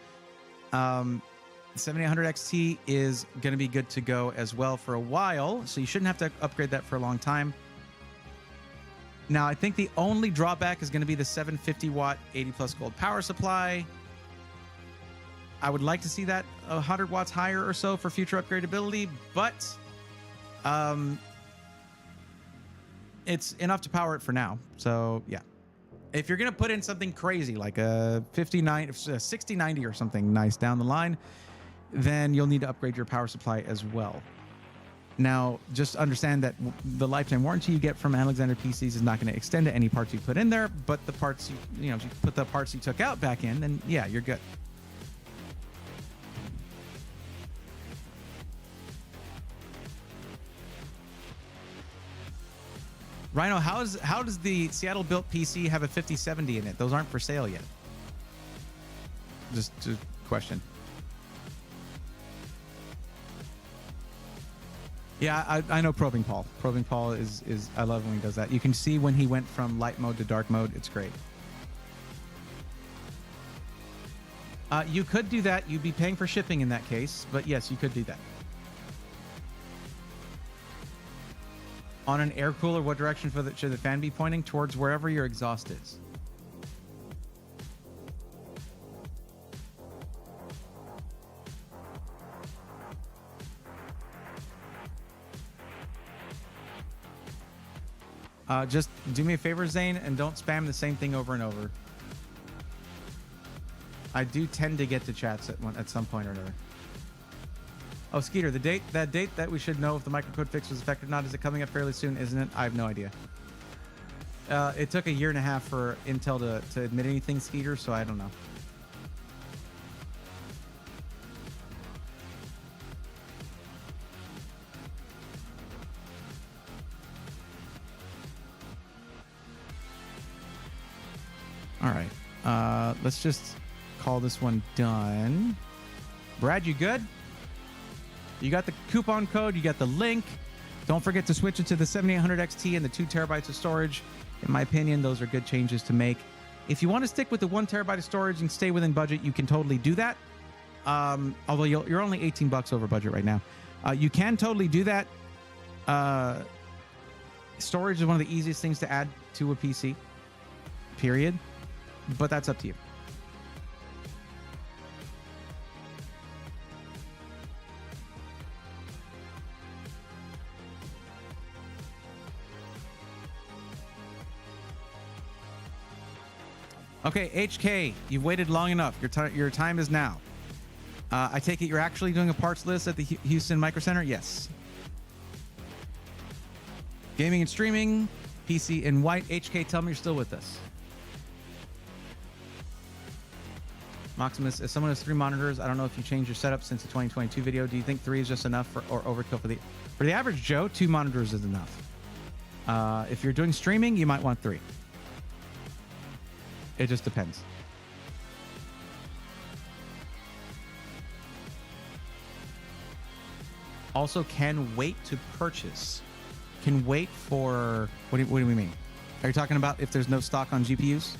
7800 XT is going to be good to go as well for a while, so you shouldn't have to upgrade that for a long time. Now, I think the only drawback is going to be the 750 watt 80 plus gold power supply. I would like to see that 100 watts higher or so for future upgradability, but it's enough to power it for now. So yeah, if you're going to put in something crazy like a 6090 or something nice down the line, then you'll need to upgrade your power supply as well. Now, just understand that the lifetime warranty you get from Alexander PCs is not going to extend to any parts you put in there, but the parts you know, if you put the parts you took out back in, then yeah, you're good. Rhino, how does the Seattle built PC have a 5070 in it? Those aren't for sale yet. Just a question. Yeah, I know Probing Paul. Probing Paul is I love when he does that. You can see when he went from light mode to dark mode. It's great. You could do that. You'd be paying for shipping in that case, but yes, you could do that. On an air cooler, what direction should the fan be pointing? Towards wherever your exhaust is. Just do me a favor, Zane, and don't spam the same thing over and over. I do tend to get to chats at some point or another. Oh, Skeeter, that date that we should know if the microcode fix was effective or not, is it coming up fairly soon, isn't it? I have no idea. It took a year and a half for Intel to admit anything, Skeeter, so I don't know. All right. Let's just call this one done. Brad, you good? You got the coupon code. You got the link. Don't forget to switch it to the 7800 XT and the 2 terabytes of storage. In my opinion, those are good changes to make. If you want to stick with the 1 terabyte of storage and stay within budget, you can totally do that. Although you're only $18 over budget right now. You can totally do that. Storage is one of the easiest things to add to a PC, period. But that's up to you. Okay, HK, you've waited long enough. Your time is now. I take it you're actually doing a parts list at the Houston Micro Center? Yes. Gaming and streaming, PC in white. HK, tell me you're still with us. Maximus, if someone has 3 monitors, I don't know if you changed your setup since the 2022 video. Do you think 3 is just enough or overkill for the average Joe? 2 monitors is enough. If you're doing streaming, you might want 3. It just depends. Also, can wait to purchase. Can wait for... What do we mean? Are you talking about if there's no stock on GPUs?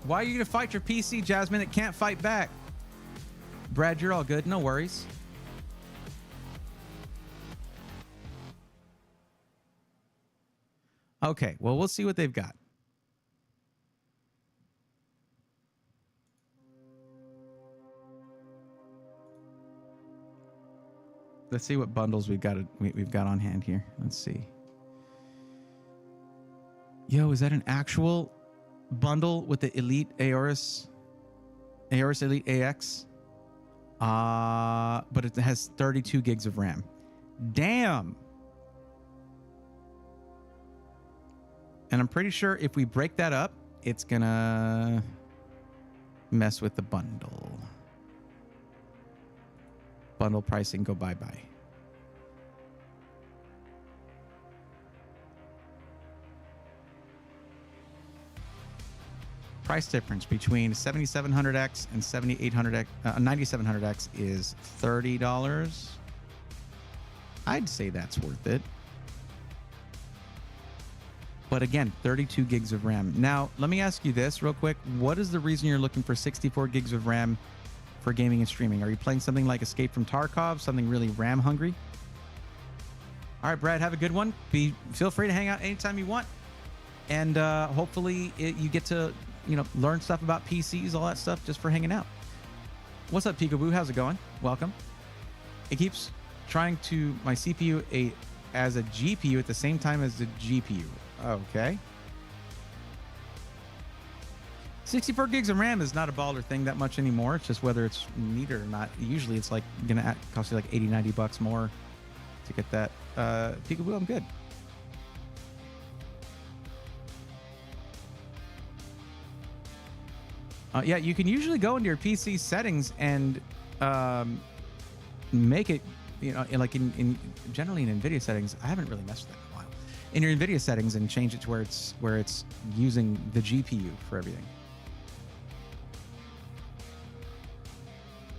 Why are you going to fight your PC, Jasmine? It can't fight back. Brad, you're all good. No worries. Okay, well, we'll see what they've got. Let's see what bundles we've got on hand here. Let's see. Yo, is that an actual bundle with the Elite Aorus Elite AX? But it has 32 gigs of RAM. Damn. And I'm pretty sure if we break that up, it's gonna mess with the bundle. Bundle pricing, go bye-bye. Price difference between 7700X and 7800X, 9700X is $30. I'd say that's worth it. But again, 32 gigs of RAM. Now, let me ask you this real quick. What is the reason you're looking for 64 gigs of RAM for gaming and streaming? Are you playing something like Escape from Tarkov, something really RAM hungry? All right, Brad, have a good one. Feel free to hang out anytime you want. And hopefully you get to, learn stuff about PCs, all that stuff, just for hanging out. What's up, Peekaboo? How's it going? Welcome. It keeps trying to my CPU as a GPU at the same time as the GPU. Okay. 64 gigs of RAM is not a baller thing that much anymore. It's just whether it's needed or not. Usually it's like gonna cost you like 80, 90 bucks more to get that. Peekaboo, I'm good. Yeah, you can usually go into your PC settings and make it, like in generally in NVIDIA settings. I haven't really messed with that in a while. In your NVIDIA settings, and change it to where it's using the GPU for everything.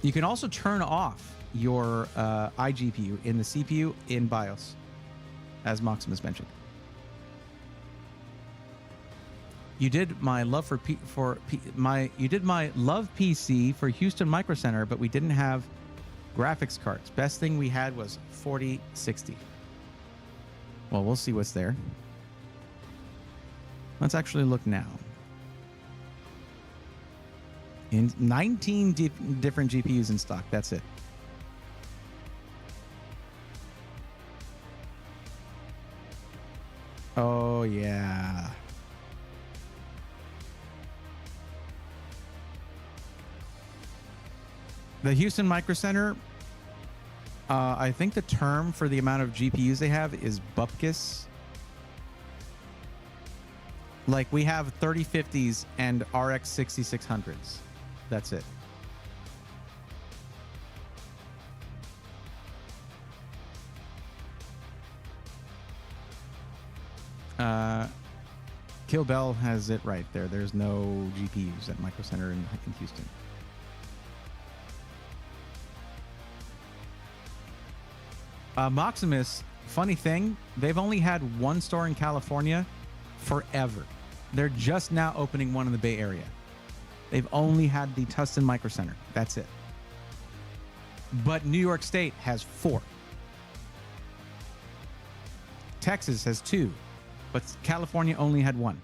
You can also turn off your iGPU in the CPU in BIOS, as Maximus mentioned. You did my love you did my love PC for Houston Micro Center, but we didn't have graphics cards. Best thing we had was 4060. Well, we'll see what's there. Let's actually look now. In 19 different GPUs in stock. That's it. Oh, yeah. The Houston Micro Center, I think the term for the amount of GPUs they have is bupkis. Like, we have 3050s and RX 6600s. That's it. Kill Bell has it right there. There's no GPUs at Micro Center in Houston. Maximus, funny thing, they've only had one store in California forever. They're just now opening one in the Bay Area. They've only had the Tustin Micro Center. That's it. But New York State has 4. Texas has 2, but California only had 1.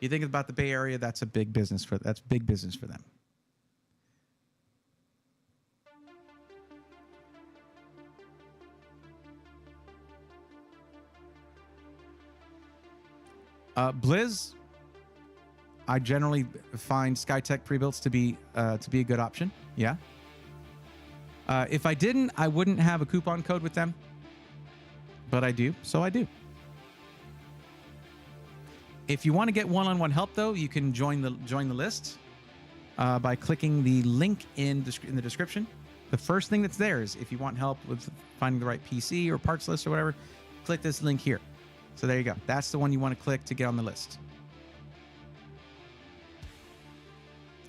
You think about the Bay Area, that's big business for them. Blizz, I generally find SkyTech pre-builts to be a good option. Yeah. If I didn't, I wouldn't have a coupon code with them, but I do, so I do. If you want to get one-on-one help, though, you can join the list by clicking the link in the description. The first thing that's there is if you want help with finding the right PC or parts list or whatever, click this link here. So there you go. That's the one you want to click to get on the list.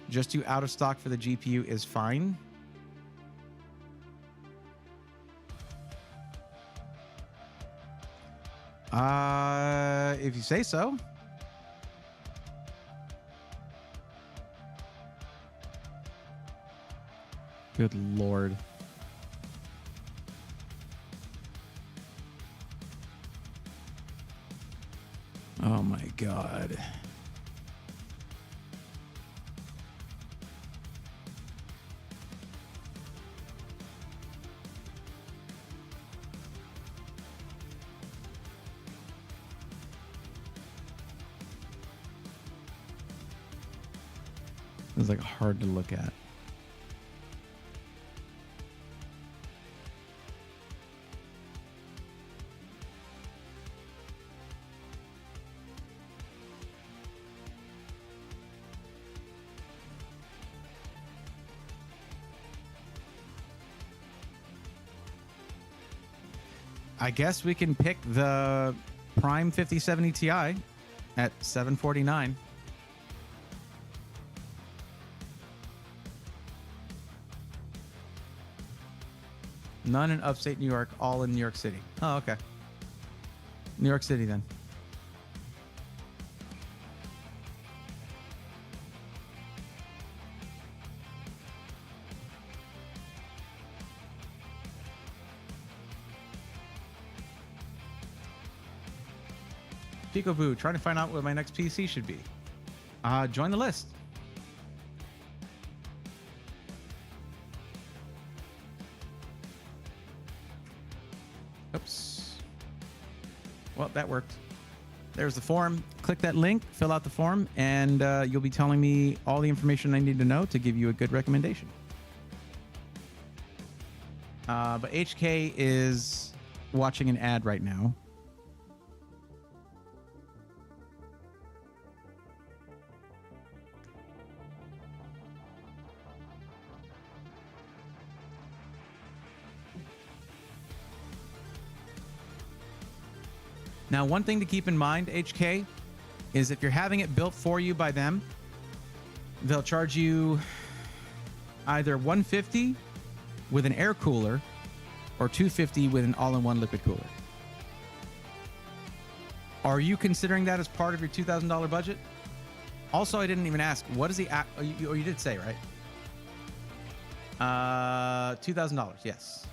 Just do out of stock for the GPU is fine. If you say so. Good Lord. Oh my God. It's like hard to look at. I guess we can pick the Prime 5070 Ti at $749. None in upstate New York, all in New York City. Oh, okay. New York City then. Peekaboo, trying to find out what my next PC should be. Join the list. Oops. Well, that worked. There's the form. Click that link, fill out the form, and you'll be telling me all the information I need to know to give you a good recommendation. But HK is watching an ad right now. Now, one thing to keep in mind, HK, is if you're having it built for you by them, they'll charge you either $150 with an air cooler or $250 with an all-in-one liquid cooler. Are you considering that as part of your $2,000 budget? Also, I didn't even ask, what is the... you did say, right? $2,000, yes.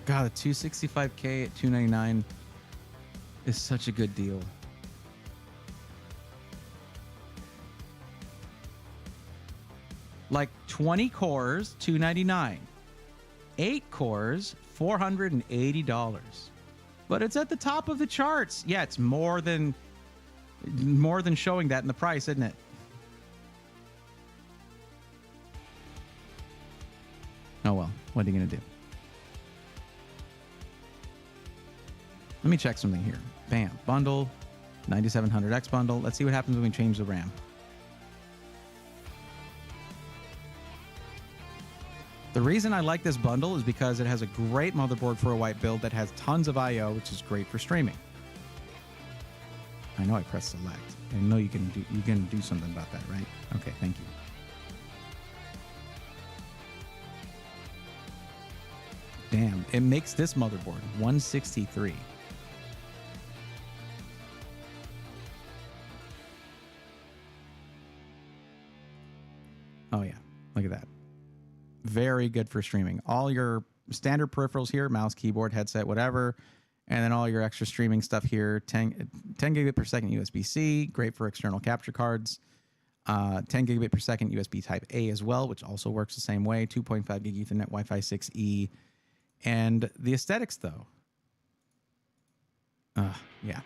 God, the 265K at $299 is such a good deal. Like 20 cores, $299. 8 cores, $480. But it's at the top of the charts. Yeah, it's more than showing that in the price, isn't it? Oh well, what are you gonna do? Let me check something here. Bam. Bundle. 9700X bundle. Let's see what happens when we change the RAM. The reason I like this bundle is because it has a great motherboard for a white build that has tons of I/O, which is great for streaming. I know I pressed select. I know you can do something about that, right? Okay, thank you. Damn, it makes this motherboard 163. Oh yeah, look at that. Very good for streaming. All your standard peripherals here, mouse, keyboard, headset, whatever, and then all your extra streaming stuff here. 10 gigabit per second USB-C, great for external capture cards. 10 gigabit per second USB Type A as well, which also works the same way. 2.5 gig Ethernet Wi-Fi 6E. And the aesthetics, though. Yeah.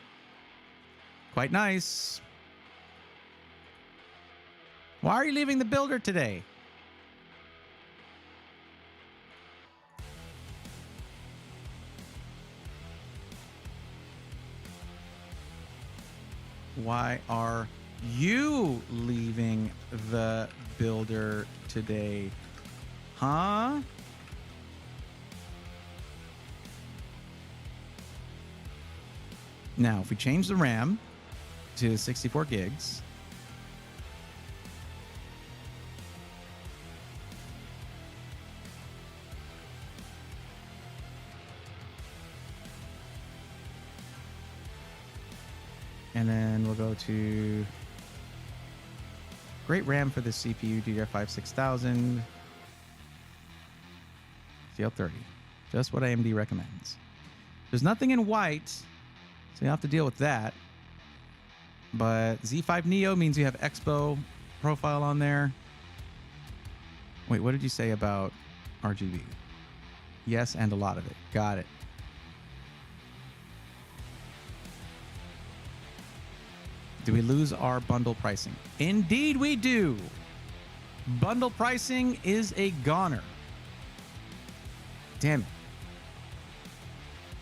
Quite nice. Why are you leaving the builder today? Why are you leaving the builder today? Huh? Now, if we change the RAM to 64 gigs, and then we'll go to great RAM for the CPU, DDR5 6000, CL30, just what AMD recommends. There's nothing in white, so you have to deal with that. But Z5 Neo means you have Expo profile on there. Wait, what did you say about RGB? Yes, and a lot of it. Got it. Do we lose our bundle pricing? Indeed we do. Bundle pricing is a goner. Damn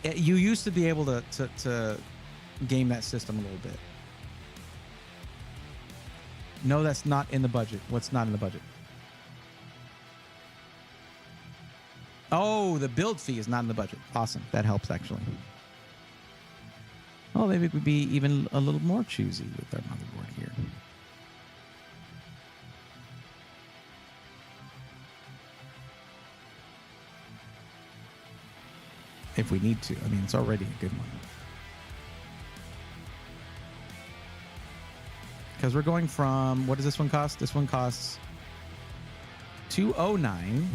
it. You used to be able to game that system a little bit. No, that's not in the budget. What's not in the budget? Oh, the build fee is not in the budget. Awesome. That helps, actually. Oh, maybe we could be even a little more choosy with our motherboard here. If we need to. I mean, it's already a good one. Because we're going from, what does this one cost? This one costs $209.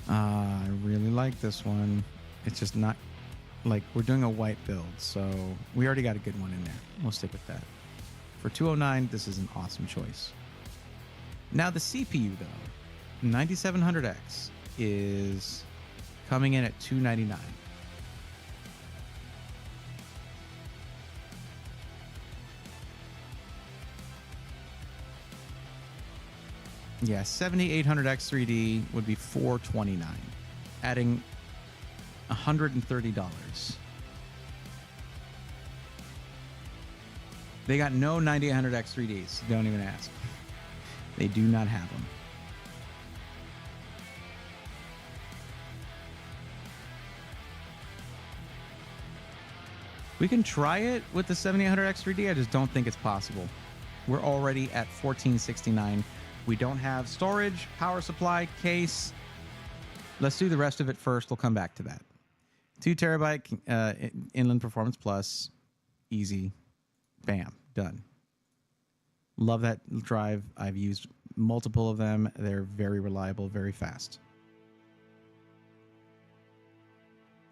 I really like this one. It's just not like we're doing a white build, so we already got a good one in there. We'll stick with that. For 209, this is an awesome choice. Now the CPU though, 9700X is coming in at $299. Yeah, 7800X 3D would be $429, adding $130. They got no 9800X 3Ds. Don't even ask. They do not have them. We can try it with the 7800X 3D. I just don't think it's possible. We're already at $1469. We don't have storage, power supply, case. Let's do the rest of it first. We'll come back to that. 2 terabyte Inland Performance Plus. Easy. Bam. Done. Love that drive. I've used multiple of them. They're very reliable, very fast.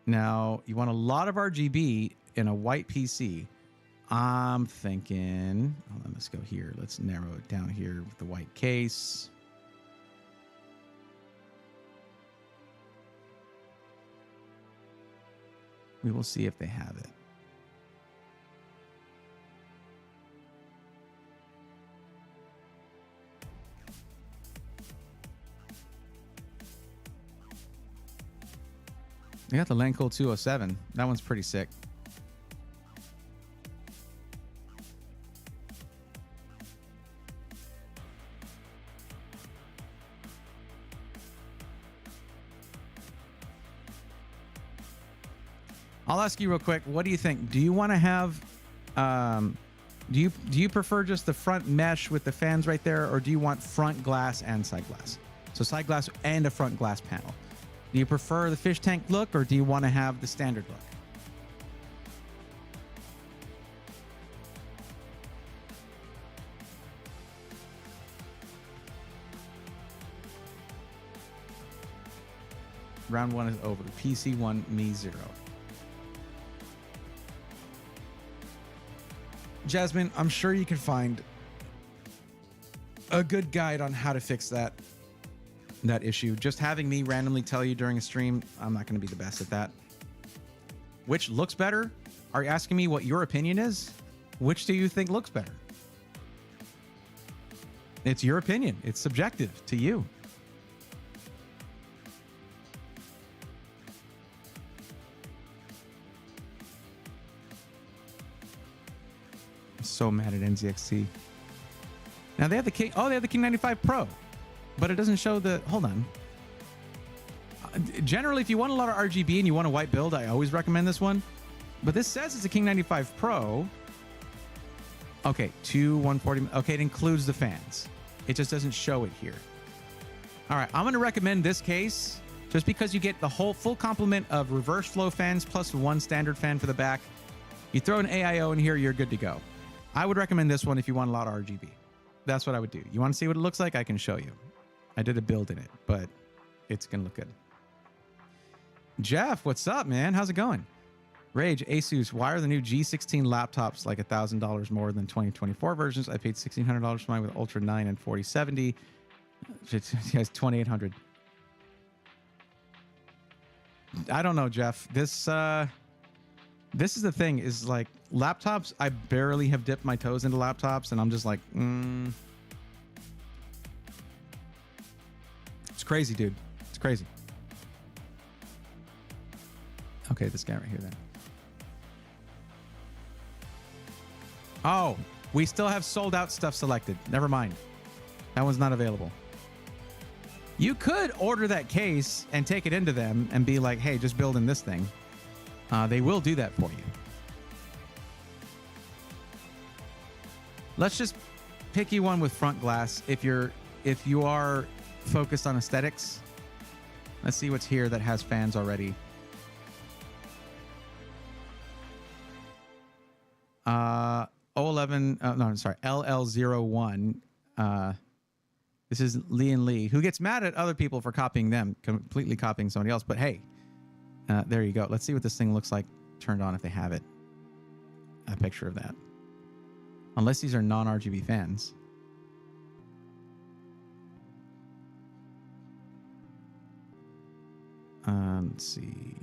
Now, you want a lot of RGB in a white PC. I'm thinking, hold on, let's go here. Let's narrow it down here with the white case. We will see if they have it. They got the Lencool 207. That one's pretty sick. I'll ask you real quick. What do you think? Do you want to have, do you prefer just the front mesh with the fans right there, or do you want front glass and side glass? So side glass and a front glass panel. Do you prefer the fish tank look, or do you want to have the standard look? Round one is over. PC 1, me 0. Jasmine, I'm sure you can find a good guide on how to fix that issue. Just having me randomly tell you during a stream, I'm not going to be the best at that. Which looks better? Are you asking me what your opinion is? Which do you think looks better? It's your opinion. It's subjective to you. So mad at NZXT. Now they have the King. Oh, they have the King 95 Pro, but it doesn't show the. Hold on. Generally, if you want a lot of RGB and you want a white build, I always recommend this one. But this says it's a King 95 Pro. Okay, two 140. Okay, it includes the fans. It just doesn't show it here. All right, I'm going to recommend this case just because you get the whole full complement of reverse flow fans plus one standard fan for the back. You throw an AIO in here, you're good to go. I would recommend this one if you want a lot of RGB. That's what I would do. You want to see what it looks like? I can show you. I did a build in it, but it's going to look good. Jeff, what's up, man? How's it going? Rage, Asus, why are the new G16 laptops like $1,000 more than 2024 versions? I paid $1,600 for mine with Ultra 9 and 4070. It has 2,800. I don't know, Jeff. This is the thing, is like laptops. I barely have dipped my toes into laptops, and I'm just like, it's crazy, dude. It's crazy. Okay, this guy right here then. Oh, we still have sold out stuff selected. Never mind. That one's not available. You could order that case and take it into them and be like, hey, just build in this thing. They will do that for you. Let's just pick you one with front glass. If you are focused on aesthetics, let's see what's here that has fans already. LL01. This is Lee, who gets mad at other people for copying them, completely copying somebody else. But hey, there you go. Let's see what this thing looks like turned on if they have it. A picture of that. Unless these are non-RGB fans. Let's see.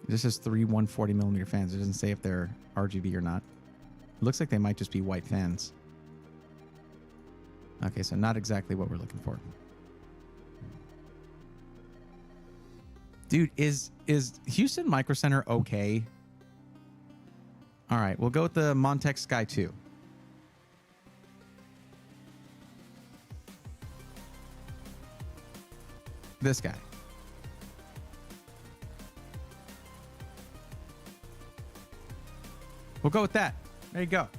This is three 140 millimeter fans. It doesn't say if they're RGB or not. It looks like they might just be white fans. Okay, so not exactly what we're looking for. Dude, is Houston Micro Center okay? All right, we'll go with the Montech Sky 2. This guy. We'll go with that. There you go.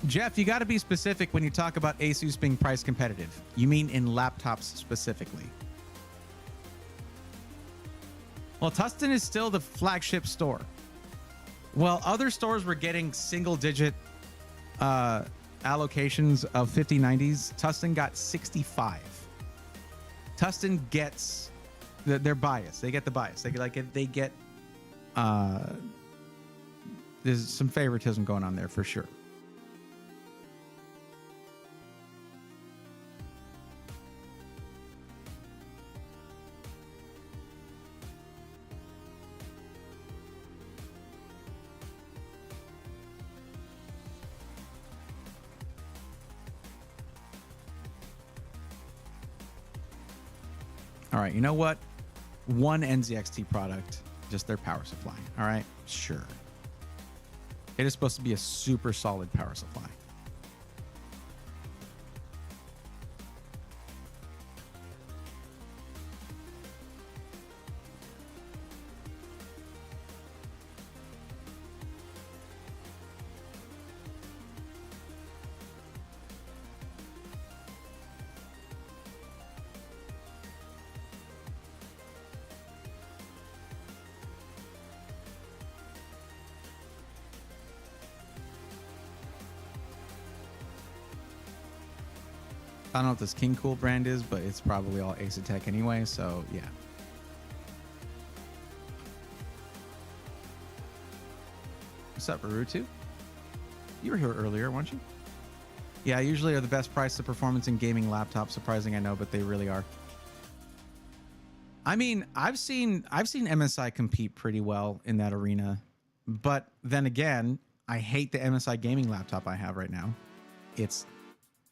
Jeff, you got to be specific when you talk about Asus being price competitive. You mean in laptops specifically? Well, Tustin is still the flagship store. Well, other stores were getting single-digit allocations of 5090s. Tustin got 65. Tustin gets their bias. They get the bias. They get there's some favoritism going on there for sure. All right, you know what? One NZXT product, just their power supply. All right, sure. It is supposed to be a super solid power supply. I don't know what this King Cool brand is, but it's probably all Asetek anyway, so yeah. What's up, Barutu? You were here earlier, weren't you? Yeah, usually are the best price to performance in gaming laptops. Surprising, I know, but they really are. I mean, I've seen MSI compete pretty well in that arena, but then again, I hate the MSI gaming laptop I have right now. It's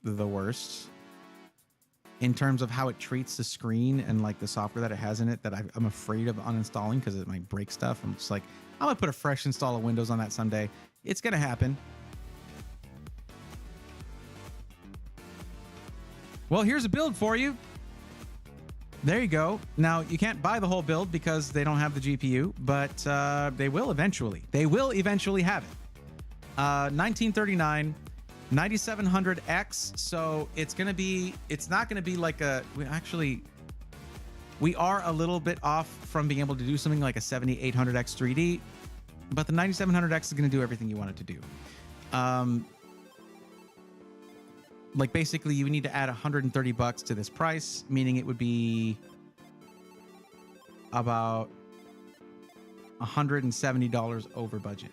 the worst in terms of how it treats the screen and like the software that it has in it that I'm afraid of uninstalling because it might break stuff. I'm just like, I'm gonna put a fresh install of Windows on that someday. It's gonna happen. Well, here's a build for you. There you go. Now, you can't buy the whole build because they don't have the GPU, but they will eventually. They will eventually have it. 1939, 9700X. So it's going to be, it's not going to be like a, we are a little bit off from being able to do something like a 7800X 3D, but the 9700X is going to do everything you want it to do. Like basically you need to add $130 to this price, meaning it would be about $170 over budget.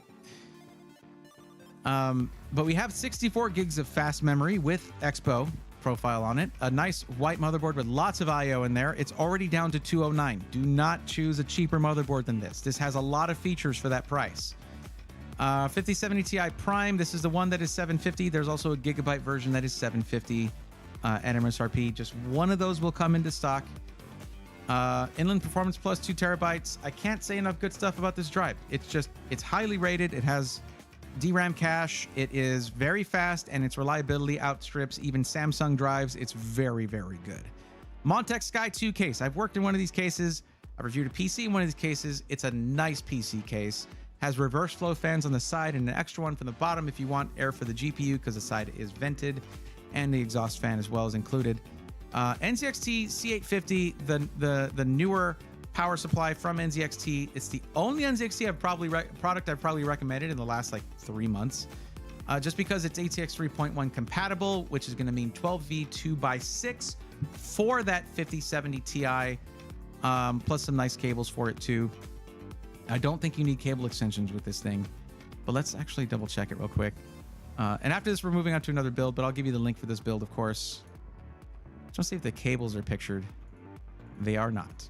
But we have 64 gigs of fast memory with Expo profile on it. A nice white motherboard with lots of IO in there. It's already down to 209. Do not choose a cheaper motherboard than this. This has a lot of features for that price. 5070 Ti Prime. This is the one that is 750. There's also a gigabyte version that is 750 at MSRP. Just one of those will come into stock. Inland Performance Plus 2 terabytes. I can't say enough good stuff about this drive. It's highly rated. It has DRAM cache. It is very fast, and its reliability outstrips even Samsung drives. It's very, very good. Montech Sky 2 case. I've worked in one of these cases. I've reviewed a PC in one of these cases. It's a nice PC case. Has reverse flow fans on the side and an extra one from the bottom if you want air for the GPU because the side is vented, and the exhaust fan as well is included. NZXT C850, the newer power supply from NZXT. It's the only NZXT product I've probably recommended in the last like 3 months, just because it's ATX 3.1 compatible, which is going to mean 12V 2x6 for that 5070 Ti, plus some nice cables for it too. I don't think you need cable extensions with this thing, but let's actually double check it real quick. And after this, we're moving on to another build, but I'll give you the link for this build, of course. Just want to see if the cables are pictured. They are not.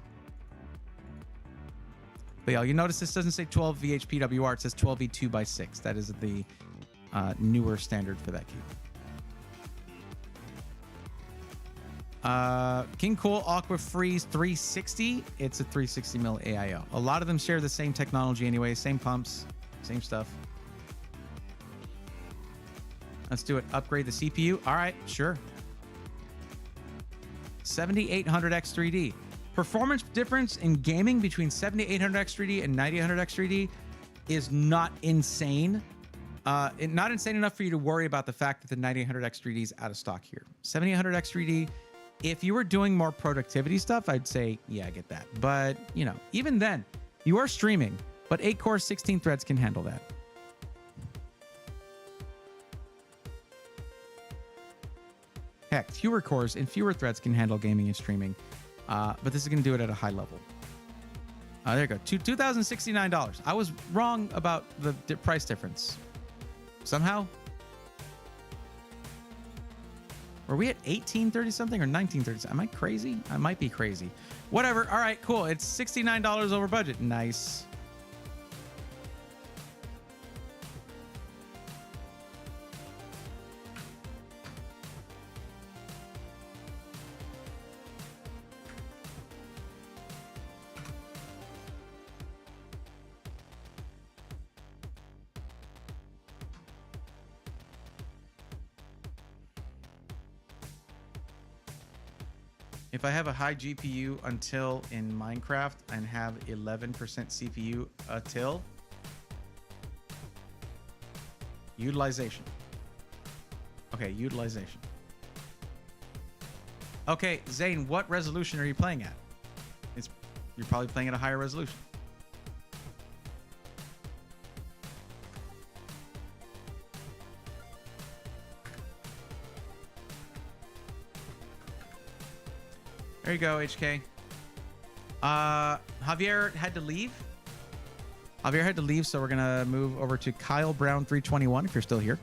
But yeah, you notice this doesn't say 12 VH PWR. It says 12V 2x6. That is the newer standard for that cable. King Cool Aqua Freeze 360. It's a 360 mil AIO. A lot of them share the same technology anyway, same pumps, same stuff. Let's do it. Upgrade the CPU. All right, sure. 7800X 3D. Performance difference in gaming between 7800X 3D and 9800X 3D is not insane. Not insane enough for you to worry about the fact that the 9800X 3D is out of stock here. 7800X 3D, if you were doing more productivity stuff, I'd say, yeah, I get that. But, you know, even then, you are streaming, but 8 cores, 16 threads can handle that. Heck, fewer cores and fewer threads can handle gaming and streaming. But this is going to do it at a high level. There you go. $2,069. I was wrong about the price difference. Somehow. Were we at 1830 something or 1930? Am I crazy? I might be crazy. Whatever. All right, cool. It's $69 over budget. Nice. If I have a high GPU until in Minecraft and have 11% CPU until utilization. Okay, utilization. Okay, Zane, what resolution are you playing at? You're probably playing at a higher resolution. There you go, HK. Javier had to leave. So we're gonna move over to Kyle Brown 321 if you're still here.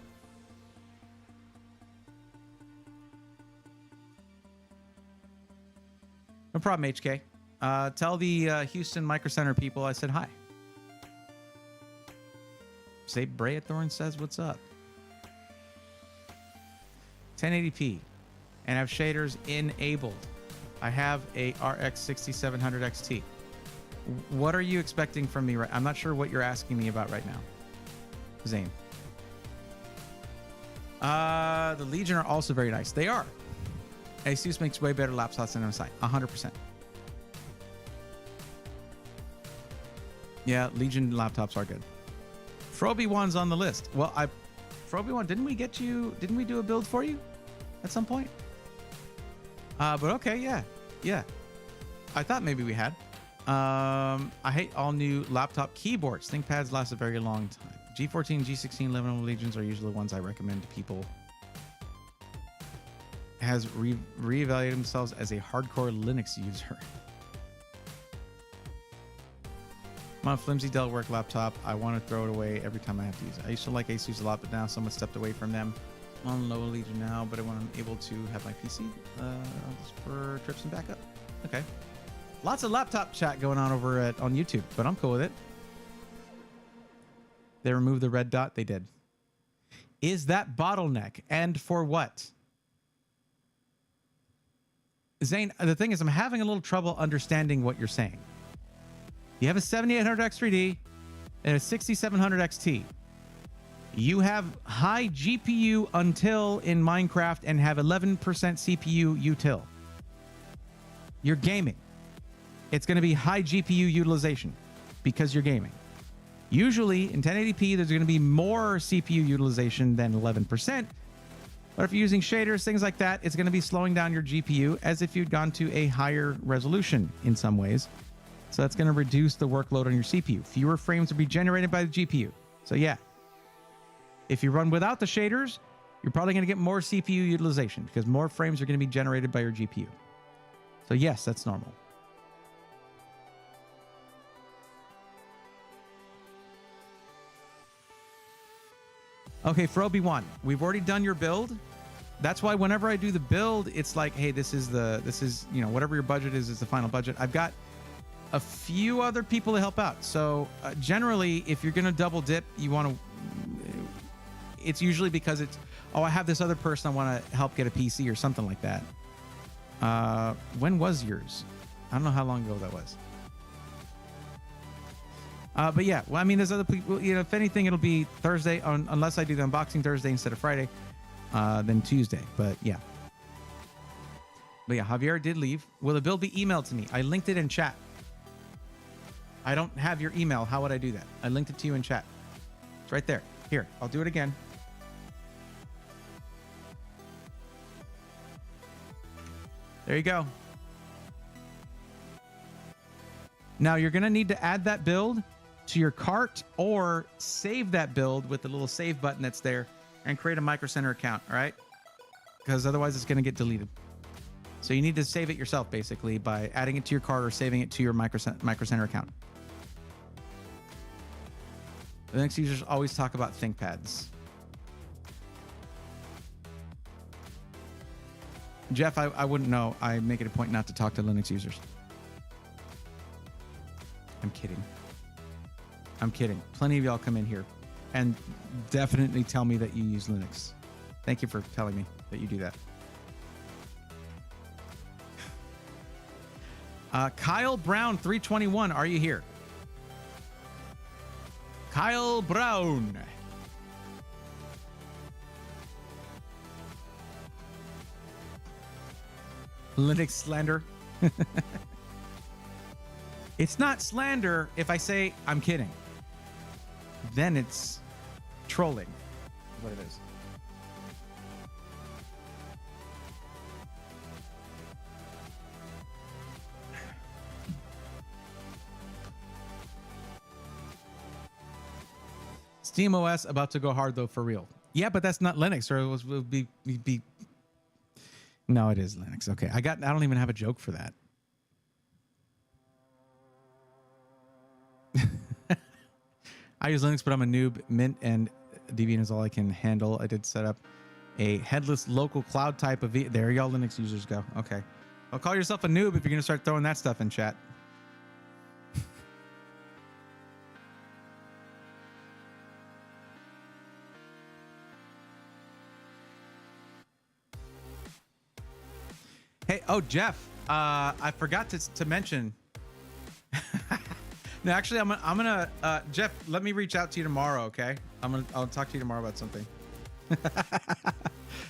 No problem, HK. Tell the Houston Micro Center people I said hi. Say Brea Thorne says what's up. 1080p and have shaders enabled. I have a RX 6700 XT. What are you expecting from me? I'm not sure what you're asking me about right now, Zane. The Legion are also very nice. They are. Asus makes way better laptops than MSI. 100%. Yeah, Legion laptops are good. Froby1's on the list. Well, Froby1, didn't we do a build for you at some point? But okay, yeah. I thought maybe we had. I hate all new laptop keyboards. ThinkPads last a very long time. G14, G16 Lenovo Legions are usually the ones I recommend to people. Has reevaluated themselves as a hardcore Linux user. I'm on a flimsy Dell work laptop. I want to throw it away every time I have to use it. I used to like Asus a lot, but now someone stepped away from them. I'm on Lenovo Legion now, but when I'm able to have my PC for trips and backup. Okay. Lots of laptop chat going on over on YouTube, but I'm cool with it. They removed the red dot. They did. Is that bottleneck? And for what? Zane, the thing is, I'm having a little trouble understanding what you're saying. You have a 7800 X3D and a 6700 XT. You have high GPU until in Minecraft and have 11% CPU util. You're gaming. It's going to be high GPU utilization because you're gaming. Usually in 1080p, there's going to be more CPU utilization than 11%. But if you're using shaders, things like that, it's going to be slowing down your GPU as if you'd gone to a higher resolution in some ways. So that's going to reduce the workload on your CPU. Fewer frames will be generated by the GPU. So yeah, if you run without the shaders, you're probably going to get more CPU utilization because more frames are going to be generated by your GPU. So yes, that's normal. Okay, Froby1, we've already done your build. That's why whenever I do the build, it's like, hey, this is whatever your budget is the final budget. I've got a few other people to help out. So generally, if you're going to double dip, you want to, it's usually because it's, oh, I have this other person I want to help get a PC or something like that. When was yours? I don't know how long ago that was. But yeah, well, I mean, there's other people, if anything, it'll be Thursday unless I do the unboxing Thursday instead of Friday, then Tuesday. But yeah, Javier did leave. Will the bill be emailed to me? I linked it in chat. I don't have your email. How would I do that? I linked it to you in chat. It's right there. Here, I'll do it again. There you go. Now you're going to need to add that build to your cart or save that build with the little save button that's there and create a Micro Center account, all right? Because otherwise it's going to get deleted. So you need to save it yourself basically by adding it to your cart or saving it to your Micro Center account. Linux users always talk about ThinkPads. Jeff, I wouldn't know. I make it a point not to talk to Linux users. I'm kidding. I'm kidding. Plenty of y'all come in here and definitely tell me that you use Linux. Thank you for telling me that you do that. Kyle Brown 321, are you here? Kyle Brown. Linux slander. It's not slander if I say I'm kidding. Then it's trolling. Is what it is. SteamOS about to go hard though, for real. Yeah, but that's not Linux, or it would be. No, it is Linux. Okay, I don't even have a joke for that. I use Linux, but I'm a noob. Mint and Debian is all I can handle. I did set up a headless local cloud type of there y'all Linux users go. Okay, well, call yourself a noob if you're gonna start throwing that stuff in chat. Hey, oh Jeff, I forgot to mention. No, actually, I'm gonna Jeff. Let me reach out to you tomorrow, okay? I'll talk to you tomorrow about something.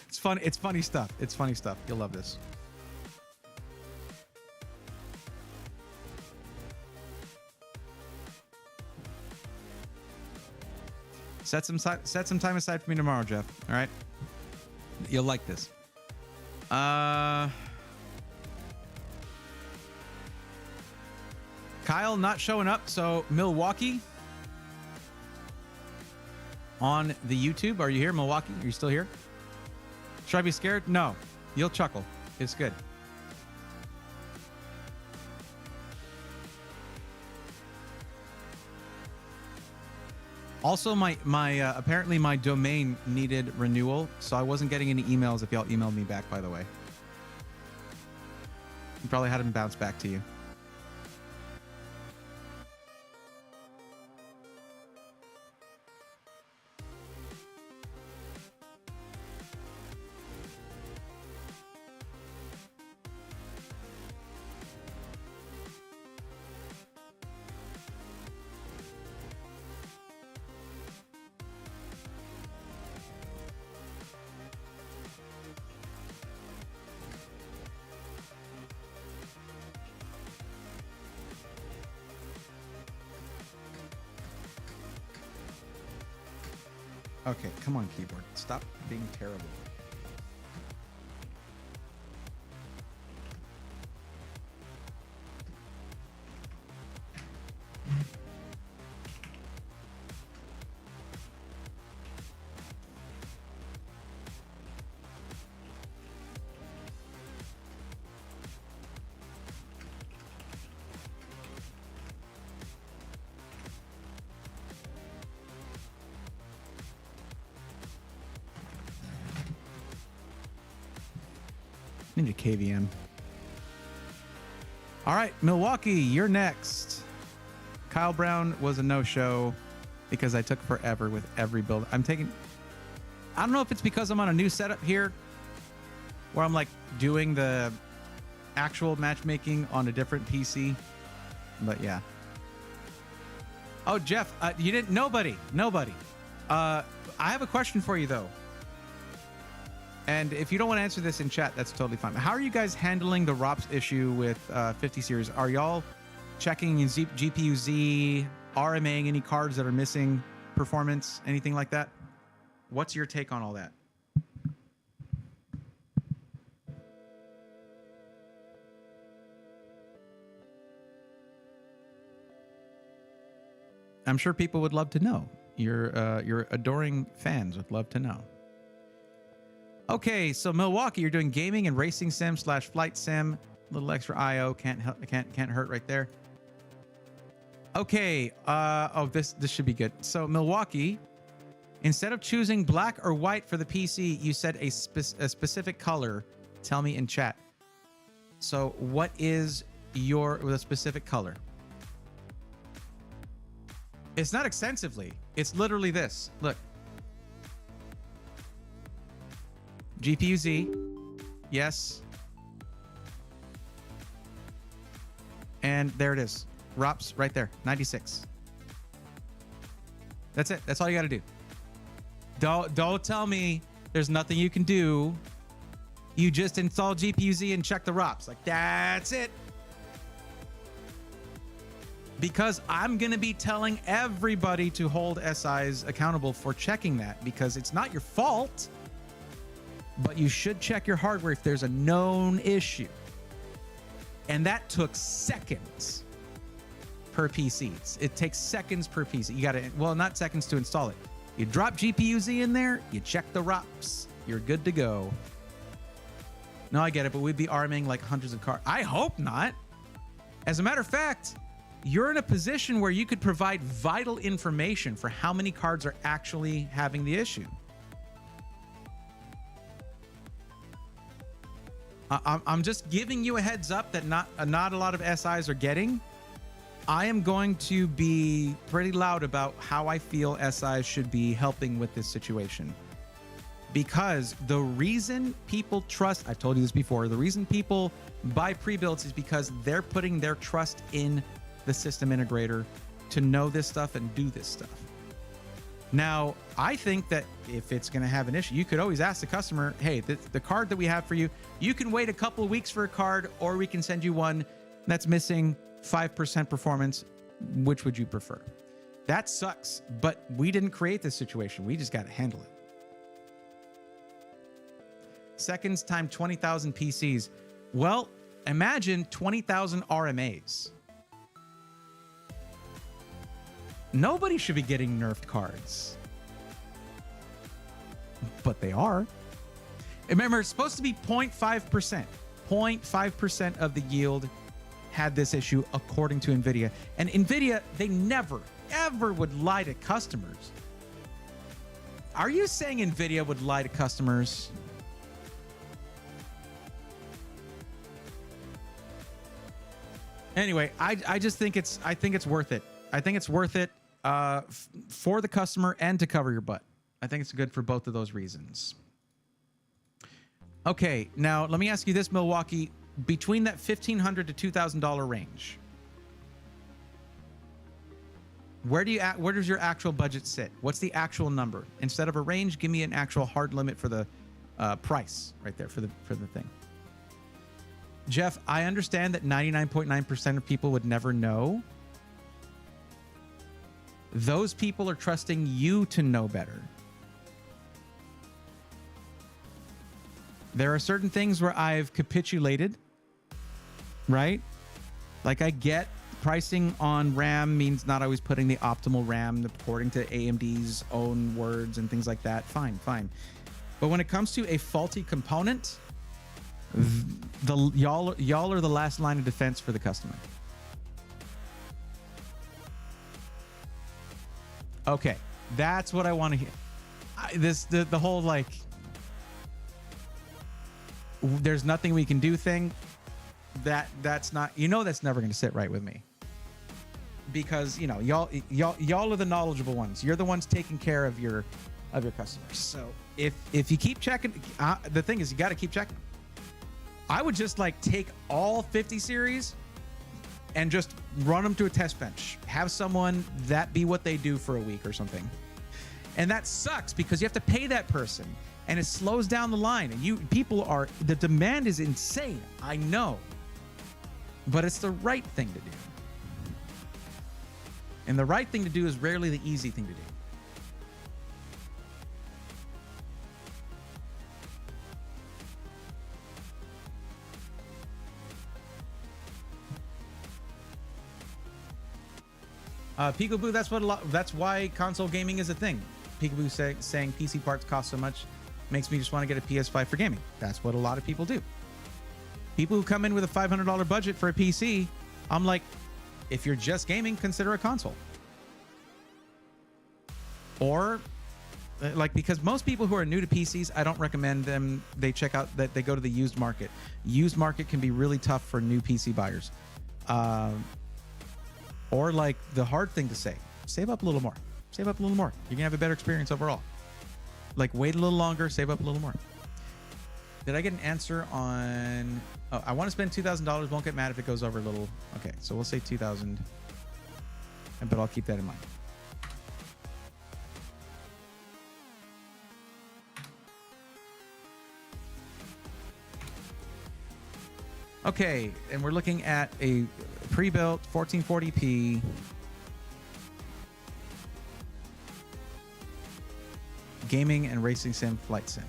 It's fun. It's funny stuff. It's funny stuff. You'll love this. Set some time aside for me tomorrow, Jeff. All right. You'll like this. Kyle not showing up. So Milwaukee on the YouTube. Are you here, Milwaukee? Are you still here? Should I be scared? No. You'll chuckle. It's good. Also, my apparently my domain needed renewal, so I wasn't getting any emails if y'all emailed me back, by the way. You probably had them bounce back to you. Okay, come on, keyboard. Stop being terrible. Need a KVM. All right, Milwaukee, you're next. Kyle Brown was a no-show because I took forever with every build. I don't know if it's because I'm on a new setup here where I'm like doing the actual matchmaking on a different PC, but yeah. Oh, Jeff, you didn't, nobody. I have a question for you though. And if you don't want to answer this in chat, that's totally fine. How are you guys handling the ROPS issue with 50 series? Are y'all checking in GPU Z, RMAing any cards that are missing performance, anything like that? What's your take on all that? I'm sure people would love to know. Your adoring fans would love to know. Okay, so Milwaukee, you're doing gaming and racing sim / flight sim. A little extra IO can't hurt right there. Okay, oh this should be good. So Milwaukee, instead of choosing black or white for the PC, you said a specific color. Tell me in chat. So what is the specific color? It's not extensively. It's literally this. Look. GPU Z, yes. And there it is. ROPS right there, 96. That's it. That's all you got to do. Don't tell me there's nothing you can do. You just install GPU Z and check the ROPS. Like, that's it. Because I'm going to be telling everybody to hold SIs accountable for checking that, because it's not your fault. But you should check your hardware if there's a known issue. And that took seconds per PC. It takes seconds per PC. You got to, well, not seconds to install it. You drop GPU Z in there, you check the ROPS, you're good to go. No, I get it, but we'd be arming like hundreds of cards. I hope not. As a matter of fact, you're in a position where you could provide vital information for how many cards are actually having the issue. I'm just giving you a heads up that not a lot of SIs are getting. I am going to be pretty loud about how I feel SIs should be helping with this situation. Because the reason people trust, I've told you this before, the reason people buy pre-builds is because they're putting their trust in the system integrator to know this stuff and do this stuff. Now, I think that if it's going to have an issue, you could always ask the customer, hey, the card that we have for you, you can wait a couple of weeks for a card, or we can send you one that's missing 5% performance. Which would you prefer? That sucks, but we didn't create this situation. We just got to handle it. Seconds time 20,000 PCs. Well, imagine 20,000 RMAs. Nobody should be getting nerfed cards. But they are. Remember, it's supposed to be 0.5%. 0.5% of the yield had this issue according to NVIDIA. And NVIDIA, they never, ever would lie to customers. Are you saying NVIDIA would lie to customers? Anyway, I just think it's worth it. I think it's worth it for the customer and to cover your butt. I think it's good for both of those reasons. Okay, now let me ask you this, Milwaukee. Between that $1,500 to $2,000 range, where does your actual budget sit? What's the actual number? Instead of a range, give me an actual hard limit for the price right there for the thing. Jeff, I understand that 99.9% of people would never know. Those people are trusting you to know better. There are certain things where I've capitulated, right? Like I get pricing on RAM means not always putting the optimal RAM according to AMD's own words and things like that. Fine, fine. But when it comes to a faulty component, y'all are the last line of defense for the customer. Okay, that's what I want to hear. The whole like, there's nothing we can do thing. That's not, that's never going to sit right with me. Because y'all are the knowledgeable ones. You're the ones taking care of your customers. So if you keep checking, the thing is you got to keep checking. I would just like take all 50 series and just run them to a test bench. Have someone that be what they do for a week or something. And that sucks because you have to pay that person and it slows down the line. And the demand is insane. I know, but it's the right thing to do. And the right thing to do is rarely the easy thing to do. Peekaboo, that's why console gaming is a thing. Peekaboo saying PC parts cost so much makes me just want to get a PS5 for gaming. That's what a lot of people do. People who come in with a $500 budget for a PC, I'm like, if you're just gaming, consider a console. Or because most people who are new to PCs, I don't recommend them. They go to the used market. Used market can be really tough for new PC buyers. Or like the hard thing to say, save up a little more. Save up a little more. You're going to have a better experience overall. Like wait a little longer, save up a little more. Did I get an answer on... Oh, I want to spend $2,000. Won't get mad if it goes over a little. Okay, so we'll say 2,000. But I'll keep that in mind. Okay, and we're looking at a pre-built 1440p gaming and racing sim flight sim.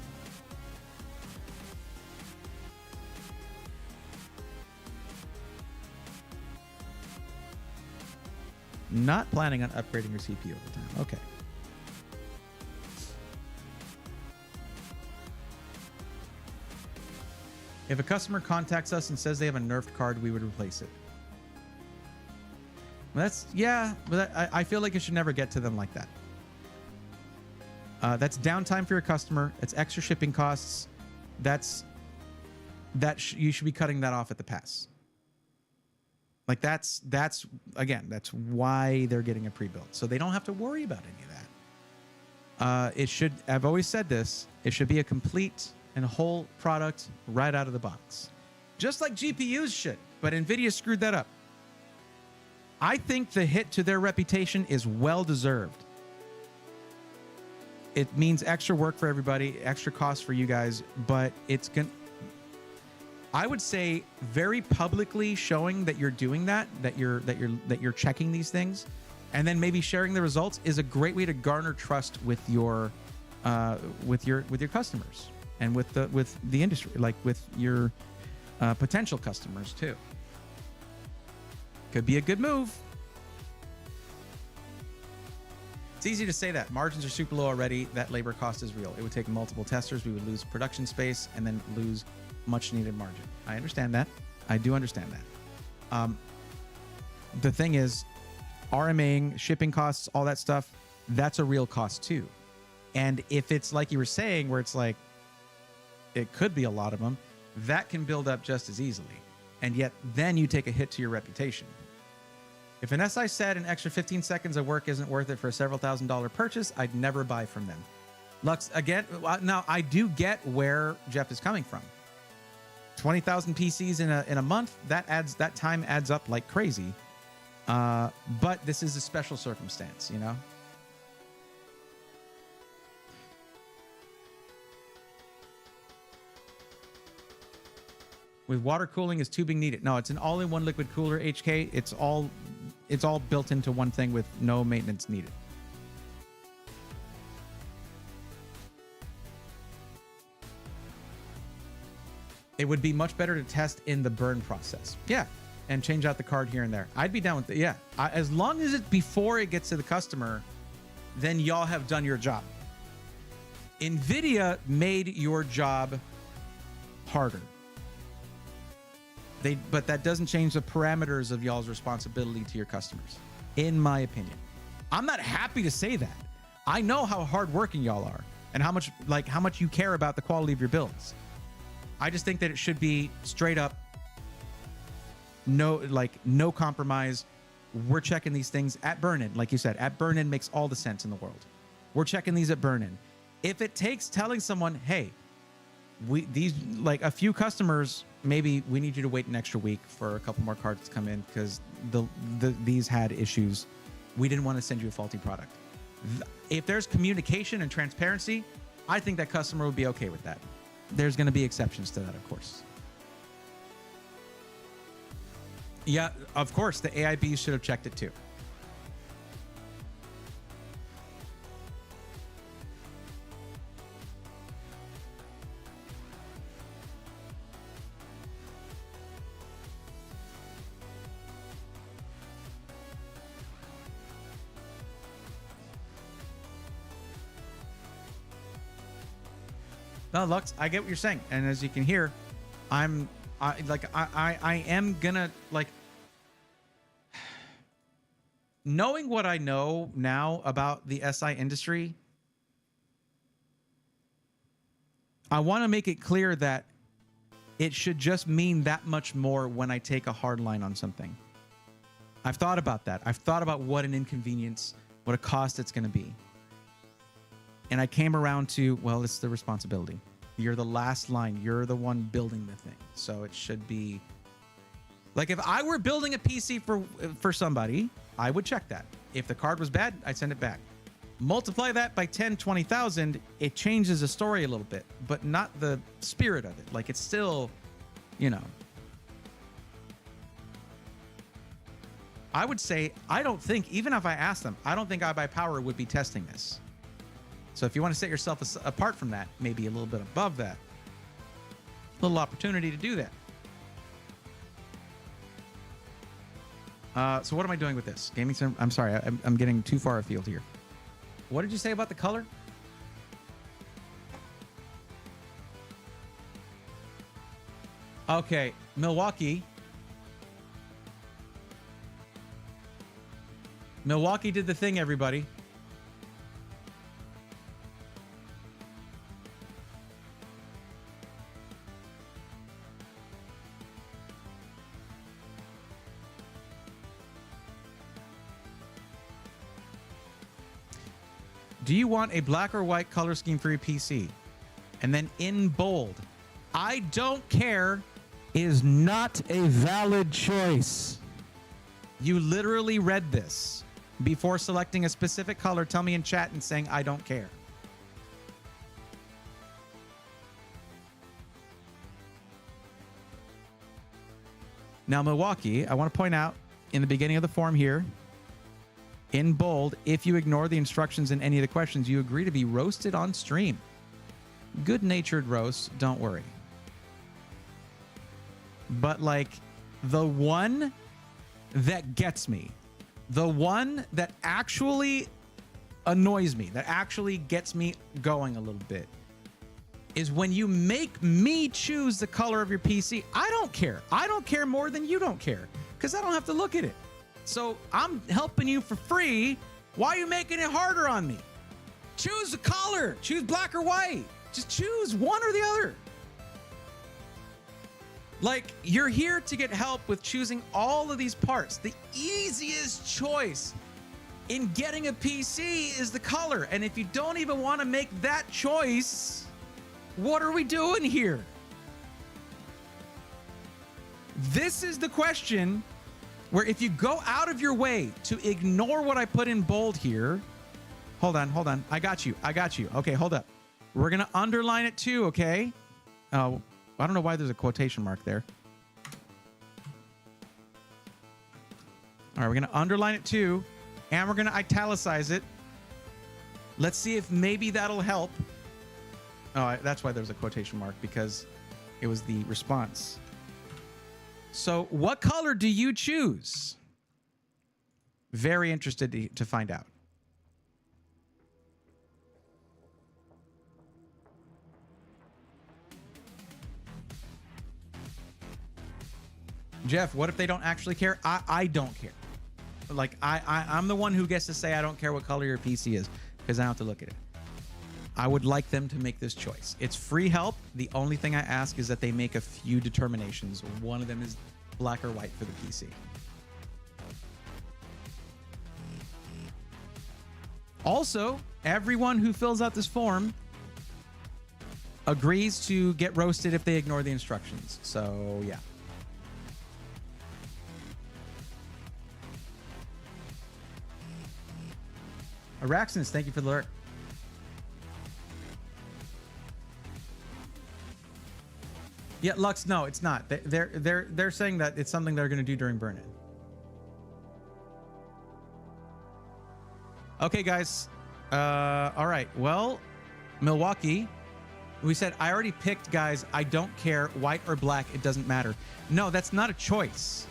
Not planning on upgrading your CPU over time. Okay. If a customer contacts us and says they have a nerfed card, we would replace it. But I feel like it should never get to them like that. That's downtime for your customer. It's extra shipping costs. You should be cutting that off at the pass. Like that's why they're getting a pre-built, so they don't have to worry about any of that. I've always said this. It should be a complete and whole product right out of the box, just like GPUs should. But NVIDIA screwed that up. I think the hit to their reputation is well deserved. It means extra work for everybody, extra cost for you guys, but I would say very publicly showing that you're doing that you're checking these things And then maybe sharing the results is a great way to garner trust with your customers and with the industry, like with your potential customers too. Could be a good move. It's easy to say that. Margins are super low already. That labor cost is real. It would take multiple testers. We would lose production space and then lose much needed margin. I understand that. I do understand that. The thing is, RMAing, shipping costs, all that stuff, that's a real cost too. And if it's like you were saying, where it's like, it could be a lot of them, that can build up just as easily. And yet then you take a hit to your reputation. If an SI said an extra 15 seconds of work isn't worth it for a several $1,000 purchase, I'd never buy from them. Lux, again, now I do get where Jeff is coming from. 20,000 PCs in a month, that time adds up like crazy. But this is a special circumstance, you know? With water cooling, is tubing needed? No, it's an all-in-one liquid cooler, HK. It's all built into one thing with no maintenance needed. It would be much better to test in the burn process. Yeah, and change out the card here and there. I'd be down with it. Yeah, as long as it's before it gets to the customer, then y'all have done your job. NVIDIA made your job harder. But that doesn't change the parameters of y'all's responsibility to your customers, in my opinion. I'm not happy to say that. I know how hardworking y'all are and how much you care about the quality of your builds. I just think that it should be straight up, no compromise. We're checking these things at burn-in, like you said. At burn-in makes all the sense in the world. We're checking these at burn-in. If it takes telling someone, hey, a few customers, maybe we need you to wait an extra week for a couple more cards to come in because these had issues. We didn't want to send you a faulty product. If there's communication and transparency, I think that customer would be okay with that. There's going to be exceptions to that, of course. Yeah, of course, the AIBs should have checked it too. No, Lux, I get what you're saying, and as you can hear, I am gonna knowing what I know now about the SI industry. I want to make it clear that it should just mean that much more when I take a hard line on something. I've thought about that. I've thought about what an inconvenience, what a cost it's going to be. And I came around to, well, it's the responsibility. You're the last line. You're the one building the thing. So it should be like if I were building a PC for somebody, I would check that. If the card was bad, I'd send it back. Multiply that by 10, 20,000, it changes the story a little bit, but not the spirit of it. Like it's still, you know. I would say, I don't think, even if I asked them, I don't think iBuyPower would be testing this. So if you want to set yourself apart from that, maybe a little bit above that, little opportunity to do that. So what am I doing with this? Gaming sim? I'm sorry, I'm getting too far afield here. What did you say about the color? Okay, Milwaukee. Milwaukee did the thing, everybody. Do you want a black or white color scheme for your PC? And then in bold, I don't care is not a valid choice. You literally read this before selecting a specific color. Tell me in chat and saying, I don't care. Now, Milwaukee, I want to point out in the beginning of the form here, In bold, if you ignore the instructions in any of the questions, you agree to be roasted on stream. Good-natured roast, don't worry. But like the one that gets me, the one that actually annoys me, that actually gets me going a little bit, is when you make me choose the color of your PC. I don't care. I don't care more than you don't care because I don't have to look at it. So I'm helping you for free. Why are you making it harder on me? Choose a color. Choose black or white. Just choose one or the other. Like, you're here to get help with choosing all of these parts. The easiest choice in getting a PC is the color. And if you don't even want to make that choice, what are we doing here? This is the question where if you go out of your way to ignore what I put in bold here, hold on. I got you. Okay, hold up. We're going to underline it too, okay? I don't know why there's a quotation mark there. All right, we're going to underline it too, and we're going to italicize it. Let's see if maybe that'll help. Oh, that's why there's a quotation mark, because it was the response. So what color do you choose? Very interested to find out. Jeff, what if they don't actually care? I don't care. Like, I'm the one who gets to say I don't care what color your PC is because I don't have to look at it. I would like them to make this choice. It's free help. The only thing I ask is that they make a few determinations. One of them is black or white for the PC. Also, everyone who fills out this form agrees to get roasted if they ignore the instructions. So, yeah. Araxinus, thank you for the alert. Yeah, Lux, no, it's not. They're saying that it's something they're going to do during burn-in. Okay, guys. All right. Well, Milwaukee, we said I already picked, guys. I don't care, white or black. It doesn't matter. No, that's not a choice.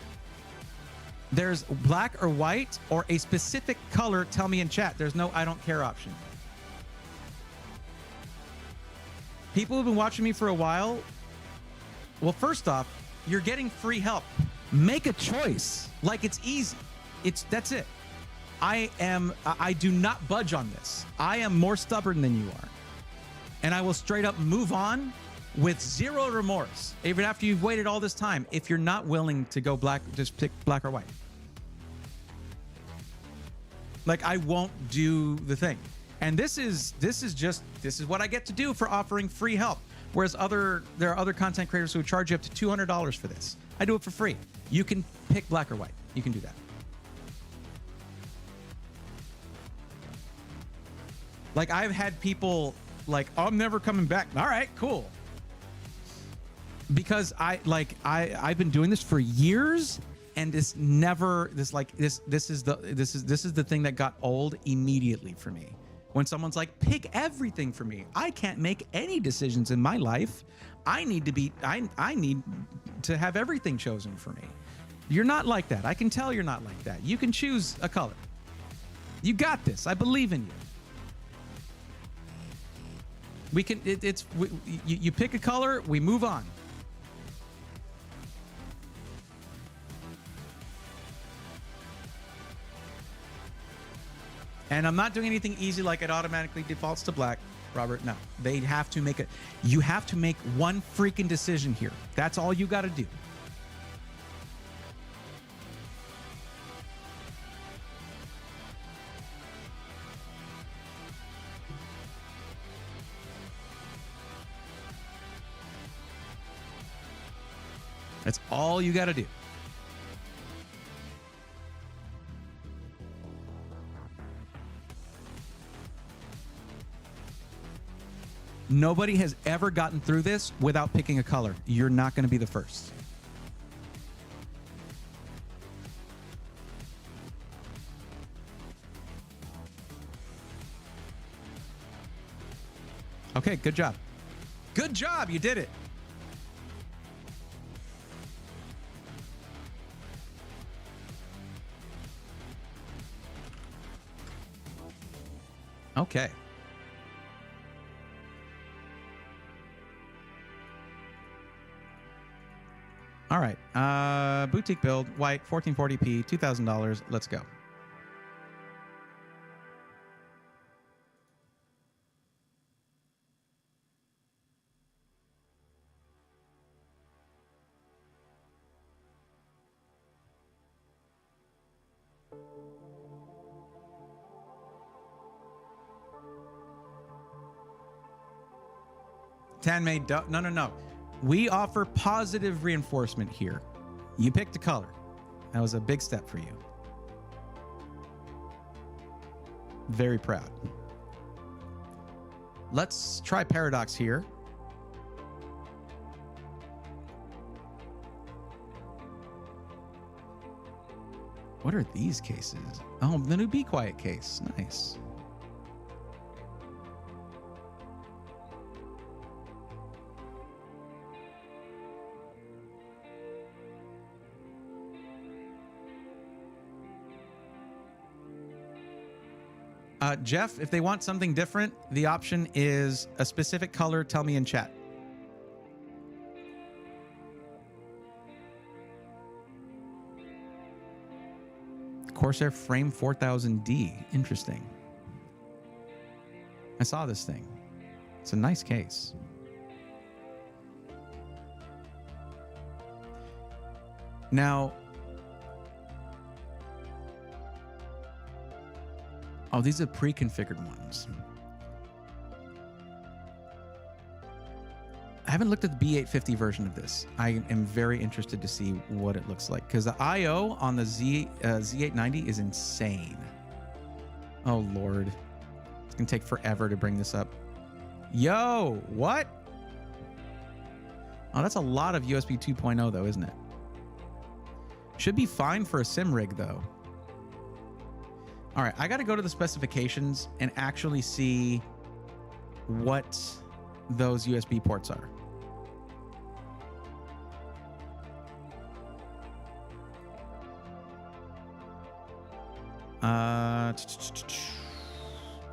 There's black or white or a specific color. Tell me in chat. There's no I don't care option. People who've been watching me for a while. Well, first off, you're getting free help. Make a choice. Like, it's easy. That's it. I do not budge on this. I am more stubborn than you are. And I will straight up move on with zero remorse, even after you've waited all this time. If you're not willing to go black, just pick black or white. Like, I won't do the thing. And this is what I get to do for offering free help. Whereas there are other content creators who charge you up to $200 for this. I do it for free. You can pick black or white. You can do that. Like, I've had people like, oh, I'm never coming back. All right, cool. Because I've been doing this for years, and this is the thing that got old immediately for me. When someone's like, pick everything for me. I can't make any decisions in my life. I need to have everything chosen for me. You're not like that. I can tell you're not like that. You can choose a color. You got this. I believe in you. We can. You pick a color. We move on. And I'm not doing anything easy like it automatically defaults to black, Robert. No, they have to make you have to make one freaking decision here. That's all you got to do. That's all you got to do. Nobody has ever gotten through this without picking a color. You're not going to be the first. Okay, good job. Good job. You did it. Okay. All right. Boutique build, white, 1440p, $2,000. Let's go. Tanmay, no. We offer positive reinforcement here. You picked a color. That was a big step for you. Very proud. Let's try Paradox here. What are these cases? Oh, the new Be Quiet case. Nice. Jeff, if they want something different, the option is a specific color. Tell me in chat. Corsair Frame 4000D. Interesting. I saw this thing. It's a nice case. Now, oh, these are pre-configured ones. I haven't looked at the B850 version of this. I am very interested to see what it looks like because the I/O on the Z890 is insane. Oh Lord, it's gonna take forever to bring this up. Yo, what? Oh, that's a lot of USB 2.0 though, isn't it? Should be fine for a sim rig though. All right, I got to go to the specifications and actually see what those USB ports are.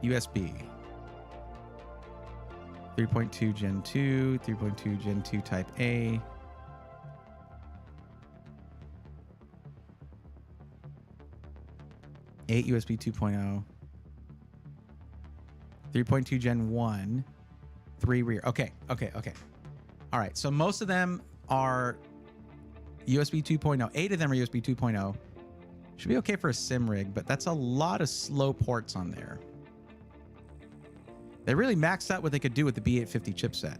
USB 3.2 Gen 2, 3.2 Gen 2 Type A. Eight USB 2.0, 3.2 Gen 1, 3 rear. Okay. All right. So most of them are USB 2.0. 8 of them are USB 2.0. Should be okay for a sim rig, but that's a lot of slow ports on there. They really maxed out what they could do with the B850 chipset.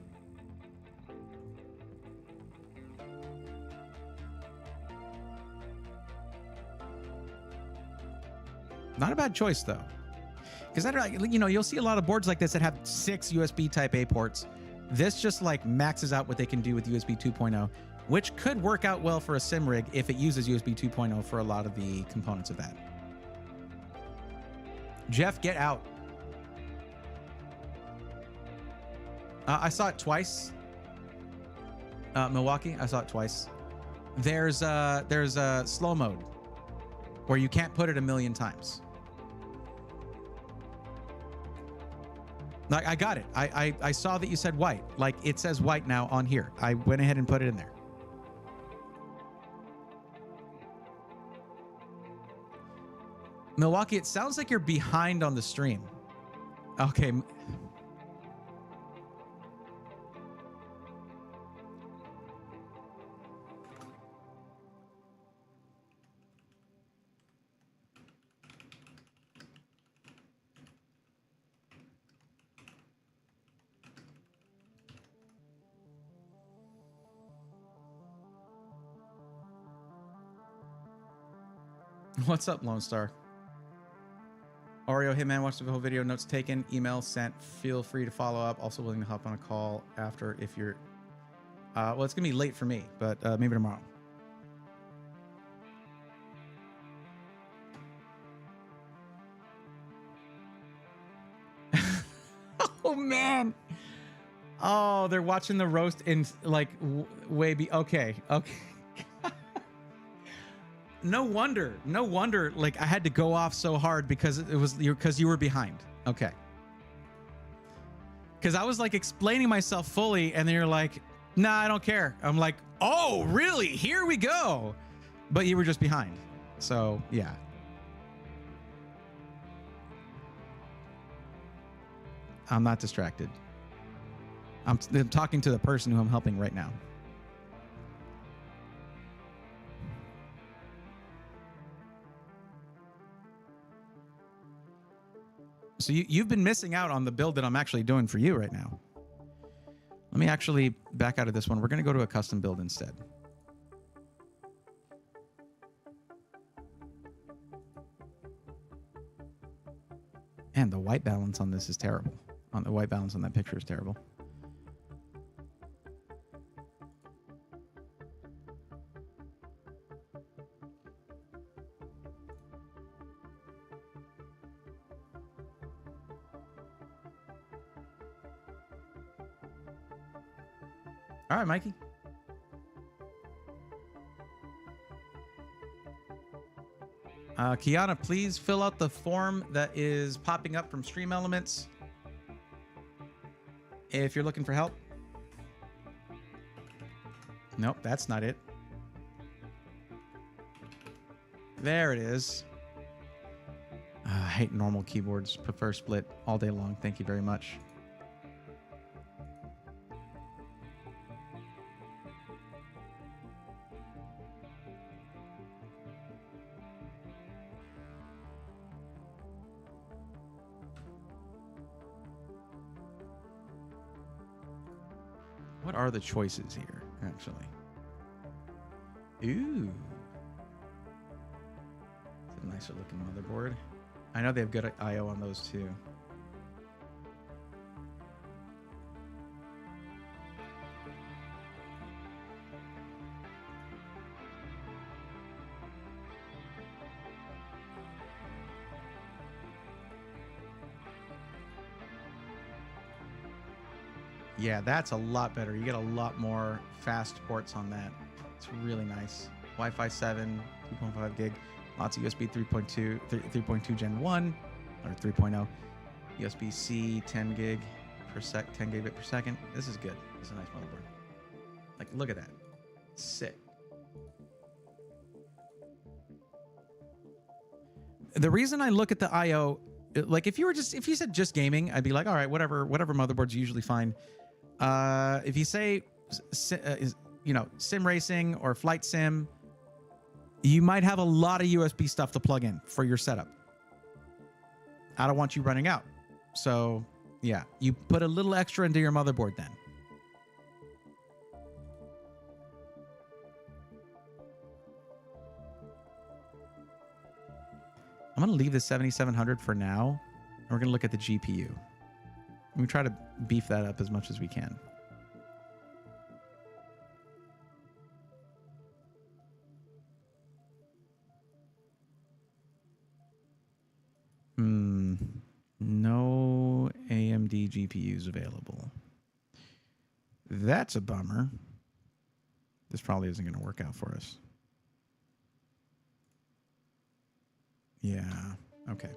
Not a bad choice though, because you'll see a lot of boards like this that have 6 USB Type A ports. This just like maxes out what they can do with USB 2.0, which could work out well for a sim rig if it uses USB 2.0 for a lot of the components of that. Jeff, get out. I saw it twice. Milwaukee, I saw it twice. There's a slow mode where you can't put it a million times. Like I got it. I saw that you said white. Like it says white now on here. I went ahead and put it in there. Milwaukee, it sounds like you're behind on the stream. Okay. What's up, Lone Star? Oreo, hey man, watched the whole video, notes taken, email sent. Feel free to follow up. Also willing to hop on a call after if you're... well, it's going to be late for me, but maybe tomorrow. Oh, man. Oh, they're watching the roast in like okay. No wonder. Like I had to go off so hard because you were behind. Okay. Because I was like explaining myself fully, and then you're like, "Nah, I don't care." I'm like, "Oh, really? Here we go." But you were just behind. So yeah. I'm not distracted. I'm talking to the person who I'm helping right now. So you've been missing out on the build that I'm actually doing for you right now. Let me actually back out of this one. We're going to go to a custom build instead. And the white balance on this is terrible. The white balance on that picture is terrible. All right, Mikey. Kiana, please fill out the form that is popping up from Stream Elements if you're looking for help. Nope, that's not it. There it is. I hate normal keyboards. Prefer split all day long. Thank you very much. What are the choices here, actually? Ooh. It's a nicer looking motherboard. I know they have good I/O on those too. Yeah, that's a lot better. You get a lot more fast ports on that. It's really nice. Wi-Fi 7, 2.5 gig, lots of USB 3.2 Gen 1 or 3.0, USB-C 10 gig per 10 gigabit per second. This is good. This is a nice motherboard. Like, look at that. Sick. The reason I look at the I/O, like if you said just gaming, I'd be like, all right, whatever motherboards usually fine. If you say, sim racing or flight sim, you might have a lot of USB stuff to plug in for your setup. I don't want you running out. So yeah, you put a little extra into your motherboard then. I'm going to leave the 7700 for now. And we're going to look at the GPU. We try to beef that up as much as we can. No AMD GPUs available. That's a bummer. This probably isn't going to work out for us. Yeah. Okay.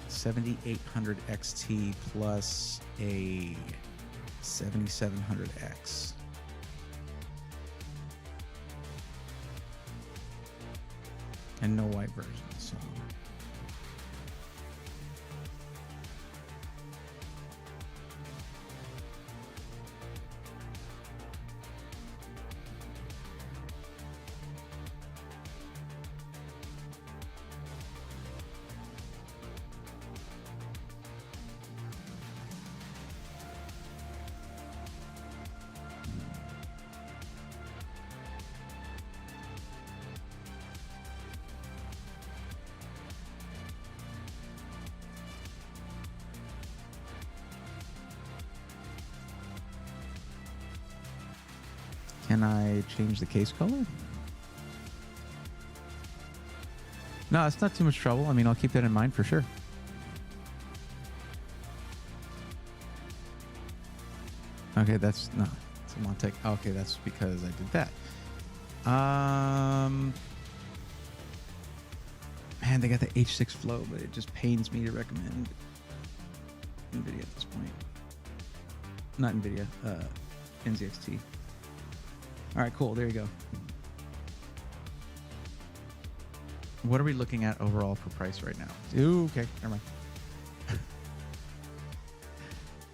$7,800 XT plus a 7700X. And no white version, so. Can I change the case color? No, it's not too much trouble. I mean, I'll keep that in mind for sure. Okay, that's no. It's a Montec. Okay, that's because I did that. Man, they got the H6 flow, but it just pains me to recommend NVIDIA at this point. Not NVIDIA, NZXT. All right, cool. There you go. What are we looking at overall for price right now? Ooh, okay, never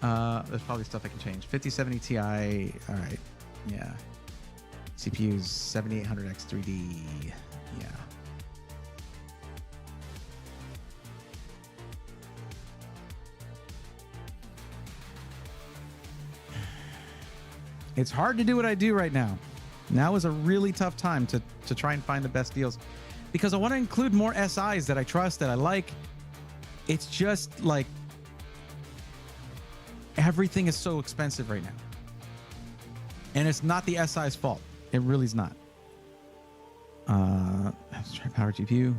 mind. There's probably stuff I can change. 5070 Ti. All right, yeah. CPU's 7800X 3D. Yeah. It's hard to do what I do right now. Now is a really tough time to try and find the best deals because I want to include more SIs that I trust, that I like. It's just like everything is so expensive right now. And it's not the SI's fault. It really is not. Let's try power GPU.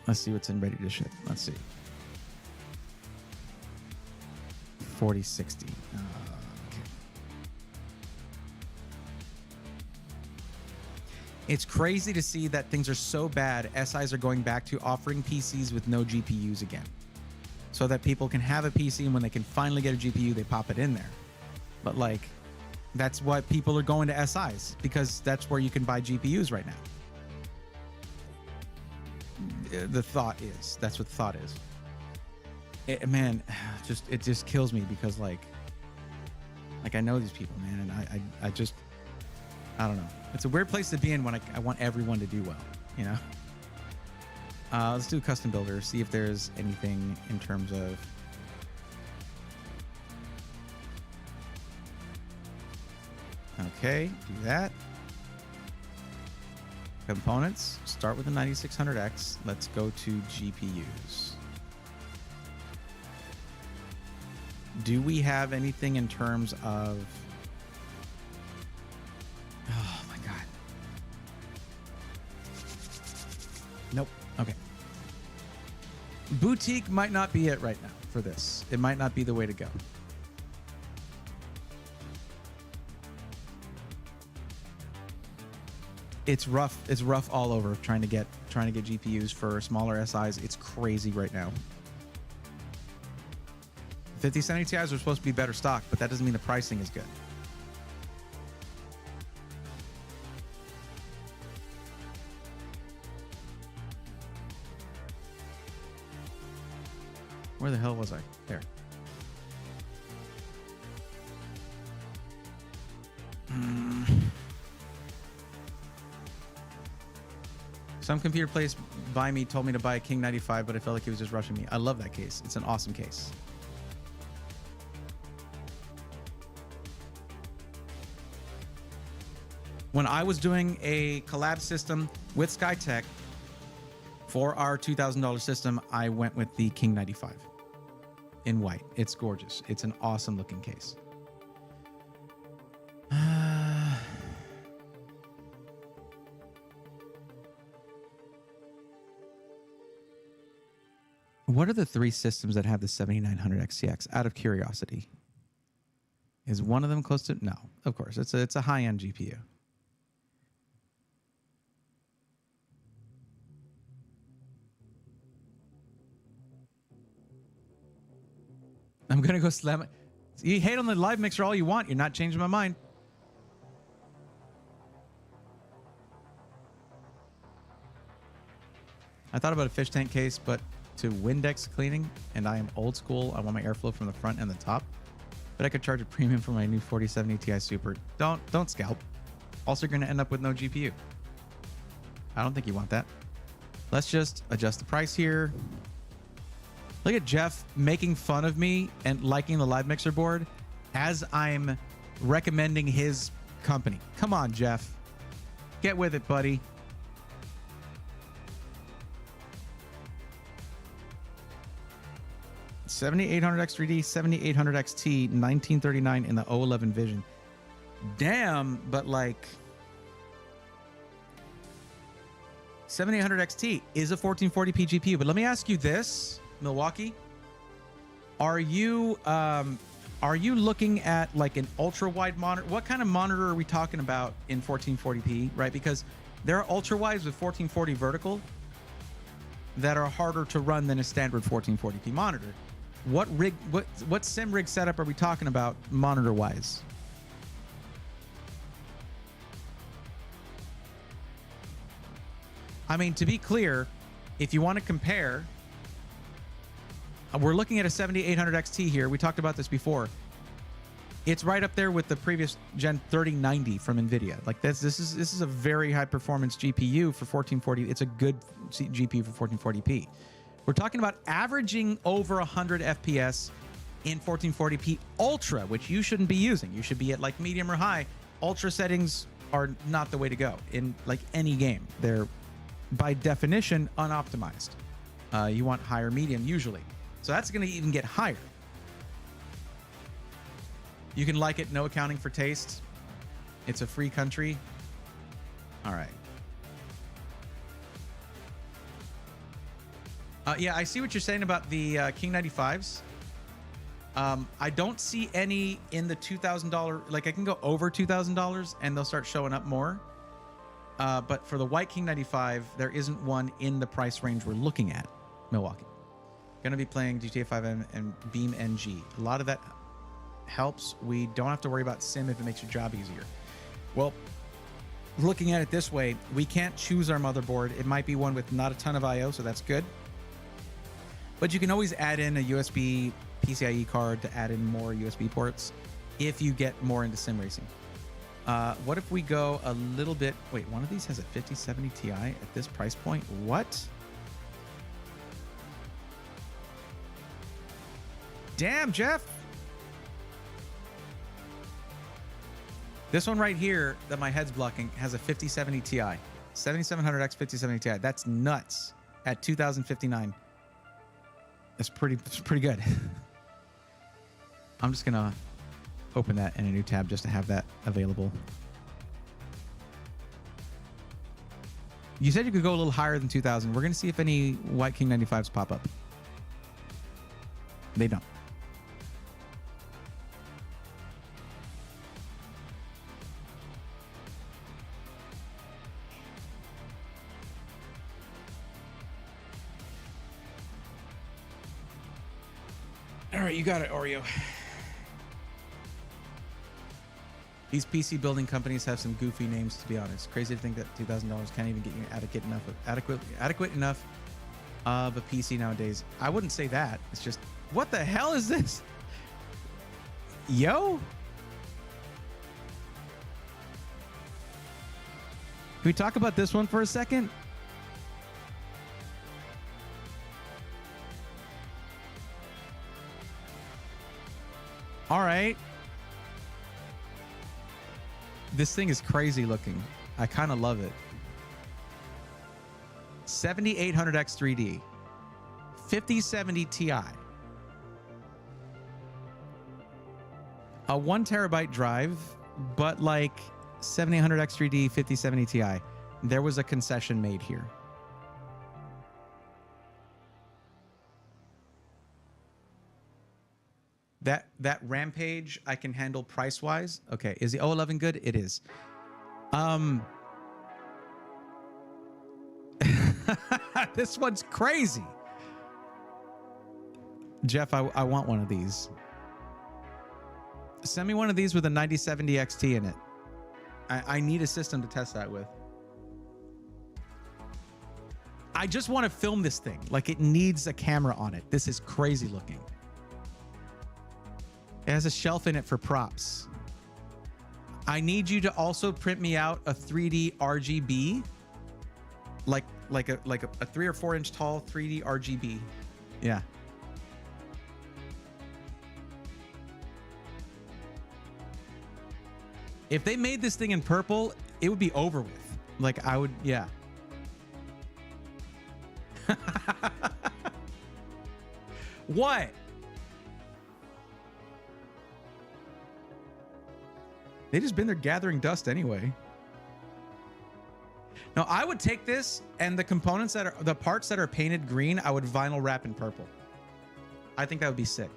Let's see what's in ready to ship. Let's see. 4060. Okay. It's crazy to see that things are so bad. SIs are going back to offering PCs with no GPUs again, so that people can have a PC and when they can finally get a GPU, they pop it in there. But like, that's why people are going to SIs, because that's where you can buy GPUs right now. The thought is, that's what the thought is. Man, it just kills me because like I know these people, man, and I don't know. It's a weird place to be in when I want everyone to do well, you know. Let's do a custom builder, see if there's anything in terms of okay, do that. Components, start with the 9600X. Let's go to GPUs. Do we have anything in terms of... Oh my God. Nope. Okay. Boutique might not be it right now for this. It might not be the way to go. It's rough. It's rough all over trying to get GPUs for smaller SIs. It's crazy right now. 5070 Ti's are supposed to be better stock, but that doesn't mean the pricing is good. Where the hell was I? There. Some computer place by me told me to buy a King 95, but I felt like he was just rushing me. I love that case. It's an awesome case. When I was doing a collab system with Skytech for our $2,000 system, I went with the King 95 in white. It's gorgeous. It's an awesome looking case. What are the three systems that have the 7900 XCX? Out of curiosity, is one of them close to? No, of course. It's a high-end GPU. I'm gonna go slam it. You hate on the live mixer all you want. You're not changing my mind. I thought about a fish tank case, but to Windex cleaning, and I am old school. I want my airflow from the front and the top, but I could charge a premium for my new 4070 Ti Super. Don't scalp. Also, you're gonna end up with no GPU. I don't think you want that. Let's just adjust the price here. Look at Jeff making fun of me and liking the live mixer board as I'm recommending his company. Come on, Jeff. Get with it, buddy. 7800X 3D, 7800 XT, 1939 in the 011 Vision. Damn, but like 7800 XT is a 1440p GPU. But let me ask you this, Milwaukee. Are you looking at like an ultra wide monitor? What kind of monitor are we talking about in 1440p, right? Because there are ultra wides with 1440 vertical that are harder to run than a standard 1440p monitor. What sim rig setup are we talking about monitor wise? I mean, to be clear, if you want to compare, we're looking at a 7800 XT here. We talked about this before. It's right up there with the previous Gen 3090 from NVIDIA. Like this is a very high performance GPU for 1440. It's a good GPU for 1440p. We're talking about averaging over 100 FPS in 1440p Ultra, which you shouldn't be using. You should be at like medium or high. Ultra settings are not the way to go in like any game. They're by definition unoptimized. You want higher medium usually. So that's going to even get higher. You can like it, no accounting for taste. It's a free country. All right. Yeah, I see what you're saying about the King 95s. I don't see any in the $2,000. Like I can go over $2,000 and they'll start showing up more. But for the white King 95, there isn't one in the price range we're looking at. Milwaukee. Going to be playing GTA 5 and Beam NG. A lot of that helps. We don't have to worry about sim if it makes your job easier. Well, looking at it this way, we can't choose our motherboard. It might be one with not a ton of IO, so that's good. But you can always add in a USB PCIe card to add in more USB ports if you get more into sim racing. What if we go a little bit... Wait, one of these has a 5070 Ti at this price point? What? Damn, Jeff. This one right here that my head's blocking has a 5070 Ti. 7700X 5070 Ti. That's nuts at 2059. That's pretty good. I'm just going to open that in a new tab just to have that available. You said you could go a little higher than 2000. We're going to see if any white King 95s pop up. They don't. All right, you got it, Oreo. These PC building companies have some goofy names, to be honest. Crazy to think that $2,000 can't even get you adequate enough of a PC nowadays. I wouldn't say that. It's just, what the hell is this? Yo? Can we talk about this one for a second? All right. This thing is crazy looking. I kind of love it. 7800X 3D. 5070 Ti. A 1 terabyte drive, but like 7800X 3D, 5070 Ti. There was a concession made here. That Rampage I can handle price wise. Okay, is the 011 good? It is. This one's crazy. Jeff, I want one of these. Send me one of these with a 9070 XT in it. I need a system to test that with. I just want to film this thing. Like it needs a camera on it. This is crazy looking. It has a shelf in it for props. I need you to also print me out a 3D RGB, like a 3 or 4 inch tall 3D RGB. Yeah. If they made this thing in purple, it would be over with. Like I would, yeah. What? They just been there gathering dust anyway. Now, I would take this and the components that are the parts that are painted green, I would vinyl wrap in purple. I think that would be sick.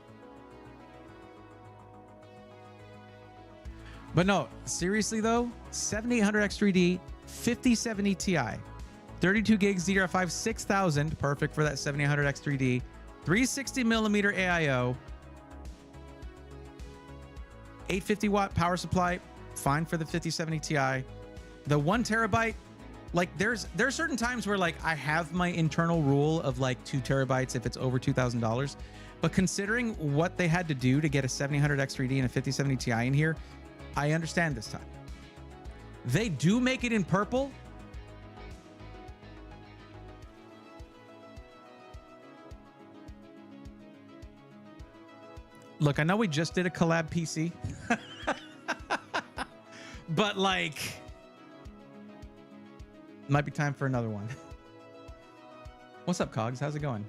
But no, seriously though, 7800X3D, 5070 Ti, 32 gigs DDR5, 6000, perfect for that 7800X3D, 360 millimeter AIO, 850 watt power supply, fine for the 5070 Ti. The 1 terabyte, like there's certain times where like I have my internal rule of like 2 terabytes if it's over $2,000, but considering what they had to do to get a 7800X3D and a 5070 Ti in here, I understand this time. They do make it in purple. Look, I know we just did a collab PC, but like, might be time for another one. What's up, Cogs? How's it going?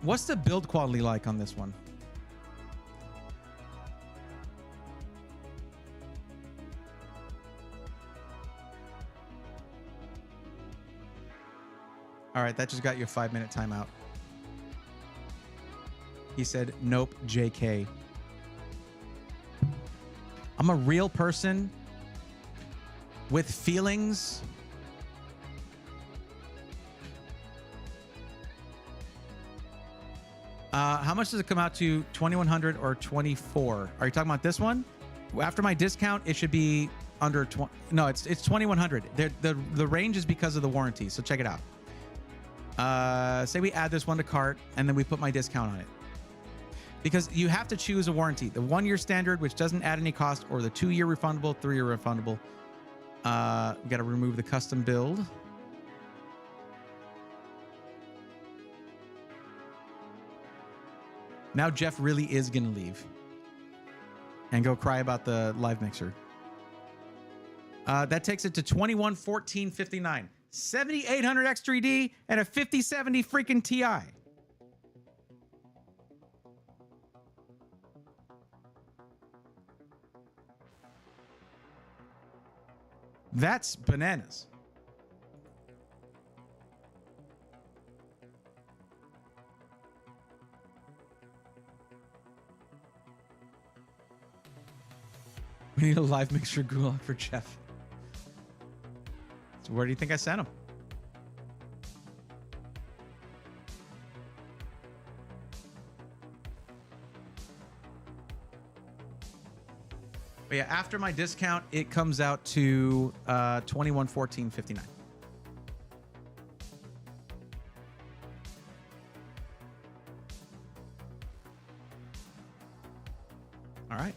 What's the build quality like on this one? All right, that just got you a 5-minute timeout. He said, nope, JK. I'm a real person with feelings. How much does it come out to? 2100 or 24? Are you talking about this one? After my discount, it should be under 20. No, it's 2100. The range is because of the warranty. So check it out. Say we add this one to cart and then we put my discount on it. Because you have to choose a warranty. The 1-year standard, which doesn't add any cost, or the 2-year refundable, 3-year refundable. We got to remove the custom build. Now Jeff really is going to leave and go cry about the live mixer. That takes it to 2114.59. 7800X3D and a 5070 freaking Ti. That's bananas. We need a live mixture gulag for Jeff. So where do you think I sent him? But yeah, after my discount, it comes out to 2114.59. All right.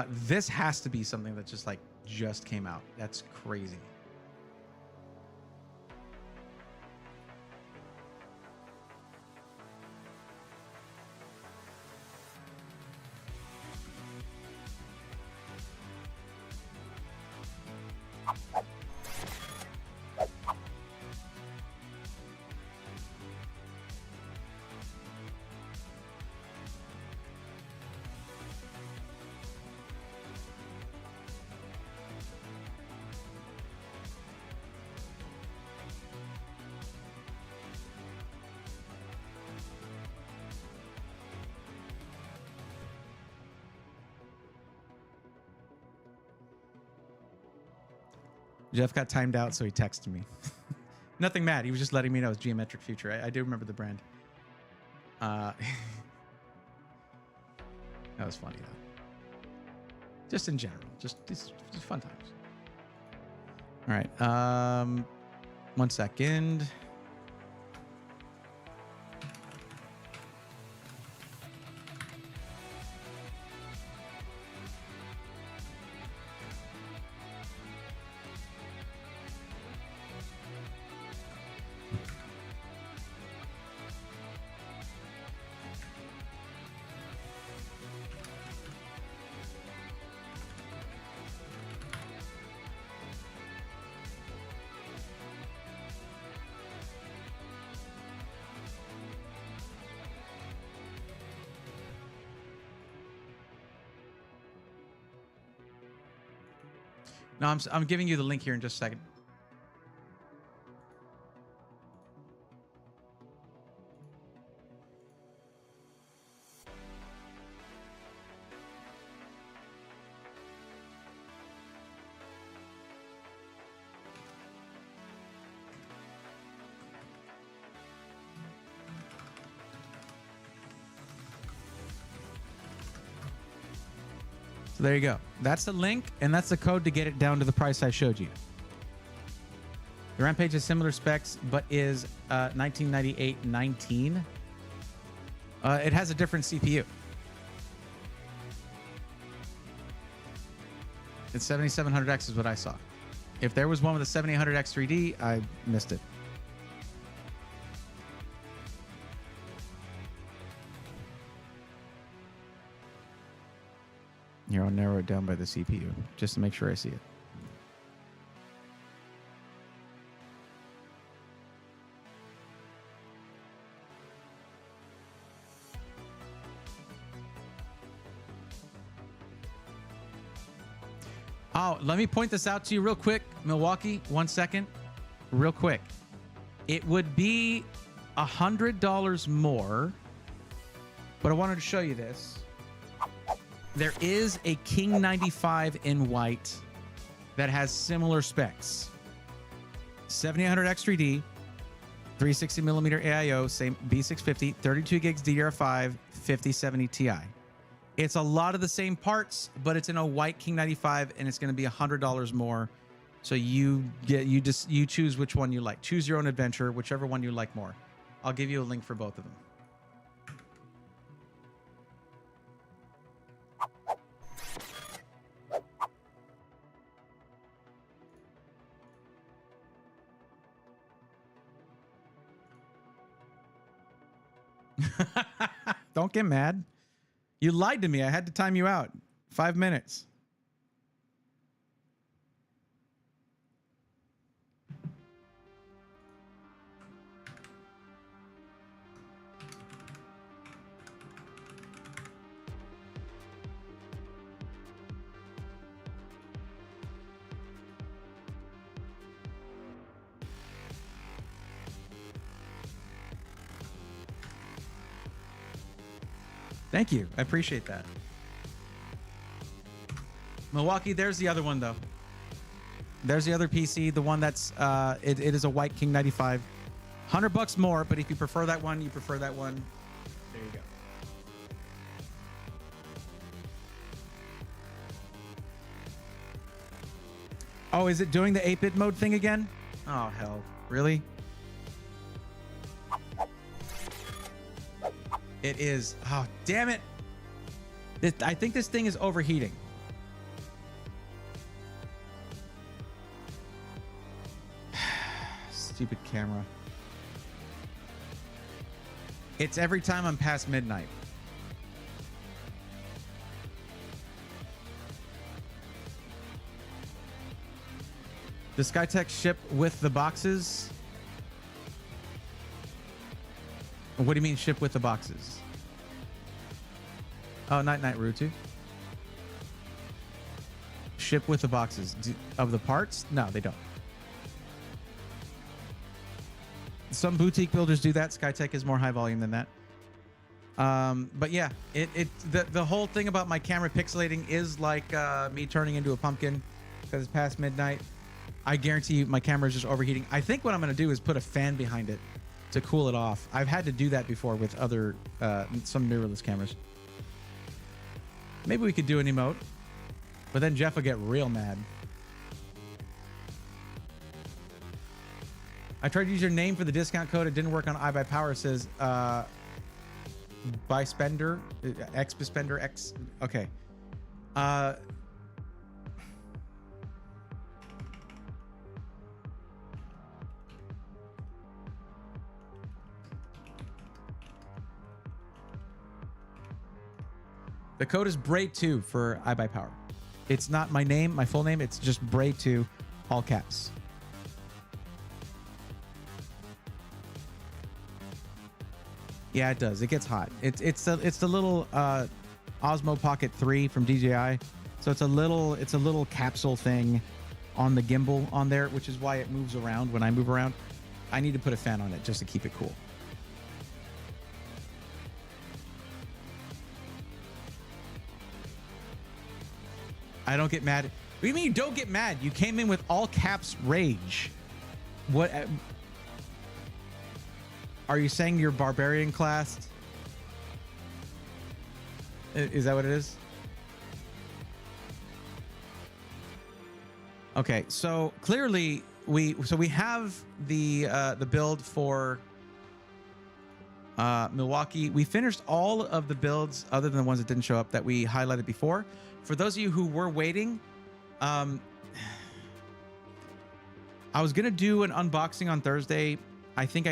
This has to be something that just came out. That's crazy. Jeff got timed out, so he texted me. Nothing mad. He was just letting me know it's Geometric Future. I do remember the brand. That was funny, though. Just in general. Just fun times. All right. 1 second. No, I'm giving you the link here in just a second. So there you go. That's the link, and that's the code to get it down to the price I showed you. The Rampage has similar specs, but is 1998-19. It has a different CPU. It's 7700X is what I saw. If there was one with a 7800X 3D, I missed it. Here, I'll narrow it down by the CPU, just to make sure I see it. Oh, let me point this out to you real quick, Milwaukee. 1 second. Real quick. It would be $100 more, but I wanted to show you this. There is a King 95 in white that has similar specs. 7800X 3D, 360mm AIO, same B650, 32 gigs DDR5, 5070 Ti. It's a lot of the same parts, but it's in a white King 95, and it's going to be $100 more. So you choose which one you like. Choose your own adventure, whichever one you like more. I'll give you a link for both of them. Don't get mad. You lied to me. I had to time you out. 5 minutes. Thank you. I appreciate that. Milwaukee, there's the other one, though. There's the other PC, the one that's, it is a white King 95. $100 more, but if you prefer that one, you prefer that one. There you go. Oh, is it doing the 8-bit mode thing again? Oh, hell. Really? It is. Oh, damn it. I think this thing is overheating. Stupid camera. It's every time I'm past midnight. Does Skytech ship with the boxes? What do you mean ship with the boxes? Oh, night Rutu. Ship with the boxes of the parts? No, they don't. Some boutique builders do that. Skytech is more high volume than that. But yeah, the whole thing about my camera pixelating is like me turning into a pumpkin because it's past midnight. I guarantee you my camera is just overheating. I think what I'm going to do is put a fan behind it to cool it off. I've had to do that before with other some mirrorless cameras. Maybe we could do an emote, but then Jeff will get real mad. I tried to use your name for the discount code. It didn't work on iBuyPower. It says by spender, X spender X. Okay. The code is Bray2 for iBuyPower. It's not my name, my full name. It's just Bray2, all caps. Yeah, it does. It gets hot. It's the little Osmo Pocket 3 from DJI. So it's a little capsule thing. on the gimbal on there, which is why it moves around when I move around. I need to put a fan on it just to keep it cool. I don't get mad. What do you mean you don't get mad? You came in with all caps rage. What? Are you saying you're barbarian classed? Is that what it is? Okay, so clearly we have the build for Milwaukee. We finished all of the builds other than the ones that didn't show up that we highlighted before. For those of you who were waiting, I was gonna do an unboxing on Thursday. I think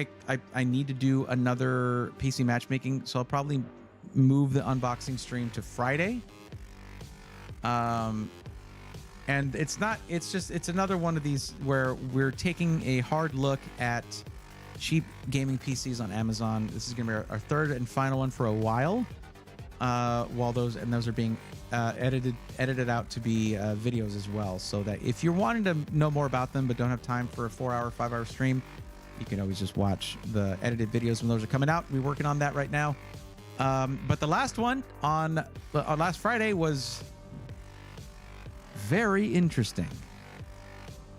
I need to do another PC matchmaking, so I'll probably move the unboxing stream to Friday. And it's another one of these where we're taking a hard look at cheap gaming PCs on Amazon. This is gonna be our third and final one for a while. While those are being edited out to be videos as well, so that if you're wanting to know more about them but don't have time for a 4-hour, 5-hour stream, you can always just watch the edited videos when those are coming out. We're working on that right now. But the last one on last Friday was very interesting,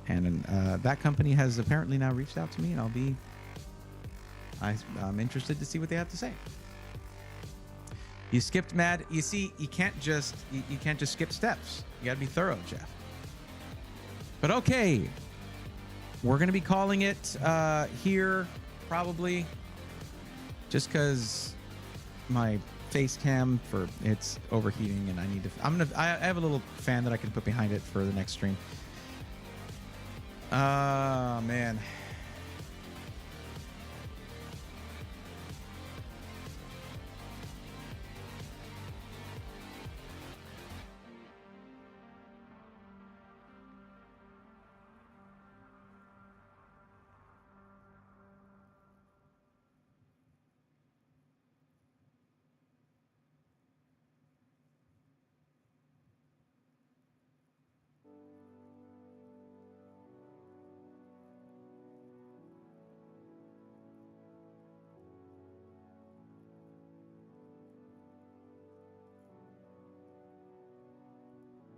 and that company has apparently now reached out to me, and I'm interested to see what they have to say. You skipped mad. You see, you can't just skip steps. You got to be thorough, Jeff. But okay, we're gonna be calling it here probably, just because my face cam it's overheating, and I have a little fan that I can put behind it for the next stream. Man.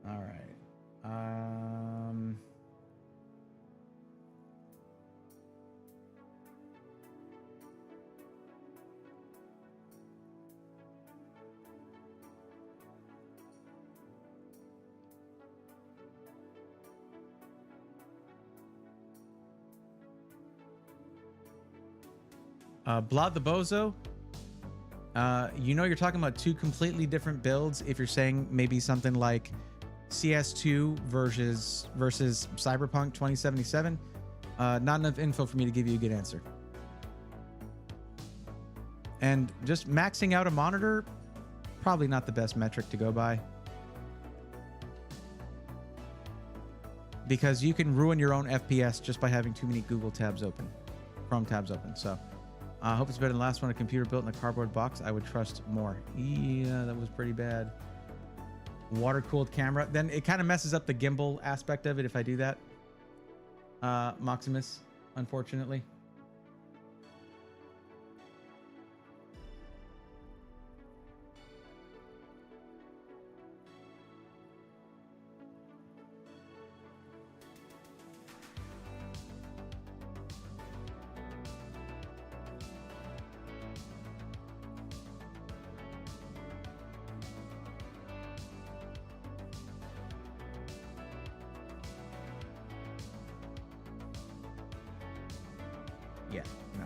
All right. Blood the Bozo. You're talking about two completely different builds. If you're saying maybe something like CS2 versus Cyberpunk 2077, not enough info for me to give you a good answer. And just maxing out a monitor, probably not the best metric to go by, because you can ruin your own FPS just by having too many Google tabs open, Chrome tabs open. So I hope it's better than the last one, a computer built in a cardboard box. I would trust more. Yeah, that was pretty bad. Water-cooled camera. Then it kind of messes up the gimbal aspect of it if I do that. Maximus, unfortunately. Yeah, no.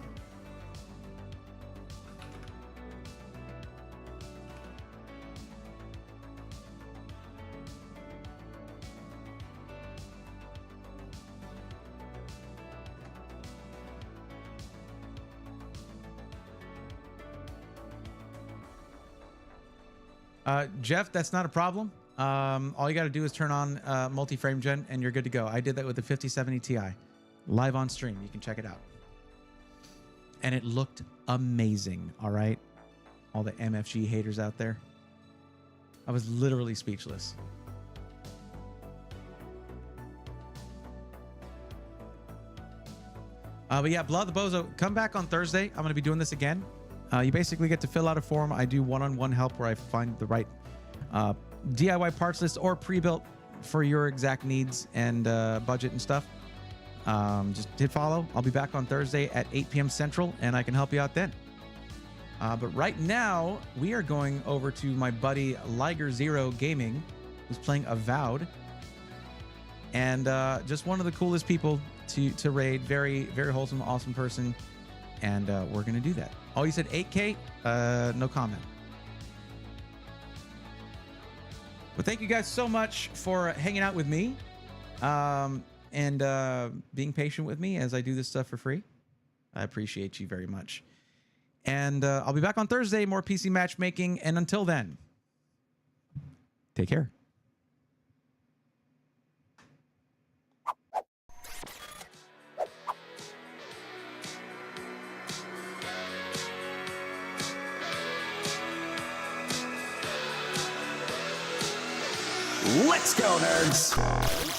Jeff, that's not a problem. All you got to do is turn on multi-frame gen and you're good to go. I did that with the 5070 Ti. Live on stream. You can check it out. And it looked amazing, all right? All the MFG haters out there. I was literally speechless. But yeah, Blood the Bozo, come back on Thursday. I'm going to be doing this again. You basically get to fill out a form. I do one-on-one help where I find the right DIY parts list or pre-built for your exact needs and budget and stuff. Just hit follow. I'll be back on Thursday at 8 p.m. Central, and I can help you out then. But right now, we are going over to my buddy Liger Zero Gaming, who's playing Avowed. And just one of the coolest people to raid. Very, very wholesome, awesome person. And we're going to do that. Oh, you said 8K? No comment. But thank you guys so much for hanging out with me and being patient with me as I do this stuff for free. I appreciate you very much. And I'll be back on Thursday, more PC matchmaking. And until then, take care. Let's go, nerds!